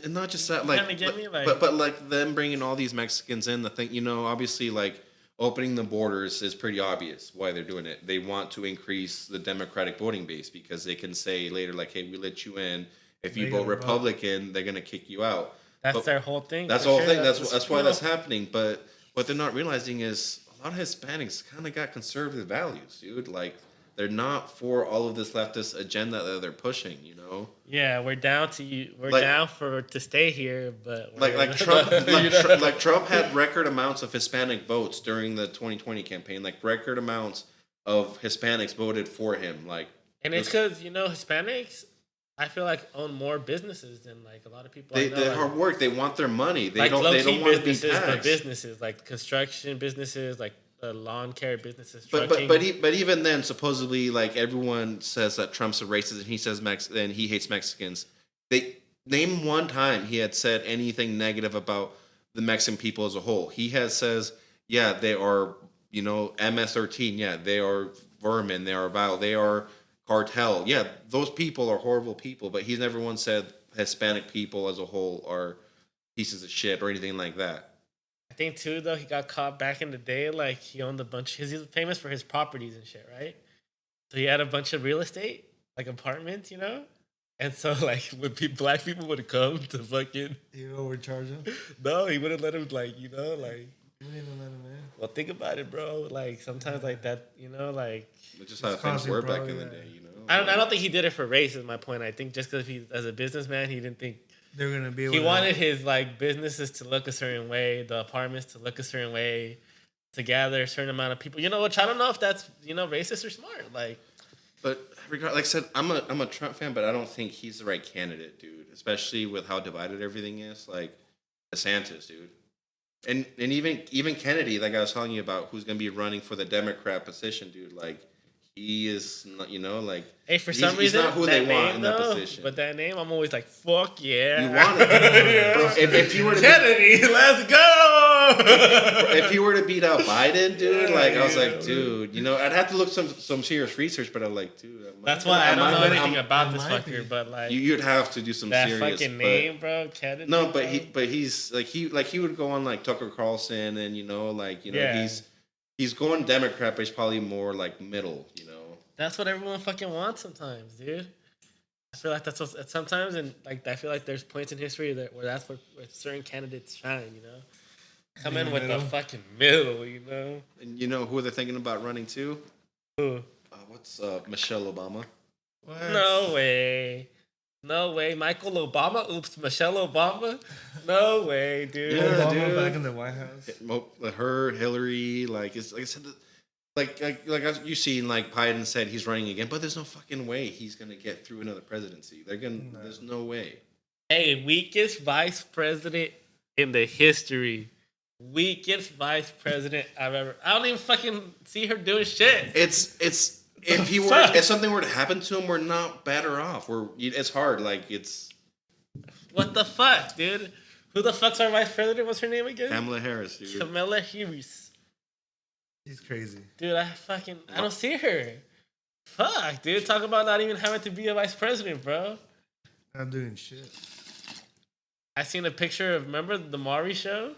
And not just that, like, kinda get me? Like- but like them bringing all these Mexicans in, the thing, you know, obviously, like, opening the borders is pretty obvious why they're doing it. They want to increase the Democratic voting base because they can say later, like, hey, we let you in. If you vote Republican, they're going to kick you out. that's their whole thing. That's for the whole sure. thing. That's why that's happening. But what they're not realizing is a lot of Hispanics kind of got conservative values, dude. Like, they're not for all of this leftist agenda that they're pushing, you know? Yeah, we're down to you. We're Like- down to stay here, but Like Trump, like Trump had record amounts of Hispanic votes during the 2020 campaign. Like record amounts of Hispanics voted for him. Like, and it's because Hispanics, I feel like own more businesses than like a lot of people. I know, they like, hard work. They want their money. They like don't. low-key They don't want to be businesses, but taxed. businesses like construction businesses, like lawn care businesses. But trucking. but even then, supposedly, like everyone says that Trump's a racist and he says and he hates Mexicans. They name one time he had said anything negative about the Mexican people as a whole. He has says, yeah, they are, you know, MS-13. Yeah, they are vermin. They are vile. They are cartel. Yeah, those people are horrible people. But he's never once said Hispanic people as a whole are pieces of shit or anything like that. I think too, though, he got caught back in the day. Like he owned a bunch. He's famous for his properties and shit, right? So he had a bunch of real estate, like apartments, you know. And so, like, when black people would come to fucking, You overcharge them? no, he wouldn't let him, like, you know, like. You didn't even let them in. Well, think about it, bro. Like sometimes, like that, you know, like. It's just how It's things were back causing in the probably, day, you know. I don't think he did it for race. Is my point. I think just because he, as a businessman, he didn't think They're gonna be. Able he to- wanted his like businesses to look a certain way, the apartments to look a certain way, to gather a certain amount of people. You know, which I don't know if that's racist or smart. Like, But like I said, I'm a Trump fan, but I don't think he's the right candidate, dude. Especially with how divided everything is. Like DeSantis, dude, and even Kennedy, like I was telling you about, who's gonna be running for the Democrat position, dude. Like he is not, you know, like hey, for he's- some he's reason, not who that they name, want in that though, position. But that name, I'm always like, fuck yeah. You want it, bro. If you were to Kennedy, let's go. if he were to beat out Biden, dude, Yeah, like I was yeah. like, dude, you know, I'd have to look some serious research, but I'm like, dude, That's why I don't know anything about it this might fucker, be. but like You'd have to do some that serious. fucking but- name, bro, Kennedy. No, but bro. he's he would go on like Tucker Carlson and Yeah. he's going Democrat, but he's probably more like middle, you know. That's what everyone fucking wants sometimes, dude. I feel like that's what, sometimes, and like I feel like there's points in history where that's where certain candidates shine, you know. Come in with the middle. fucking middle, you know. And you know who they're thinking about running too? Who? What's Michelle Obama? What? No way. No way. Michael Obama? Oops, Michelle Obama? No way, dude. Yeah, Obama dude. back in the White House. Her, Hillary, like it's like I said, like you seen, like Biden said he's running again, but there's no fucking way he's gonna get through another presidency. There's no way. Hey, weakest vice president in the history. Weakest vice president I've ever. I don't even fucking see her doing shit. It's if something were to happen to him, we're not better off. It's hard. Like it's What the fuck, dude? Who the fuck's our vice president? What's her name again? Kamala Harris, dude. Kamala Harris. He's crazy. Dude, I don't see her. Fuck, dude. Talk about not even having to be a vice president, bro. Not doing shit. I seen a picture of, remember the Maury show?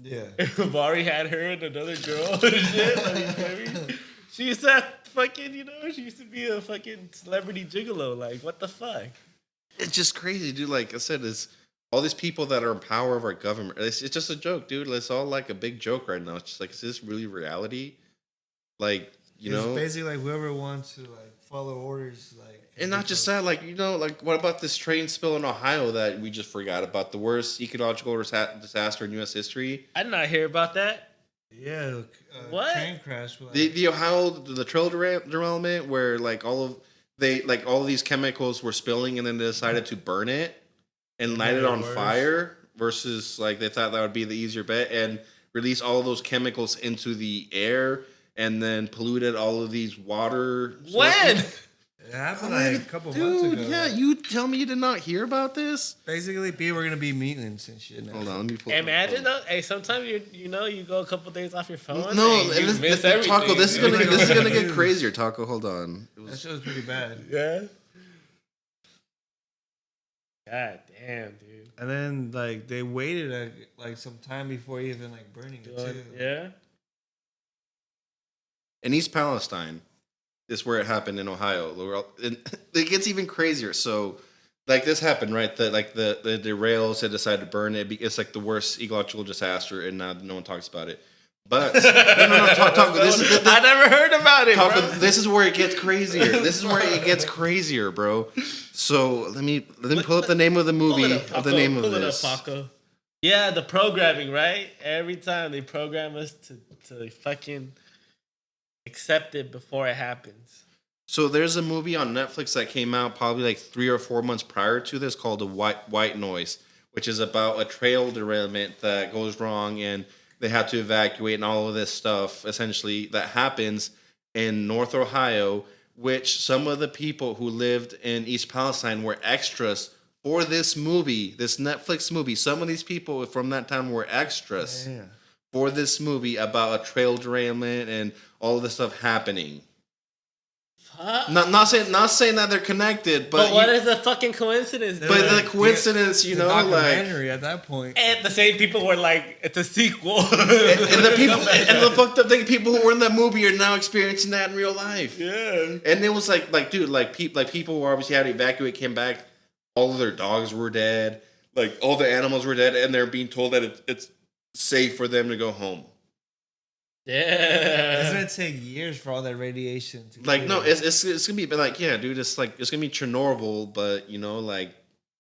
Yeah. Maury had her and another girl and shit. Like, you feel me? She used to fucking, she used to be a fucking celebrity gigolo. Like, what the fuck? It's just crazy, dude. Like I said, it's all these people that are in power of our government. It's just a joke, dude. It's all like a big joke right now. It's just like, is this really reality? Like, you It's know, basically like whoever wants to like follow orders, like And not just that, like, like, what about this train spill in Ohio that we just forgot about? The worst ecological disaster in U.S. history. I did not hear about that. Yeah, What? train crash. The Ohio the trail derailment where like all of these chemicals were spilling and then they decided to burn it and light it on fire versus like they thought that would be the easier bet and release all of those chemicals into the air and then polluted all of these water When? sources. It happened like a couple months ago. Yeah, you tell me you did not hear about this? Basically, people are gonna be mutants and shit. Now. Hold on, let me pull Imagine though. Hey, sometimes you go a couple days off your phone. No, and you miss Taco, everything. this is gonna get crazier. Taco, hold on. That shit was pretty bad. Yeah. God damn, dude. And then like they waited like some time before even like burning it too. Yeah. In East Palestine is where it happened in Ohio. And it gets even crazier. So, like this happened, right? The derails had decided to burn it. It's like the worst ecological disaster, and now no one talks about it. But no, Taco, I never heard about it, Taco, bro. this is where it gets crazier. This is where it gets crazier, bro. So let me pull up the name of the movie. Pull it up, Paco. Yeah, the programming, right? Every time they program us to fucking accept it before it happens. So there's a movie on Netflix that came out probably like 3 or 4 months prior to this called The White Noise, which is about a trail derailment that goes wrong and they have to evacuate and all of this stuff essentially that happens in North Ohio, which some of the people who lived in East Palestine were extras for this movie, this Netflix movie. Some of these people from that time were extras for this movie about a trail derailment and all of this stuff happening. Fuck. Not saying that they're connected, but what is the fucking coincidence? But the coincidence, the like documentary at that point. And the same people were like, it's a sequel. and the people and the fucked up thing, people who were in that movie are now experiencing that in real life. Yeah. And it was like dude, people who obviously had to evacuate came back, all of their dogs were dead, like all the animals were dead, and they're being told that it's safe for them to go home. Yeah. It's gonna take years for all that radiation to Like, no, clear. it's gonna be like, yeah, dude, it's gonna be Chernobyl, but like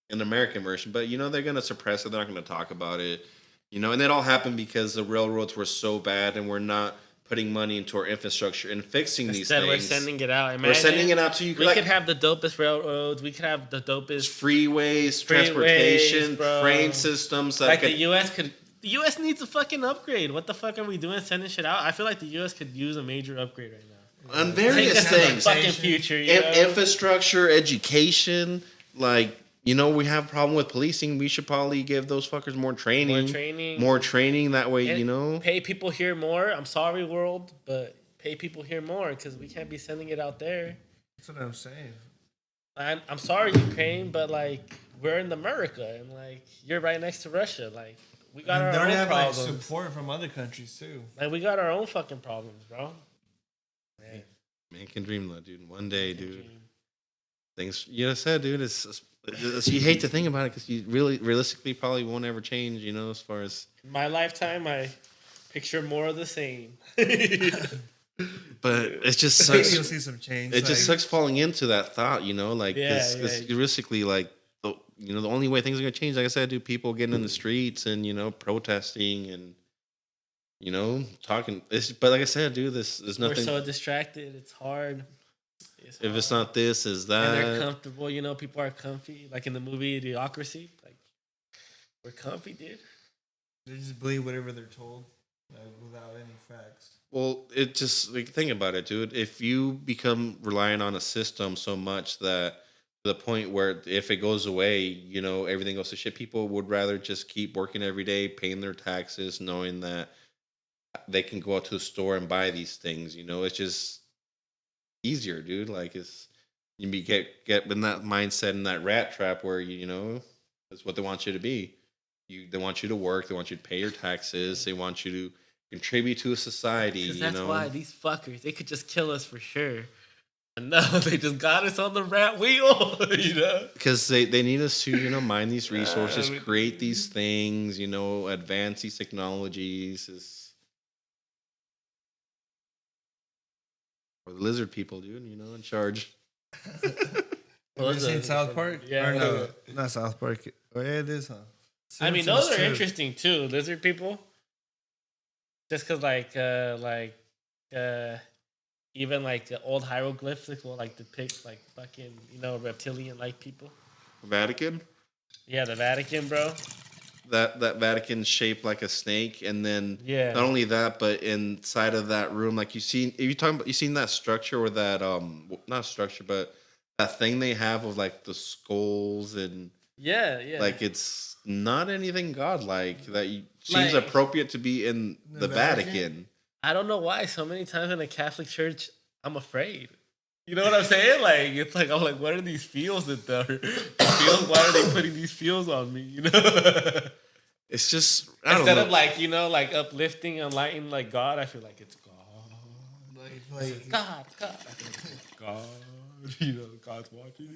an American version. But they're gonna suppress it, they're not gonna talk about it. And it all happened because the railroads were so bad and we're not putting money into our infrastructure and fixing these things. We're sending it out. Imagine we're sending it out to you. We could have the dopest railroads. We could have the dopest freeways, transportation, bro. train systems. Like the U.S. could. The U.S. needs a fucking upgrade. What the fuck are we doing sending shit out? I feel like the U.S. could use a major upgrade right now. On various things. Fucking future. Infrastructure, education. Like, we have a problem with policing. We should probably give those fuckers more training. More training. That way, Pay people here more. I'm sorry, world, but pay people here more because we can't be sending it out there. That's what I'm saying. I'm sorry, Ukraine, but like we're in America and like you're right next to Russia. Like we got our own have problems. like support from other countries too. Like we got our own fucking problems, bro. Man can dream though, dude. One day, dude. Things said, dude. It's you hate to think about it because you really realistically probably won't ever change. As far as in my lifetime, I picture more of the same. But it just sucks. You'll see some change. It just sucks falling into that thought, like because realistically, like the only way things are gonna change, like I said, dude, people getting in the streets and protesting and talking. But like I said, dude, there's nothing. We're so distracted. It's hard. If it's not this, is that? And they're comfortable. People are comfy. Like in the movie Idiocracy. Like we're comfy, dude. They just believe whatever they're told, without any facts. Well, it just think about it, dude. If you become reliant on a system so much that to the point where if it goes away, everything goes to shit, people would rather just keep working every day, paying their taxes, knowing that they can go out to the store and buy these things. It's just easier, dude. Like you get in that mindset in that rat trap where that's what they want you to be. They want you to work. They want you to pay your taxes. They want you to contribute to a society. That's why these fuckers, they could just kill us for sure. And no, they just got us on the rat wheel. Because they need us to mine these resources, create these things, advance these technologies. Or the lizard people, dude, in charge. Have you seen South Park? Yeah. Or no, not South Park. Oh, yeah, it is, huh? I mean, those Simpsons are too. interesting too. Lizard people. Just because, even like the old hieroglyphics will like depict like fucking reptilian like people. Vatican. Yeah, the Vatican, bro. That Vatican shaped like a snake, and then Yeah. not only that, but inside of that room, like you seen that structure or that not structure, but that thing they have of like the skulls and Yeah, yeah. like it's not anything godlike that seems Like- appropriate to be in The the Vatican. I don't know why so many times in the Catholic Church I'm afraid. You know what I'm saying? Like it's like I'm like, what are these feels that they're feels? Why are they putting these feels on me? You know. It's just I don't Instead know. of like uplifting, enlightening like God, I feel like it's God. Like, God. I feel like it's God. You know, God's watching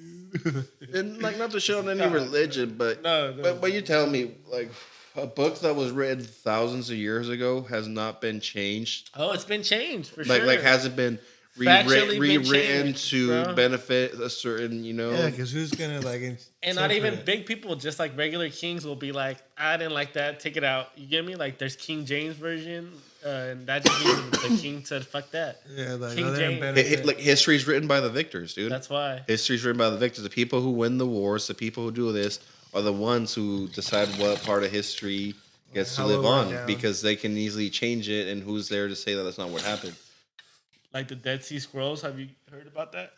you. And like not to shit on any God. religion, but No. but you tell me like a book that was written thousands of years ago has not been changed. Oh, it's been changed for Like sure. like hasn't been Factually been rewritten changed, to bro. benefit a certain yeah, because who's gonna like? And not even interpret it? big people, just like regular kings will be like, I didn't like that, take it out. You get me? Like there's King James version, and that just means the king said, fuck that. Yeah, like King other James. benefit. Like history's written by the victors, dude. That's why. History's written by the victors. The people who win the wars, the people who do this, are the ones who decide what part of history gets to How live it went on down. because they can easily change it. And who's there to say that that's not what happened? Like the Dead Sea Scrolls, have you heard about that?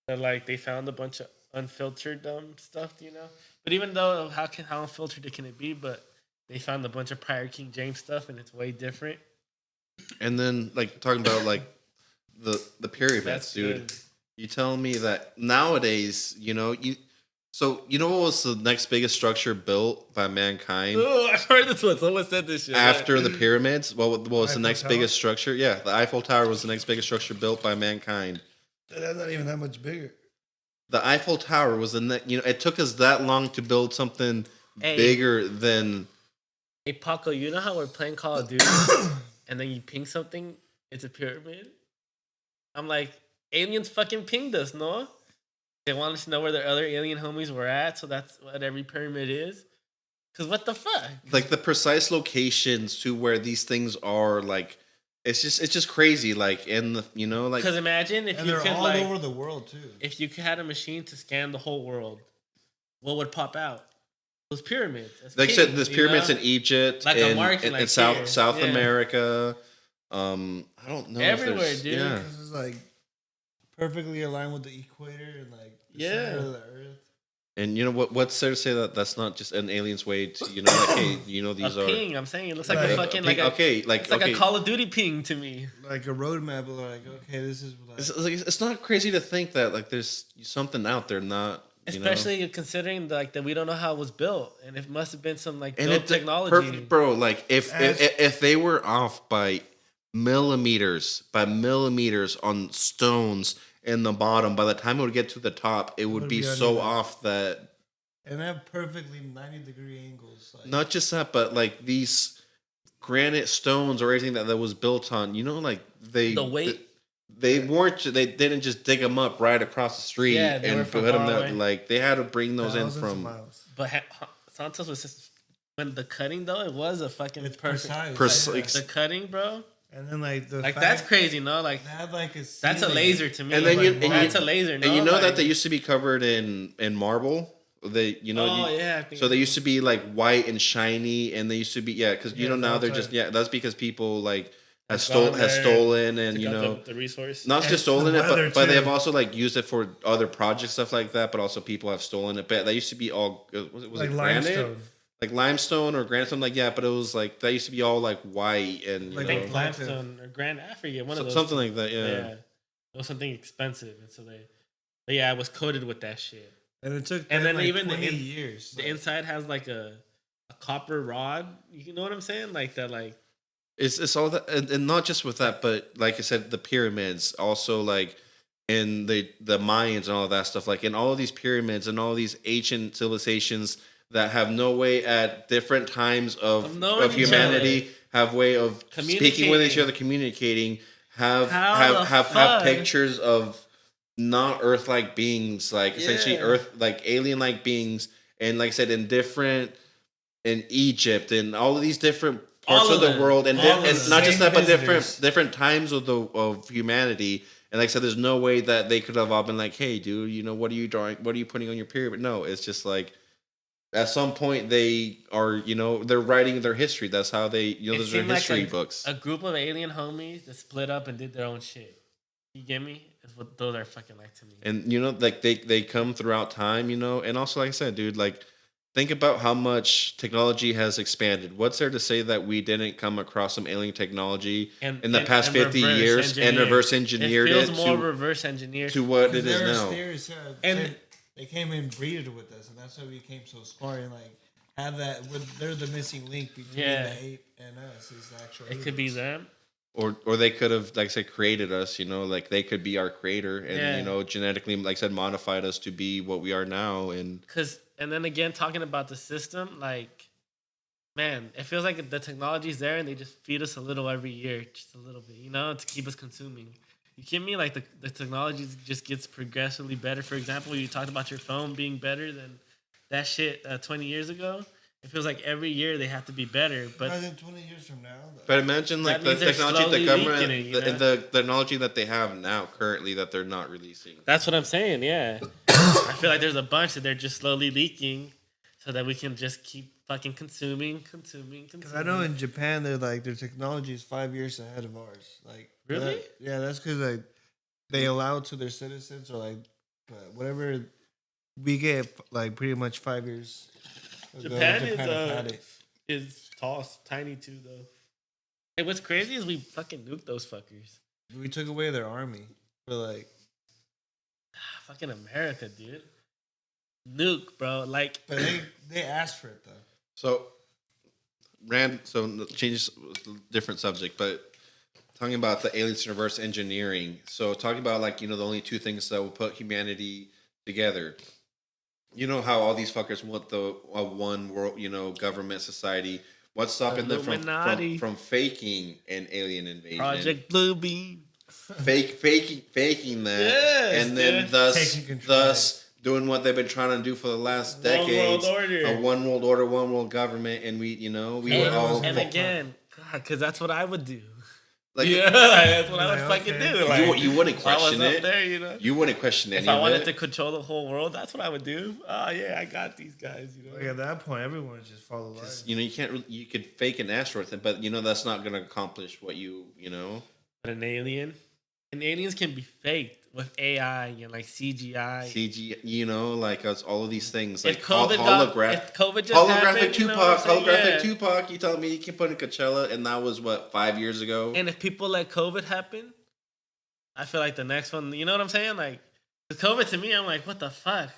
That like they found a bunch of unfiltered stuff, But even though how unfiltered can it be? But they found a bunch of prior King James stuff, and it's way different. And then like talking about like the pyramids, That's dude. good. You telling me that nowadays, what was the next biggest structure built by mankind Oh, I've heard this one. Someone said this shit. after the pyramids? What was the Eiffel next Tower? biggest structure? Yeah, the Eiffel Tower was the next biggest structure built by mankind. That's not even that much bigger. The Eiffel Tower was it took us that long to build something Hey. bigger than Hey Paco, you know how we're playing Call of Duty, and then you ping something, it's a pyramid. I'm like, aliens fucking pinged us, no? They want us to know where their other alien homies were at, so that's what every pyramid is. Cause what the fuck? like the precise locations to where these things are. Like it's just crazy. Like in the like Cause imagine if And you they're could all like, over the world too. if you had a machine to scan the whole world, what would pop out? Those pyramids. That's like I said, there's you pyramids know? in Egypt, Like a in, mark, in, like in South here. South Yeah. America. I don't know. Everywhere, if there's, dude. Yeah. This is like perfectly aligned with the equator and like the Yeah. center of the earth. And what's there to say that that's not just an alien's way to like hey these A are ping. I'm saying it looks like Like a a fucking ping- like a okay like it's like okay. a Call of Duty ping to me. Like a roadmap, like okay, this is like, It's not crazy to think that like there's something out there not Especially considering that we don't know how it was built, and it must have been some like and dope it technology. perfect, bro. Like As- if they were off by millimeters on stones in the bottom, by the time it would get to the top, it would would be be so uneven. off that and have perfectly 90-degree angles. Like, not just that, but like these granite stones or anything that was built on, like they The weight? They didn't just dig them up right across the street Yeah, they were and from put them far there. away. Like they had to bring those in thousands of from miles. But Santos was just when the cutting though, it was a fucking It's perfect. precise. Precise. The cutting, bro. And then like the Like fact that's crazy, no? Like they had like a that's a ceiling. laser to me. And then Like, that's a laser, no? and you know Like- that they used to be covered in marble. They Oh yeah. I think so they used to be like white and shiny, and they used to be because Yeah, now they're that's just that's because people like has Gone there, stolen and took out the resource. not And just stolen the it, weather, but they too. have also like used it for other projects stuff like that. But also people have stolen it. But that used to be all was like it granite? limestone. Like limestone or granite, something like but it was like that used to be all like white and Like I think know. limestone or granite. I forget one of those. something like that. Yeah. Yeah. It was something expensive, and so but yeah, it was coated with that shit. And it took And them, then like even 20 the years. The inside has like a copper rod. You know what I'm saying? Like that, like It's all that, and not just with that, but like I said, the pyramids also like in the Mayans and all of that stuff. Like in all of these pyramids and all of these ancient civilizations that have no way at different times Of knowing of each humanity have way of speaking with each Communicating. other, communicating. Have How the have fuck? pictures of not Earth-like beings, like essentially Yeah. Earth, like alien-like beings, and like I said, in Egypt and all of these different parts All of of the them. world, and, All of and them. not just Same that, but visitors. different times of humanity. And like I said, there's no way that they could have all been like, "Hey, dude, what are you drawing? What are you putting on your pyramid?" No, it's just like at some point they are, they're writing their history. That's how they, It those are seemed like history books. a group of alien homies that split up and did their own shit. You get me? That's what those are fucking like to me. And like they come throughout time, and also like I said, dude, like think about how much technology has expanded. What's there to say that we didn't come across some alien technology in the past 50 reverse years and engineer. reverse engineered It feels it more reverse engineered. to what Because it is there now? was theories, And- and they came and breeded with us, and that's why we became so smart. And like have that, they're the missing link between Yeah. the ape and us. Is the actual. It could be aliens. them. Or they could have, like I said, created us, like they could be our creator and Yeah. genetically, like I said, modified us to be what we are now. And And then again, talking about the system, like, man, it feels like the technology's there and they just feed us a little every year, just a little bit, to keep us consuming. You kidding me? Like the technology just gets progressively better. For example, you talked about your phone being better than that shit 20 years ago. It feels like every year they have to be better. But Rather than 20 years from now. but imagine like That the means they're technology the slowly government leaking it, you know? the technology that they have now currently that they're not releasing. that's what I'm saying. Yeah, I feel like there's a bunch that they're just slowly leaking, so that we can just keep fucking consuming. Because I know in Japan, they're like their technology is 5 years ahead of ours. Like Really? yeah, that's because like they allow it to their citizens or like whatever we get like pretty much 5 years. ago, Japan had it. is tall, tiny too though. Hey, what's crazy is we fucking nuked those fuckers. We took away their army for like, Fucking America, dude. Nuke, bro. Like, but they asked for it though. So change different subject, but talking about the aliens and reverse engineering. So talking about like the only two things that will put humanity together. You know how all these fuckers want the one world, government society. What's stopping them Illuminati. from faking an alien invasion? Project Bluebeam. Faking that, Yes, and then dude. Taking control. thus doing what they've been trying to do for the last decades. One world order. A one world order, one world government, and we were all And again, God, because that's what I would do. like Yeah, that's what I would Like, fucking okay. do. you, Like, you wouldn't if I was question up it. there, You wouldn't question any If I of wanted it. to control the whole world, that's what I would do. Oh yeah, I got these guys. Like at that point, everyone just follow the line. You can't. You could fake an asteroid thing, but that's not going to accomplish what you. But an alien, and aliens can be faked with AI and like CGI. CG. Like us, all of these things. Like If COVID if COVID just holographic happened, Tupac, holographic yeah. Tupac. You telling me you can put in Coachella, and that was what 5 years ago. And if people let COVID happen, I feel like the next one. You know what I'm saying? Like, with COVID to me, I'm like, what the fuck?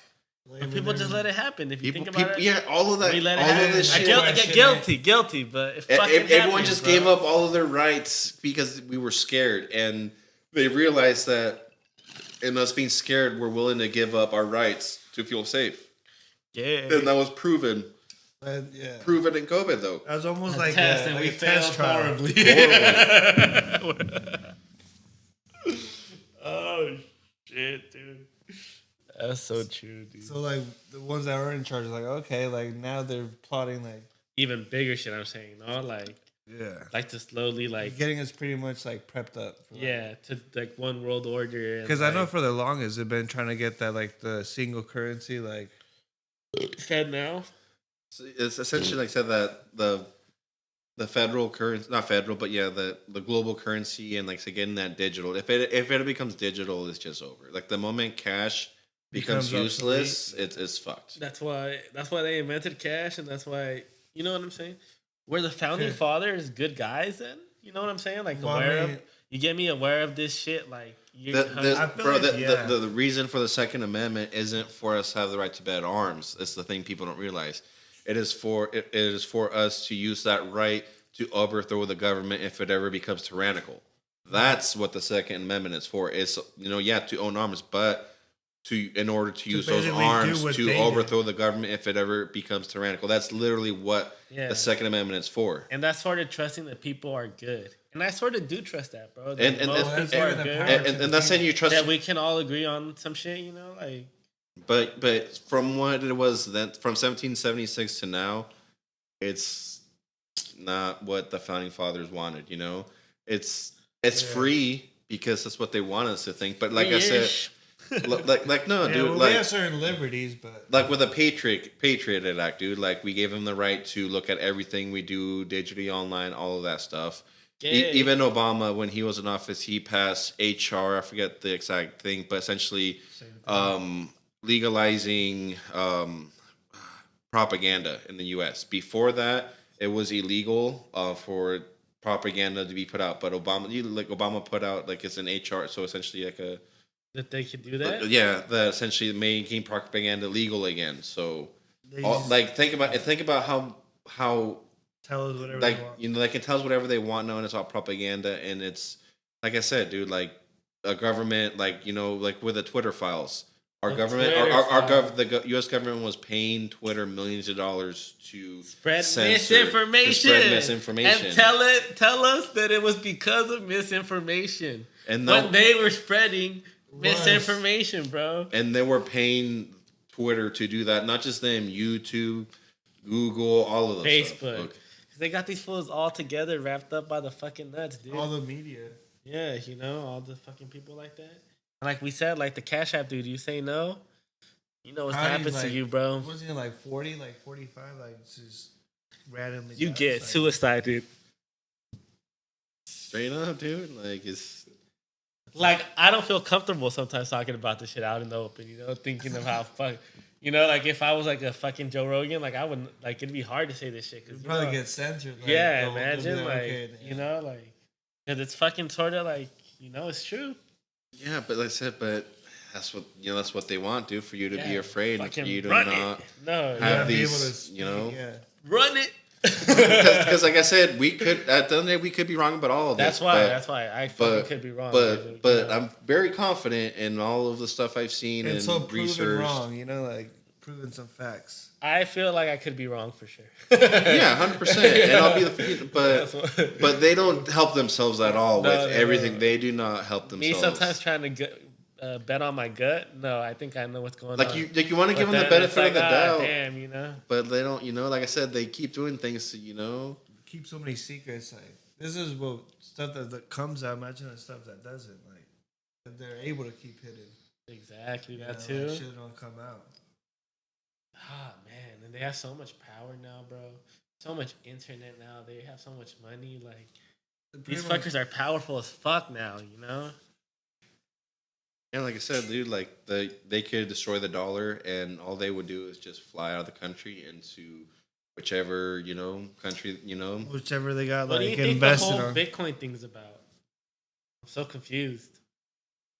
Like, But people just let it happen. If you think about it, yeah, all of that, we let it all happen. of this I shit. get guilty, but if Everyone happens, just bro. gave up all of their rights because we were scared, and they realized that in us being scared, we're willing to give up our rights to feel safe. Yeah. And that was proven Yeah, in COVID, though. that was almost A like test, a, and like we a test failed trial. horribly. Oh shit, dude. That's so true, dude. So like the ones that were in charge, like okay, like now they're plotting like Even bigger shit. I'm saying, like to slowly getting us pretty much like prepped up. For, like, to like one world order. Because I know for the longest they've been trying to get that like the single currency, like Fed now. So it's essentially like I said that the federal currency, not federal, but yeah, the global currency, and like I said, getting that digital. If it becomes digital, it's just over. Like the moment cash becomes useless, it's fucked. That's why they invented cash, and that's why you know what I'm saying. Were the founding fathers good guys then? You know what I'm saying? Like Well, I mean- you get me aware of this shit. Like I feel like, The reason for the Second Amendment isn't for us to have the right to bear arms. It's the thing people don't realize. It is for us to use that right to overthrow the government if it ever becomes tyrannical. That's what the Second Amendment is for. It's to own arms, but in order to use those basically do arms what to they overthrow the government if it ever becomes tyrannical. That's literally what Yeah. the Second Amendment is for. And that's sort of trusting that people are good. And I sort of do trust that, bro. That And most that's people are giving the good. power and that's saying you trust. That we can all agree on some shit, you know, like. But from what it was then, from 1776 to now, it's not what the founding fathers wanted. You know, it's free because that's what they want us to think. But like I said, like no, Yeah, dude, well, like we have certain liberties, but like with a Patriot Act, dude. Like we gave them the right to look at everything we do digitally, online, all of that stuff. Yeah. Even Obama, when he was in office, he passed HR. I forget the exact thing, but essentially, legalizing propaganda in the U.S. Before that, it was illegal for propaganda to be put out. But Obama put out like it's an HR, so essentially like a that they could do that. yeah, that essentially making propaganda legal again. So, they like think about how tell us whatever like they want. you know they can tell us whatever they want now, and it's all propaganda, and it's like I said, dude, like a government, like you know, like with the Twitter files. Our government, the U.S. government was paying Twitter millions of dollars to spread censor, misinformation, to spread misinformation, and tell us that it was because of misinformation. and when they were spreading misinformation, bro. And they were paying Twitter to do that. Not just them, YouTube, Google, all of those Facebook. Stuff. Cause they got these fools all together, wrapped up by the fucking nuts, dude. All the media. Yeah, you know, all the fucking people like that. Like we said, like the Cash App dude, you say no, you know what happens to you, bro. Wasn't it like 40, like 45, like just randomly? You get suicide, dude. Straight up, dude. Like it's like I don't feel comfortable sometimes talking about this shit out in the open. You know, thinking of how fuck. You know, like if I was like a fucking Joe Rogan, like I wouldn't like it'd be hard to say this shit because probably get censored. Like, yeah, imagine like okay, you know like because it's fucking sort of like you know it's true. Yeah, but like I said, but that's what you know. That's what they want, dude, for you to be afraid, and for you to not have these, you know, run it. Because like I said, we could at the end of the day we could be wrong about all of this. That's why I fucking could be wrong. But I'm very confident in all of the stuff I've seen and so researched. Wrong, you know, like proving some facts. I feel like I could be wrong for sure. Yeah, 100%. And I'll be but they don't help themselves at all with everything. No. They do not help themselves. Me sometimes trying to bet on my gut. No, I think I know what's going on. You want to give them the benefit of the doubt. Damn, you know. But they don't. You know, like I said, they keep doing things to keep so many secrets. Like this is what stuff that comes out. Imagine the stuff that doesn't. Like that they're able to keep hidden. Exactly that too. Like, shit don't come out. Ah man, and they have so much power now, bro. So much internet now. They have so much money. Like these fuckers are powerful as fuck now. You know. And like I said, dude, like they could destroy the dollar, and all they would do is just fly out of the country into whichever country whichever they got. What like, do you think the whole on. Bitcoin thing's about? I'm so confused.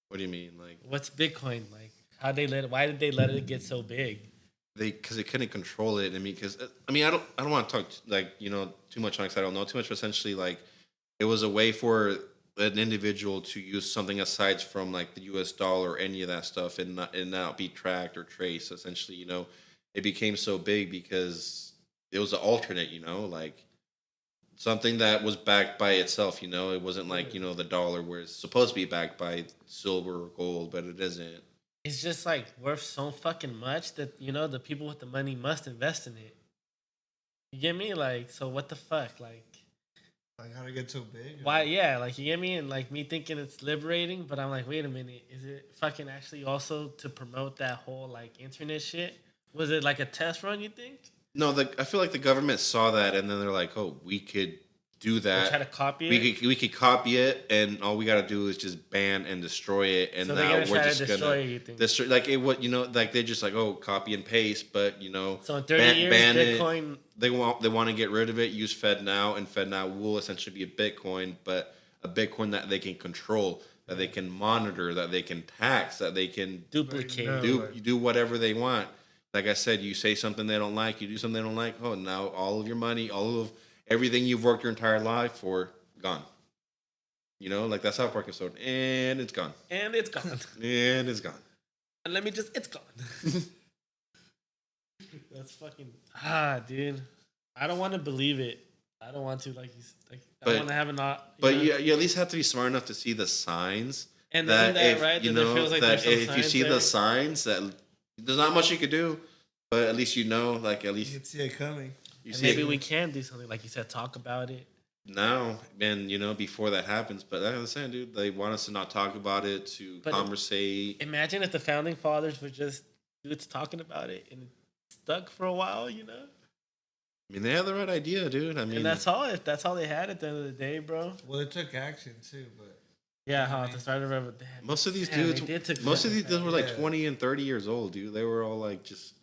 What do you mean, like what's Bitcoin like? Why did they let it get so big? Because they couldn't control it. I mean, I don't want to talk too much on because I don't know too much. But essentially, like it was a way for an individual to use something aside from like the U.S. dollar or any of that stuff and not be tracked or traced. Essentially, it became so big because it was an alternate, like something that was backed by itself. It wasn't like the dollar where it's supposed to be backed by silver or gold, but it isn't. It's just like worth so fucking much that the people with the money must invest in it. You get me? Like, so what the fuck? Like how to get so big? Why? Yeah, like you get me, and like me thinking it's liberating, but I'm like, wait a minute, is it fucking actually also to promote that whole like internet shit? Was it like a test run? You think? No, I feel like the government saw that, and then they're like, oh, we could do that. They try to copy it. We could copy it, and all we got to do is just ban and destroy it. And so now we're just gonna you think? destroy. Like it, like they just like copy and paste, but So in 30 years, ban Bitcoin. It. They want to get rid of it. Use FedNow, and FedNow will essentially be a Bitcoin, but a Bitcoin that they can control, that they can monitor, that they can tax, that they can duplicate, do whatever they want. Like I said, you say something they don't like, you do something they don't like. Oh, now all of your money, all of everything you've worked your entire life for, gone. Like that's how it works. And it's gone. And it's gone. And it's gone. And it's gone. That's fucking dude. I don't want to believe it. I don't want to like I But- want to have But you at least have to be smart enough to see the signs. and That isn't that if right? you That there know feels like that there's some if you signs see there? the signs that there's not much you could do, but at least you know, like at You least can see it coming. you And see maybe it we can do something like you said, talk about it. now and before that happens. But like I was saying, dude, they want us to not talk about it, to But conversate. Imagine if the founding fathers were just dudes talking about it and it stuck for a while, you know. I mean, they have the right idea, dude. I mean, And that's all. If that's all they had at the end of the day, bro. Well, it took action too, but Yeah, I how at mean, the start of the most of these Damn, they dudes, did take most of some these dudes were like yeah. 20 and 30 years old, dude. They were all like just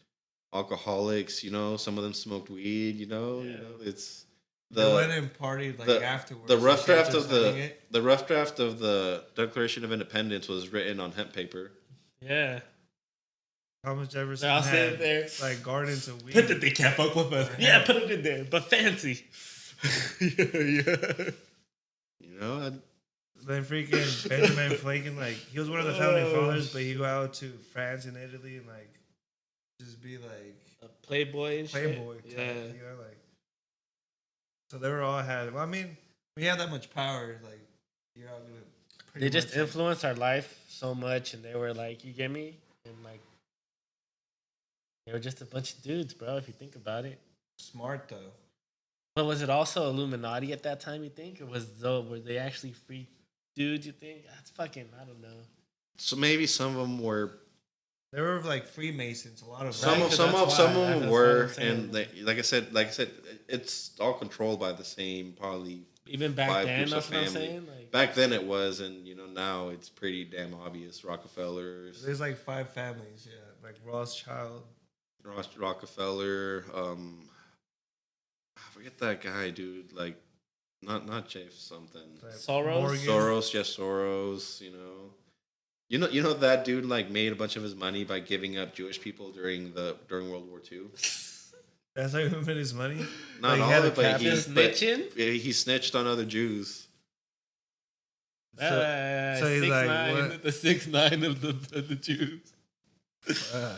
alcoholics, Some of them smoked weed, It's they went and partied like the- afterwards. the rough instead draft just of the letting it. the rough draft of the Declaration of Independence was written on hemp paper. Yeah. Thomas Jefferson They're all had sitting there. like gardens of weed. Put that they can't fuck with us. Yeah, put it in there, but fancy. yeah. Then freaking Benjamin Franklin, like he was one of the founding fathers, but he go out to France and Italy and like just be like A playboy and shit. playboy, type, Yeah. like. So they were all had. Well, I mean, we have that much power, like you're all gonna. They just much, influenced our life so much, and they were like, you get me? And like, they were just a bunch of dudes, bro, if you think about it. smart though. But was it also Illuminati at that time, you think? Or were they actually free dudes, you think? That's fucking, I don't know. So maybe some of them were. They were like Freemasons. A lot of Some them. of some That's of why- them that's were, what I'm saying. and they, like I said, it's all controlled by the same probably. Even back 5 then, groups that's of what I'm family. saying. Like, Back then it was, and now it's pretty damn obvious. Rockefellers, There's like 5 families, yeah, like Rothschild. Rockefeller. I forget that guy, dude. Like, not Jeff something. like Soros? Morgan. Soros, Jeff Soros. You know that dude like made a bunch of his money by giving up Jewish people during World War II. That's how he made his money. Not Like, he all had of a it, but cap- he, Just but snitching? he snitched on other Jews. So he's like, 6'9", what? the 6'9" of the Jews. Uh,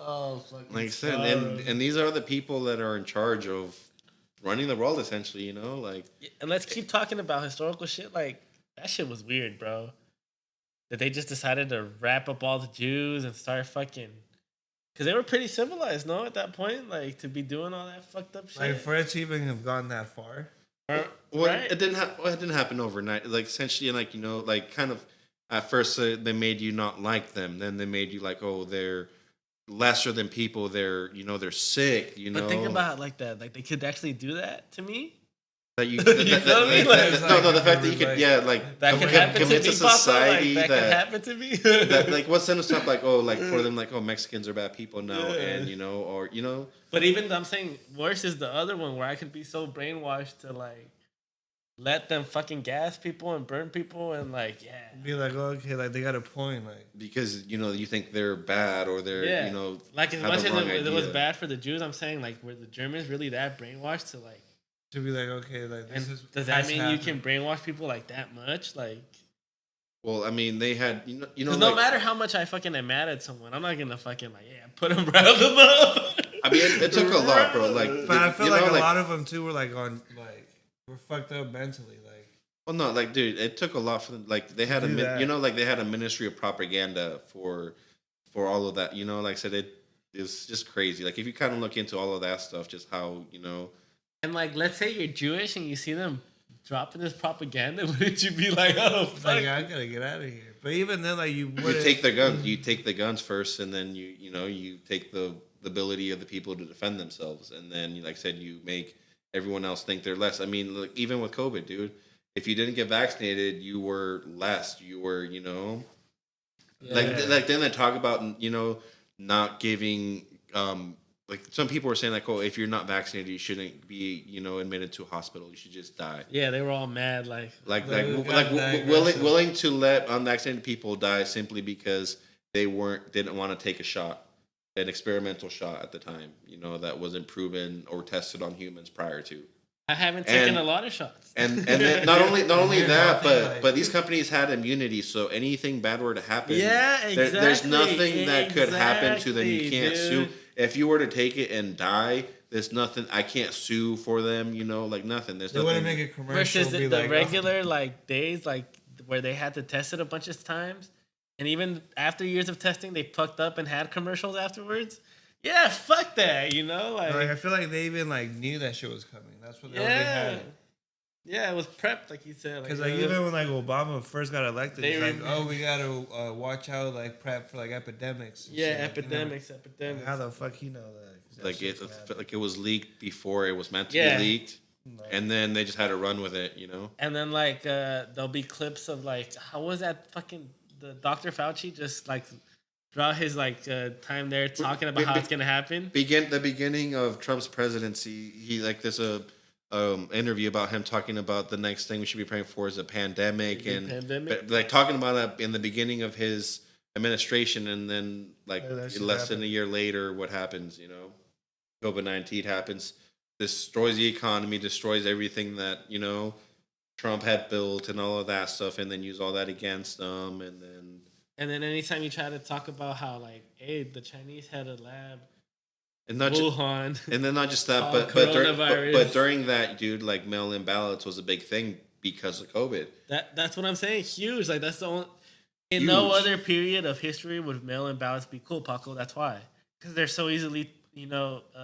Oh, fucking Like I said, and these are the people that are in charge of running the world, essentially. Like And let's keep talking about historical shit. Like, that shit was weird, bro. That they just decided to wrap up all the Jews and start fucking. Because they were pretty civilized, no, at that point? Like, to be doing all that fucked up shit. like for it to even have gone that far. well, Right? it didn't happen overnight. Like essentially, like like kind of at first they made you not like them, then they made you like, oh, they're lesser than people. They're they're sick. But think about it like that. Like, they could actually do that to me. that you. You feel me? Like, no, the fact that you could, yeah, like That could happen to convince me, a Papa. society Like, that could that. happen to me. That, like what's some stuff like like for them like Mexicans are bad people now Yeah. and or But even I'm saying worse is the other one where I could be so brainwashed to like let them fucking gas people and burn people and like Be like, oh, okay, like they got a point, like because you think they're bad or they're yeah like as have much the as wrong it was idea. bad for the Jews, I'm saying like were the Germans really that brainwashed to like to be like, okay, like this and is. does that has mean you happened. can brainwash people like that much like well I mean they had because no matter how much I fucking am mad at someone, I'm not gonna fucking like put them round them up. I mean it took a lot, bro. Like But I feel you like know, a lot of them too were like on like we're fucked up mentally, like. well no like dude it took a lot for them. Like they had Do that. like they had a ministry of propaganda for all of that. Like I said it's just crazy. Like if you kind of look into all of that stuff, just how And like let's say you're Jewish and you see them dropping this propaganda, wouldn't you be like, oh fuck? Like I gotta get out of here. But even then, like you you take their guns. You take the guns first, and then you take the ability of the people to defend themselves, and then like I said, you make everyone else think they're less. I mean, like, even with COVID, dude, if you didn't get vaccinated, you were less. You were, like then they talk about not giving like some people were saying like, oh, if you're not vaccinated, you shouldn't be admitted to a hospital. You should just die. Yeah, they were all mad like Willing to let unvaccinated people die simply because they didn't want to take a shot, an experimental shot at the time, that wasn't proven or tested on humans prior to. I haven't taken a lot of shots. And then not only You're that, healthy, but these companies had immunity, so anything bad were to happen, Yeah, there's exactly, nothing that could happen to them. You can't exactly, sue. dude. If you were to take it and die, There's nothing. I can't sue for them. Like nothing. There's They nothing. wouldn't make a commercial. Versus Be the like, regular like days like where they had to test it a bunch of times, and even after years of testing, they fucked up and had commercials afterwards. Yeah, fuck that. Like I feel like they even like knew that shit was coming. That's what they had yeah, it. yeah, it was prepped like you said. Because like even when like Obama first got elected, They he's like, were- "Oh, we gotta watch out, like prep for like epidemics." and yeah, shit, epidemics. Like, how the fuck he know that? Like it felt like it was leaked before it was meant to Yeah. be leaked, and then they just had to run with it. And then like there'll be clips of like how was that fucking the Dr. Fauci just like throughout his like time there talking about how it's gonna happen. The beginning of Trump's presidency, he like there's a interview about him talking about the next thing we should be praying for is a pandemic, and Pandemic? but, like talking about it in the beginning of his administration, and then like Yeah, that shit less than happened. a year later, what happens? COVID-19 happens, destroys the economy, destroys everything that Trump had built and all of that stuff, and then use all that against them, and then. And then anytime you try to talk about how like, hey, the Chinese had a lab, And not just, Wuhan, and then not just that, Oh, but coronavirus. during that, dude, like mail-in ballots was a big thing because of COVID. that's what I'm saying. Huge. Like that's the only. In no Huge. other period of history would mail-in ballots be cool, Paco. That's why, because they're so easily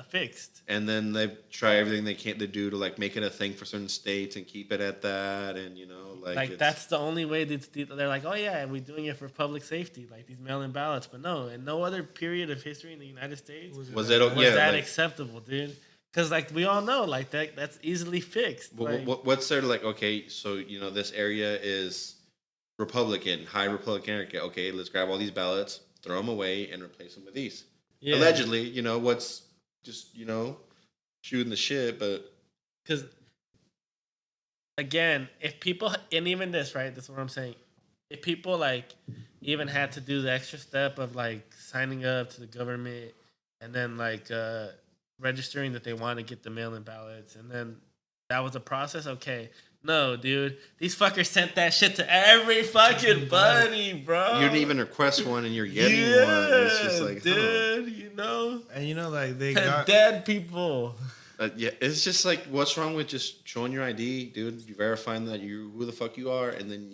fixed. And then they try everything they can to do to like make it a thing for certain states and keep it at that, and Like it's, that's the only way that they're like, oh yeah, we're doing it for public safety, like these mail-in ballots. But no, in no other period of history in the United States was it was yeah that like, acceptable, dude. Because like we all know, like that's easily fixed. Like, what's there like okay, so this area is Republican, high Republican area. Okay, let's grab all these ballots, throw them away, and replace them with these. yeah. Allegedly, what's just shooting the shit, but Because again, if people and even this right, that's what I'm saying. If people like even had to do the extra step of like signing up to the government and then like registering that they want to get the mail-in ballots, and then that was a process. Okay, no, dude, these fuckers sent that shit to every fucking buddy, bro. you didn't even request one, and you're getting yeah, one. It's just like, dude, And like they to got dead people. Yeah, it's just like, what's wrong with just showing your ID, dude? You verifying that you who the fuck you are, and then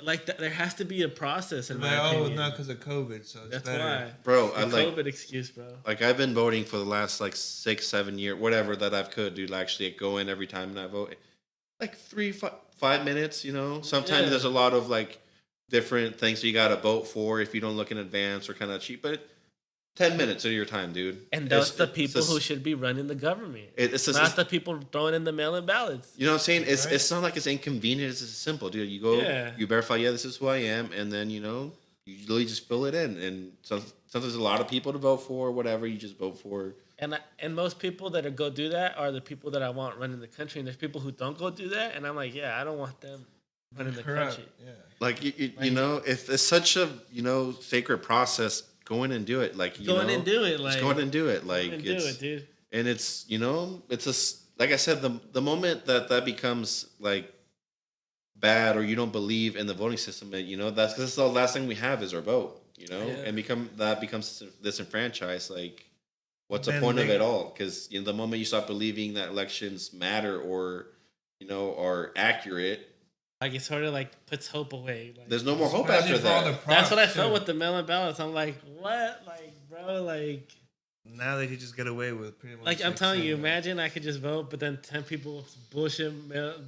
Like there has to be a process in like, my opinion. no, because of COVID, so it's That's better. why, bro. The I like COVID excuse, bro. like I've been voting for the last like 6-7 years, whatever that I've could, dude. Actually, go in every time and I vote, like 5 minutes. Sometimes Yeah. there's a lot of like different things you gotta vote for if you don't look in advance or kind of cheap, but 10 minutes of your time, dude. And that's the It's people just- who should be running the government, It's just, not the people throwing in the mail-in ballots. you know what I'm saying? It's Right. it's not like it's inconvenient. It's just simple, dude. You go, Yeah. you verify, yeah, this is who I am, and then you literally just fill it in. And sometimes there's a lot of people to vote for, whatever. You just vote for. And most people that go do that are the people that I want running the country. And there's people who don't go do that, and I'm like, yeah, I don't want them running the Corrupt, country. yeah. Like if it's such a sacred process, go in and do it. Like Go in and do it, like just go in and do it. Like and do it, dude. and it's it's like I said, the moment that becomes like bad, or you don't believe in the voting system, and that's because the last thing we have is our vote, Yeah. and becomes disenfranchised. Like, what's the Then point of they- it all? Because the moment you stop believing that elections matter or are accurate, Like it sort of like puts hope away. Like, there's no more hope Especially after for all that. the that's what I props, felt too. with the mail-in ballots. I'm like, what, like, bro, like. Now they could just get away with pretty much. Like I'm telling you, saying, imagine I could just vote, but then 10 people bullshit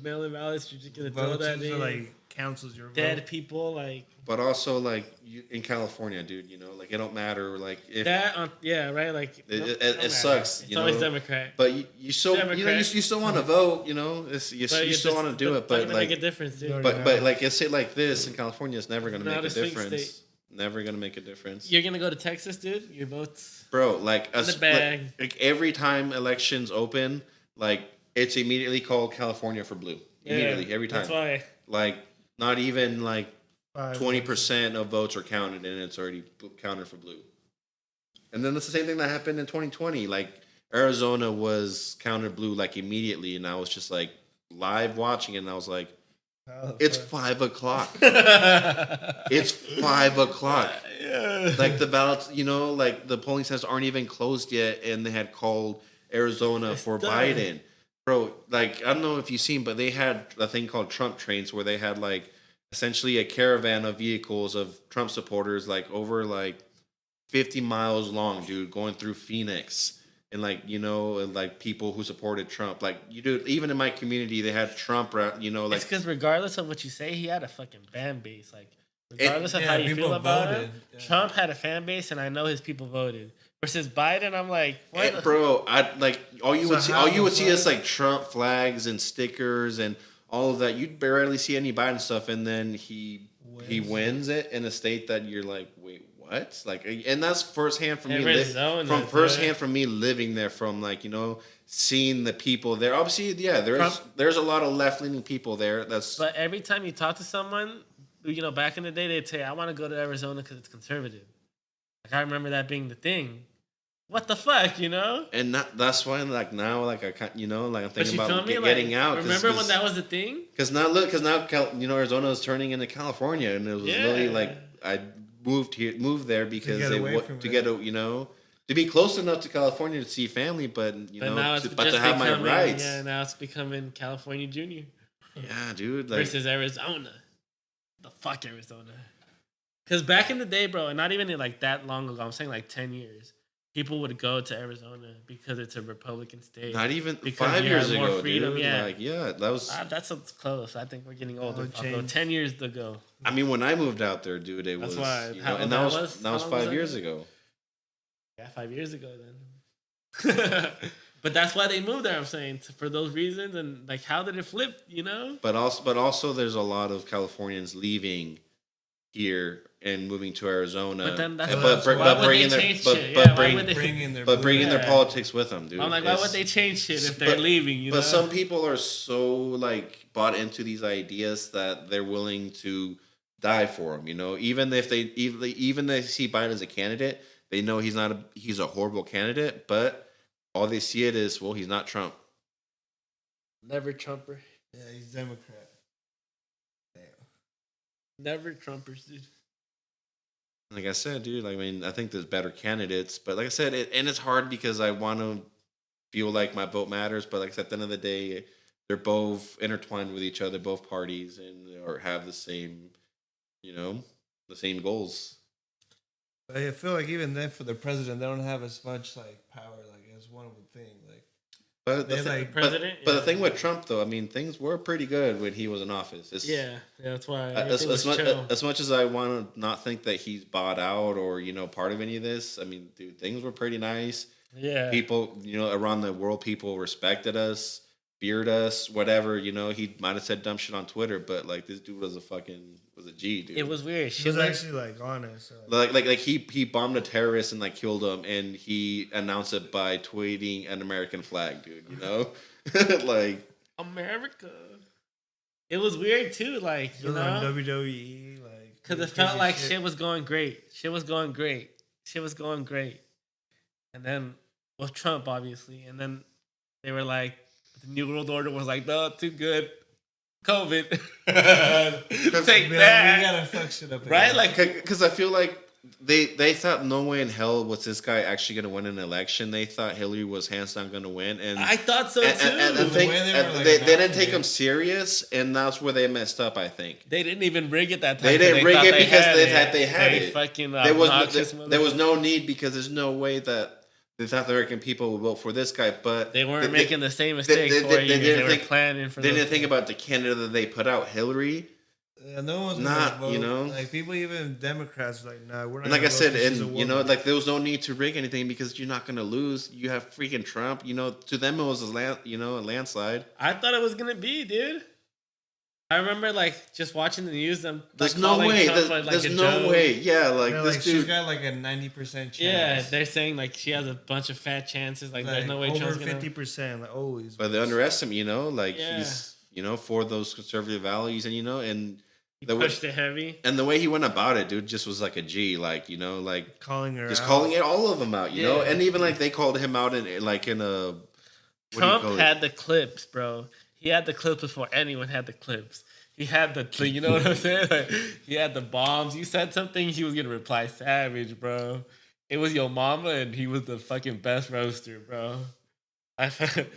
mail-in ballots. You're just gonna throw votes that is, in. like cancels your Dead vote. people, like But also, like in California, dude, like it don't matter. Like if that. Yeah, right. Like it sucks, It's always Democrat. but you still Democrat. you still want to vote. You still want to do it, but make like a difference, dude. but like it's like this in California, it's never gonna Not make a a swing difference. state. Never gonna make a difference, You're gonna go to Texas, dude. Your votes. bro. Like the bag. like every time elections open, like it's immediately called California for blue. Immediately, Yeah, every time. That's why. Like not even like 5 20% of votes are counted, and it's already counted for blue. And then it's the same thing that happened in 2020. Like Arizona was counted blue like immediately, and I was just like live watching it, and I was like, it's 5 o'clock. It's 5 o'clock. Yeah. Like the ballots, like the polling centers aren't even closed yet, and they had called Arizona It's for done. Biden. Bro, like, I don't know if you've seen, but they had a thing called Trump trains where they had like essentially a caravan of vehicles of Trump supporters, like over like 50 miles long, dude, going through Phoenix. And like, and like people who supported Trump. Like, you do, even in my community, they had Trump, like, It's because regardless of what you say, he had a fucking fan base. Like, It- regardless of yeah, how you people feel about voted. him, Yeah. Trump had a fan base, and I know his people voted. Versus Biden, I'm like, what? And, bro, I like all you So would see. how All you the would see is fuck? like Trump flags and stickers and all of that. You'd barely see any Biden stuff, and then he wins it in a state that you're like, wait, what? Like, and that's firsthand from me. Arizona, From dude. firsthand from me living there, from like seeing the people there. Obviously, yeah, there's a lot of left leaning people there. That's But every time you talk to someone, back in the day, they'd say, I want to go to Arizona because it's conservative. Like, I remember that being the thing. What the fuck, and that's why like now like I can't like I'm But thinking you feel about me? getting Like, out. remember when that was the thing? Because now Arizona is turning into California, and it was really Yeah. like I moved there because get they away want from to it. get to be close enough to California to see family, but But now it's but just to have my becoming, rights. yeah, now it's becoming California Junior Yeah, dude. Like, versus Arizona. The fuck Arizona. Because back in the day, bro, and not even like that long ago, I'm saying like 10 years, people would go to Arizona because it's a Republican state. not even because 5 you years have more ago, freedom, dude. yeah. Like, yeah, that was. That's close. I think we're getting older. It'll Paco. change. 10 years ago. I mean, when I moved out there, dude, it That's was why- and how that was long was 5 that years ago? ago. Yeah, 5 years ago then. But that's why they moved there, I'm saying, for those reasons. And like, how did it flip, But also, there's a lot of Californians leaving here and moving to Arizona. But then that's why would bringing they their change but shit? but Yeah, why bring would they- Bringing their bringing their Yeah. politics with them, dude. I'm like, why It's- would they change shit if they're leaving, But some people are so like bought into these ideas that they're willing to die for them. Even if even they see Biden as a candidate, they know he's a horrible candidate. But all they see it is, well, he's not Trump. Never Trumper. Yeah, he's Democrat. Damn. Never Trumpers, dude. Like I said, dude. I mean, I think there's better candidates, but like I said, and it's hard because I want to feel like my vote matters. But like I said, at the end of the day, they're both intertwined with each other, both parties, and or have the same, the same goals. But I feel like even then, for the president, they don't have as much like power, like as one would think. Like, But They like president, but the yeah. thing with Trump, though, I mean, things were pretty good when he was in office. Yeah, that's why. As, everything was chill. as much as I want to not think that he's bought out or part of any of this, I mean, dude, things were pretty nice. Yeah. People, around the world, people respected us, feared us, whatever. He might have said dumb shit on Twitter, but like this dude was a G, dude. It was weird. he Shit was like, actually like honest. So, like he bombed a terrorist and like killed him, and he announced it by tweeting an American flag, dude. Like. America. It was weird too, like, he was on WWE, like, because it felt like shit was going great. Shit was going great. And then with Trump, obviously, and then they were like, the New World Order was like, no, too good. COVID. Take We that. gotta fuck shit up, Right? again. Like, Because I feel like they thought no way in hell was this guy actually going to win an election. They thought Hillary was hands down going to win, and I thought so too. and The they, way they and were, like, they didn't announcing take it. him serious, and that's where they messed up. I think They didn't even rig it that time. They didn't rig thought it because had they it. thought they had it. Fucking there was obnoxious there was motherfucker. no need because there's no way that they thought the American people would vote for this guy. But They weren't making the same they- mistakes they- for they you. They didn't were think- planning for they those didn't think things. about the candidate that they put out, Hillary. Yeah, no one's Not, gonna vote. you like people, even Democrats, like, nah, we're not. And like I gonna vote said, 'cause she's a and woman. like there was no need to rig anything because you're not going to lose. You have freaking Trump. To them it was a landslide. I thought it was gonna be, dude. I remember like just watching the news. I'm There's like, no calling way. Trump, There's, like, there's a no joke. way. Yeah, like yeah, this like dude. she's got like a 90% chance. Yeah, they're saying like she has a bunch of fat chances. Like, there's no way over Trump's gonna. 50%, like always. But they underestimate. Like Yeah. he's for those conservative values, and and He the way pushed it heavy. and the way he went about it, dude, just was like a G. Like like calling her, just out. calling it all of them out. You know, Yeah. and even like they called him out in like in a. what do you Trump call it? had the clips, bro. He had the clips before anyone had the clips. He had you know what I'm saying? Like, he had the bombs. You said something, he was gonna reply savage, bro. It was your mama, and he was the fucking best roaster, bro.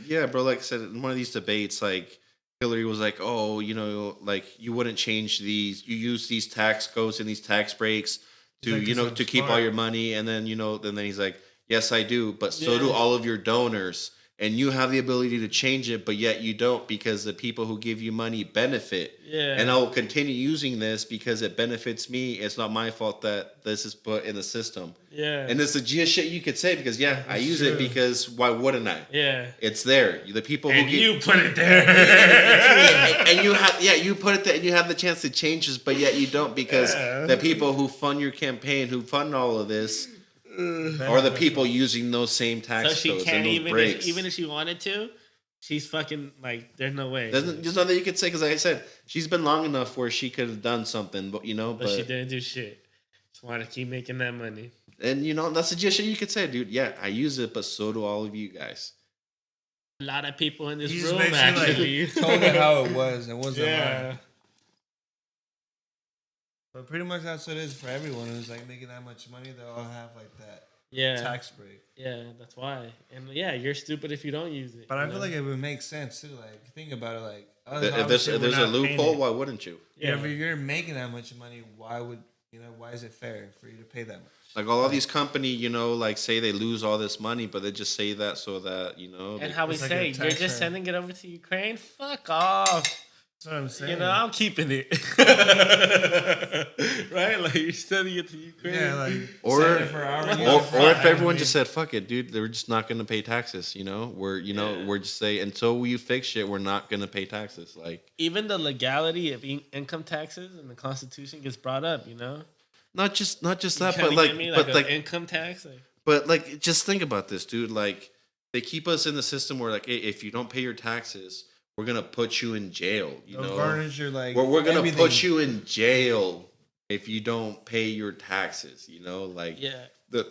Yeah, bro. Like I said, in one of these debates, like Hillary was like, "Oh, like you wouldn't change these. You use these tax codes and these tax breaks He's to, like, 'cause I'm to keep all smart. your money." And then, and then he's like, "Yes, I do, but so do Yeah. all of your donors, and you have the ability to change it, but yet you don't because the people who give you money benefit. Yeah. And I will continue using this because it benefits me. It's not my fault that this is put in the system." Yeah. And it's the G shit you could say because I It's use true. it because why wouldn't I? Yeah. It's there. The people who And get you put it there. and you have you put it there and you have the chance to change this, but yet you don't because the people who fund your campaign, who fund all of this, are the people using those same tax So she codes can't and those breaks. even if she wanted to, she's fucking like there's no way. There's nothing you could say because, like I said, she's been long enough where she could have done something, but But she didn't do shit. Just wanted to keep making that money. and that's the shit you could say, dude. Yeah, I use it, but so do all of you guys. A lot of people in this He just room basically actually told her how it was. It wasn't Yeah. lying. But pretty much that's what it is for everyone who's like making that much money. They all have like that Yeah. tax break. Yeah, that's why. And yeah, you're stupid if you don't use it. But I you feel know? like it would make sense too. Like think about it. Like If there's a loophole, why wouldn't you? yeah, if you're making that much money, why is it fair for you to pay that much? Like all of these company, like say they lose all this money, but they just say that so that And how we It's like say, a you're tax just haven. sending it over to Ukraine? Fuck off. That's what I'm saying. I'm keeping it. Right? Like you're sending it to Ukraine. yeah, like Or- send it for our or, money, or for if our everyone money. just said fuck it, dude, they're just not gonna pay taxes. We're we're just say until you fix shit, we're not gonna pay taxes. Like Even the legality of income taxes in the Constitution gets brought up. not just that, Kinda but like get me? but an like income tax. but like just think about this, dude. Like they keep us in the system where like, hey, if you don't pay your taxes, we're gonna put you in jail. They'll garnish your like. We're gonna everything. put you in jail if you don't pay your taxes. Like Yeah, the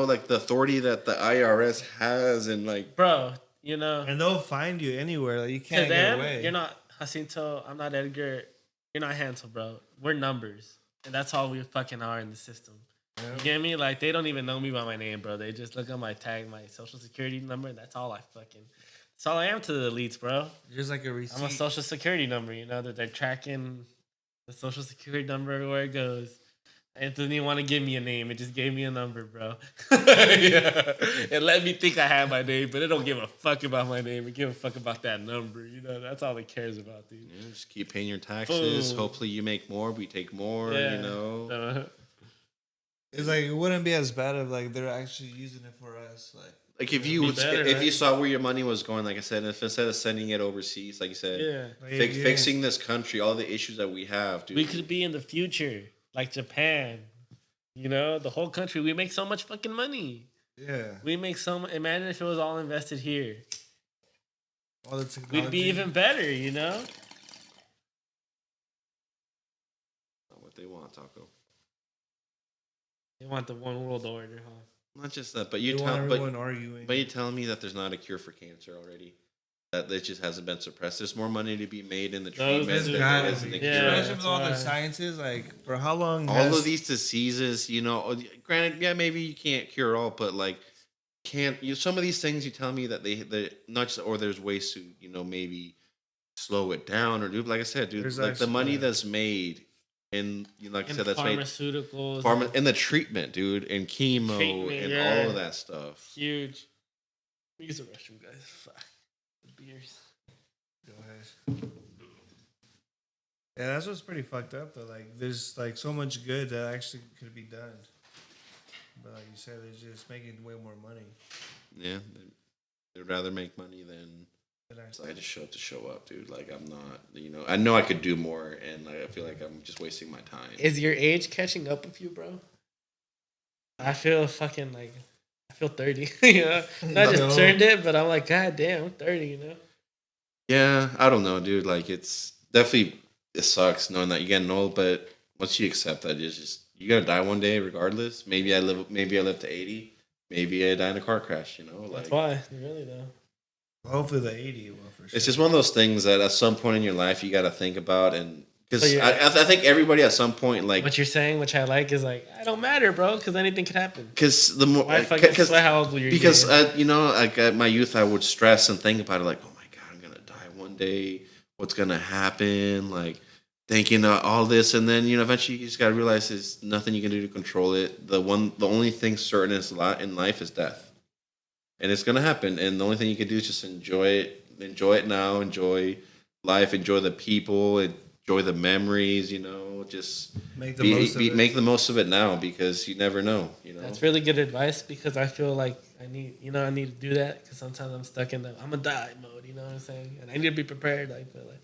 like the authority that the IRS has and like bro. and they'll find you anywhere. Like you To can't get them, away. you're not Jacinto. I'm not Edgar. You're not Hansel, bro. We're numbers, and that's all we fucking are in the system. You get me? Like they don't even know me by my name, bro. They just look at my tag, my social security number, and that's all I fucking. That's all I am to the elites, bro. You're just like a receipt. I'm a social security number. That they're tracking the social security number everywhere it goes. It doesn't even want to give me a name. It just gave me a number, bro. Yeah. It let me think I have my name, but it don't give a fuck about my name. It give a fuck about that number. That's all it cares about, dude. just keep paying your taxes. Boom. Hopefully you make more, we take more. Yeah. It's like it wouldn't be as bad if like they're actually using it for us. Like if you Be would, better, if you right? saw where your money was going, like I said, if instead of sending it overseas, like you said, Yeah. Like, fixing this country, all the issues that we have, dude. We could be in the future, like Japan. The whole country. We make so much fucking money. Yeah. We make so much. Imagine if it was all invested here. All the technology. We'd be even better, What they want, Taco. They want the one world order, huh? Not just that, but You you want tell, everyone arguing. but you're telling me that there's not a cure for cancer already. That it just hasn't been suppressed. There's more money to be made in the treatment There's than gotta there is in be. the Yeah. cure. Especially that's with all the why. sciences, like for how long? All of these diseases, granted, yeah, maybe you can't cure all, but like, some of these things you tell me that they not just, or there's ways to, maybe slow it down or do, like I said, dude, There's like the actually, money yeah. that's made in, like I And said, that's made pharmaceuticals. in the treatment, dude, and chemo Treatment, and yeah. all of that stuff. Huge. Use the restroom, guys. Fuck. The beers. Go ahead. Yeah, that's what's pretty fucked up though. Like, there's like so much good that actually could be done, but like you said, they're just making way more money. Yeah, they'd rather make money than. than So actually. I just show up to show up, dude. Like I'm not, I know I could do more, and like, I feel like I'm just wasting my time. Is your age catching up with you, bro? I feel fucking like I feel 30. Not just No. turned it, but I'm like, God damn, I'm 30. Yeah, I don't know, dude. Like it's definitely it sucks knowing that you're getting old, but once you accept that, it's just you gotta die one day regardless. Maybe I live to 80. Maybe I die in a car crash. Like That's why, really though. Hopefully the 80 will for sure. it's just one of those things that at some point in your life you gotta think about, and Because So yeah. I think everybody at some point, like, What you're saying, which I like, is like, I don't matter, bro, because anything could happen. because the more, Why fucking sweat how old you're because getting? you know, like at my youth, I would stress and think about it, like, oh my god, I'm gonna die one day. What's gonna happen? Like thinking all this, and then you know, eventually you just gotta realize there's nothing you can do to control it. The only thing certain is in life is death, and it's gonna happen. And the only thing you can do is just enjoy it now, enjoy life, enjoy the people, enjoy the memories. You know, just Make the most of it. make the most of it now because you never know. You know, That's really good advice because I feel like I need to do that because sometimes I'm stuck in the I'm gonna die mode. You know what I'm saying? And I need to be prepared. I feel like.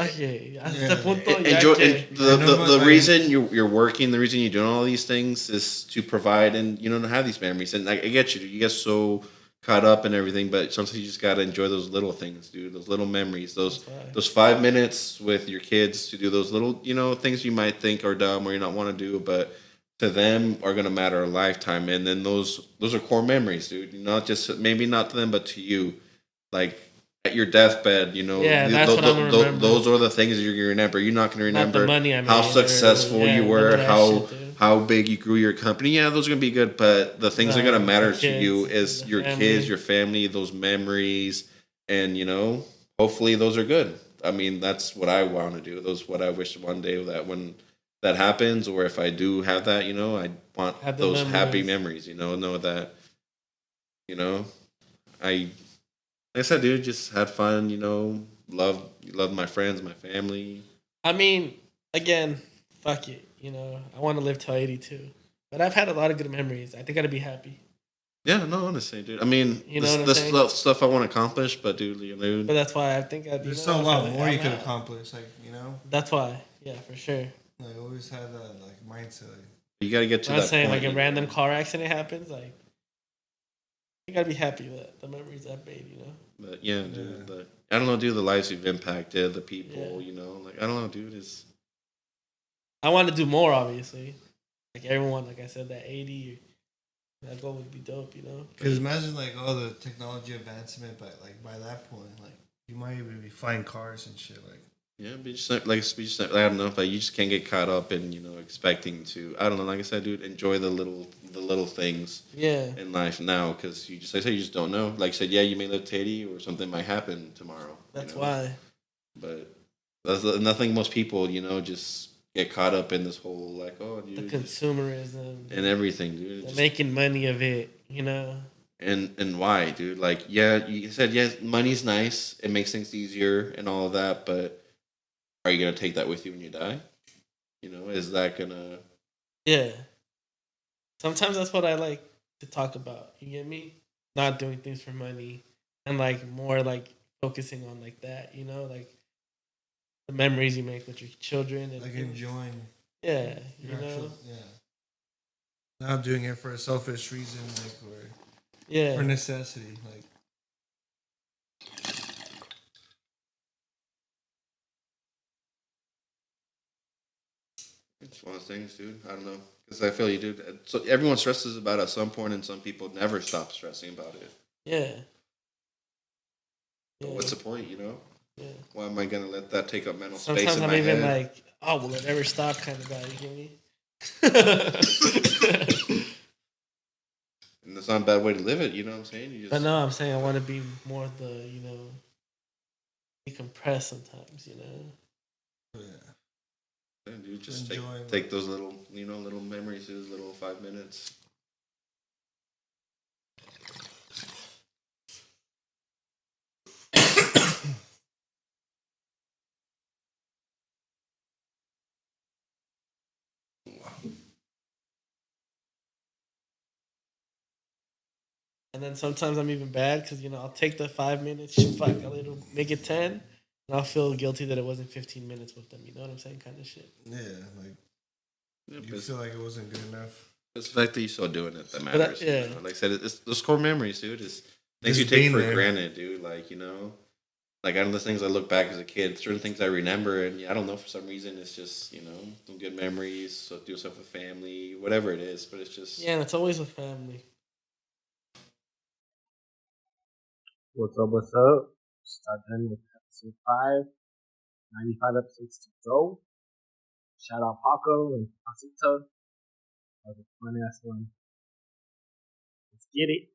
Okay, hasta punto ya enjoy que- the reason you're working, the reason you're doing all these things is to provide and you know to have these memories. And I get you, you get so caught up in everything, but sometimes you just gotta enjoy those little things, dude. Those little memories, those 5 minutes with your kids to do those little you know things you might think are dumb or you not want to do, but to them are gonna matter a lifetime. And then those are core memories, dude. Not just maybe not to them, but to you, like at your deathbed, you know, Yeah, that's what I'm gonna remember. those are the things you're gonna remember. You're not gonna Not the remember money I how made or- successful yeah, you none were, of that shit, dude. how big you grew your company. Yeah, those are gonna be good, but the things that are gonna Right, matter the to you kids, is the your family. kids, your family, those memories, and you know, hopefully those are good. I mean, that's what I want to do. Those what I wish one day that when that happens, or if I do have that, you know, I want Have the those happy memories. memories. You know that you know I like I said, dude, just had fun. You know, love my friends, my family. I mean, again, fuck it. I want to live till 82, but I've had a lot of good memories. I think I'd be happy. Yeah, no, honestly, dude. I mean, You know what I'm this saying? stuff I want to accomplish, but dude, you know, But that's why I think I'd. There's You still know, a what I'm lot saying? more Like, you I'm could not- accomplish. Like That's why, yeah, for sure. like always have that like mindset. Like, you got to get to I'm that saying, point. like, a you random know? car accident happens, like, I think I'd be happy with the memories I've made. But yeah, dude, I don't know, dude. The lives you've impacted, the people, Yeah. you know, like I don't know, dude. Is I want to do more, obviously. Like everyone, like I said, that 80, that goal would be dope. because imagine like all the technology advancement, but like by that point, like you might even be flying cars and shit. Like yeah, be just I don't know, but you just can't get caught up in you know expecting to. I don't know, like I said, dude, enjoy the little things. Yeah. In life now because you just like I said you just don't know. Like I said, yeah, you may live to 80 or something might happen tomorrow. That's you know? why. But that's nothing. Most people, you know, just get caught up in this whole like, oh, The dude, consumerism. and everything, dude. The Just, making money of it, and why, dude? Like, yeah, you said yes, money's nice. It makes things easier and all of that, but are you gonna take that with you when you die? You know, is that gonna? Yeah. Sometimes that's what I like to talk about. You get me? Not doing things for money and like more like focusing on like that, like the memories you make with your children and like enjoying. yeah, Your actual, yeah. Not doing it for a selfish reason, like or yeah. for necessity, like. It's one of those things, dude. I don't know because I feel you, dude. So everyone stresses about it at some point, and some people never stop stressing about it. Yeah. But what's the point, you know? Yeah. Why am I gonna let that take up mental Sometimes space in I'm my even head? like, oh, will it ever stop kind of guy, you get me? And that's not a bad way to live it. You know what I'm saying? You just, But no, I'm saying I want to be more the, decompress sometimes, Yeah. yeah, dude, just Enjoying take those little, you know, little memories, those little 5 minutes. And then sometimes I'm even bad because I'll take the 5 minutes, fuck, I'll make it 10, and I'll feel guilty that it wasn't 15 minutes with them. You know what I'm saying? Kind of shit. Yeah, like Yeah, you feel like it wasn't good enough. it's the fact that you're still doing it that But matters. yeah. You know? Like I said, it's those core memories, dude. It's things Just you take being for there. granted, dude. Like you know, like I know the things I look back as a kid, certain things I remember, and I don't know for some reason it's just some good memories. So do stuff with family, whatever it is. But it's just Yeah, and it's always with family. What's up? What's up? Starting with episode 5, 95 episodes to go. Shout out Paco and Jacinto. That was a fun ass one. Let's get it.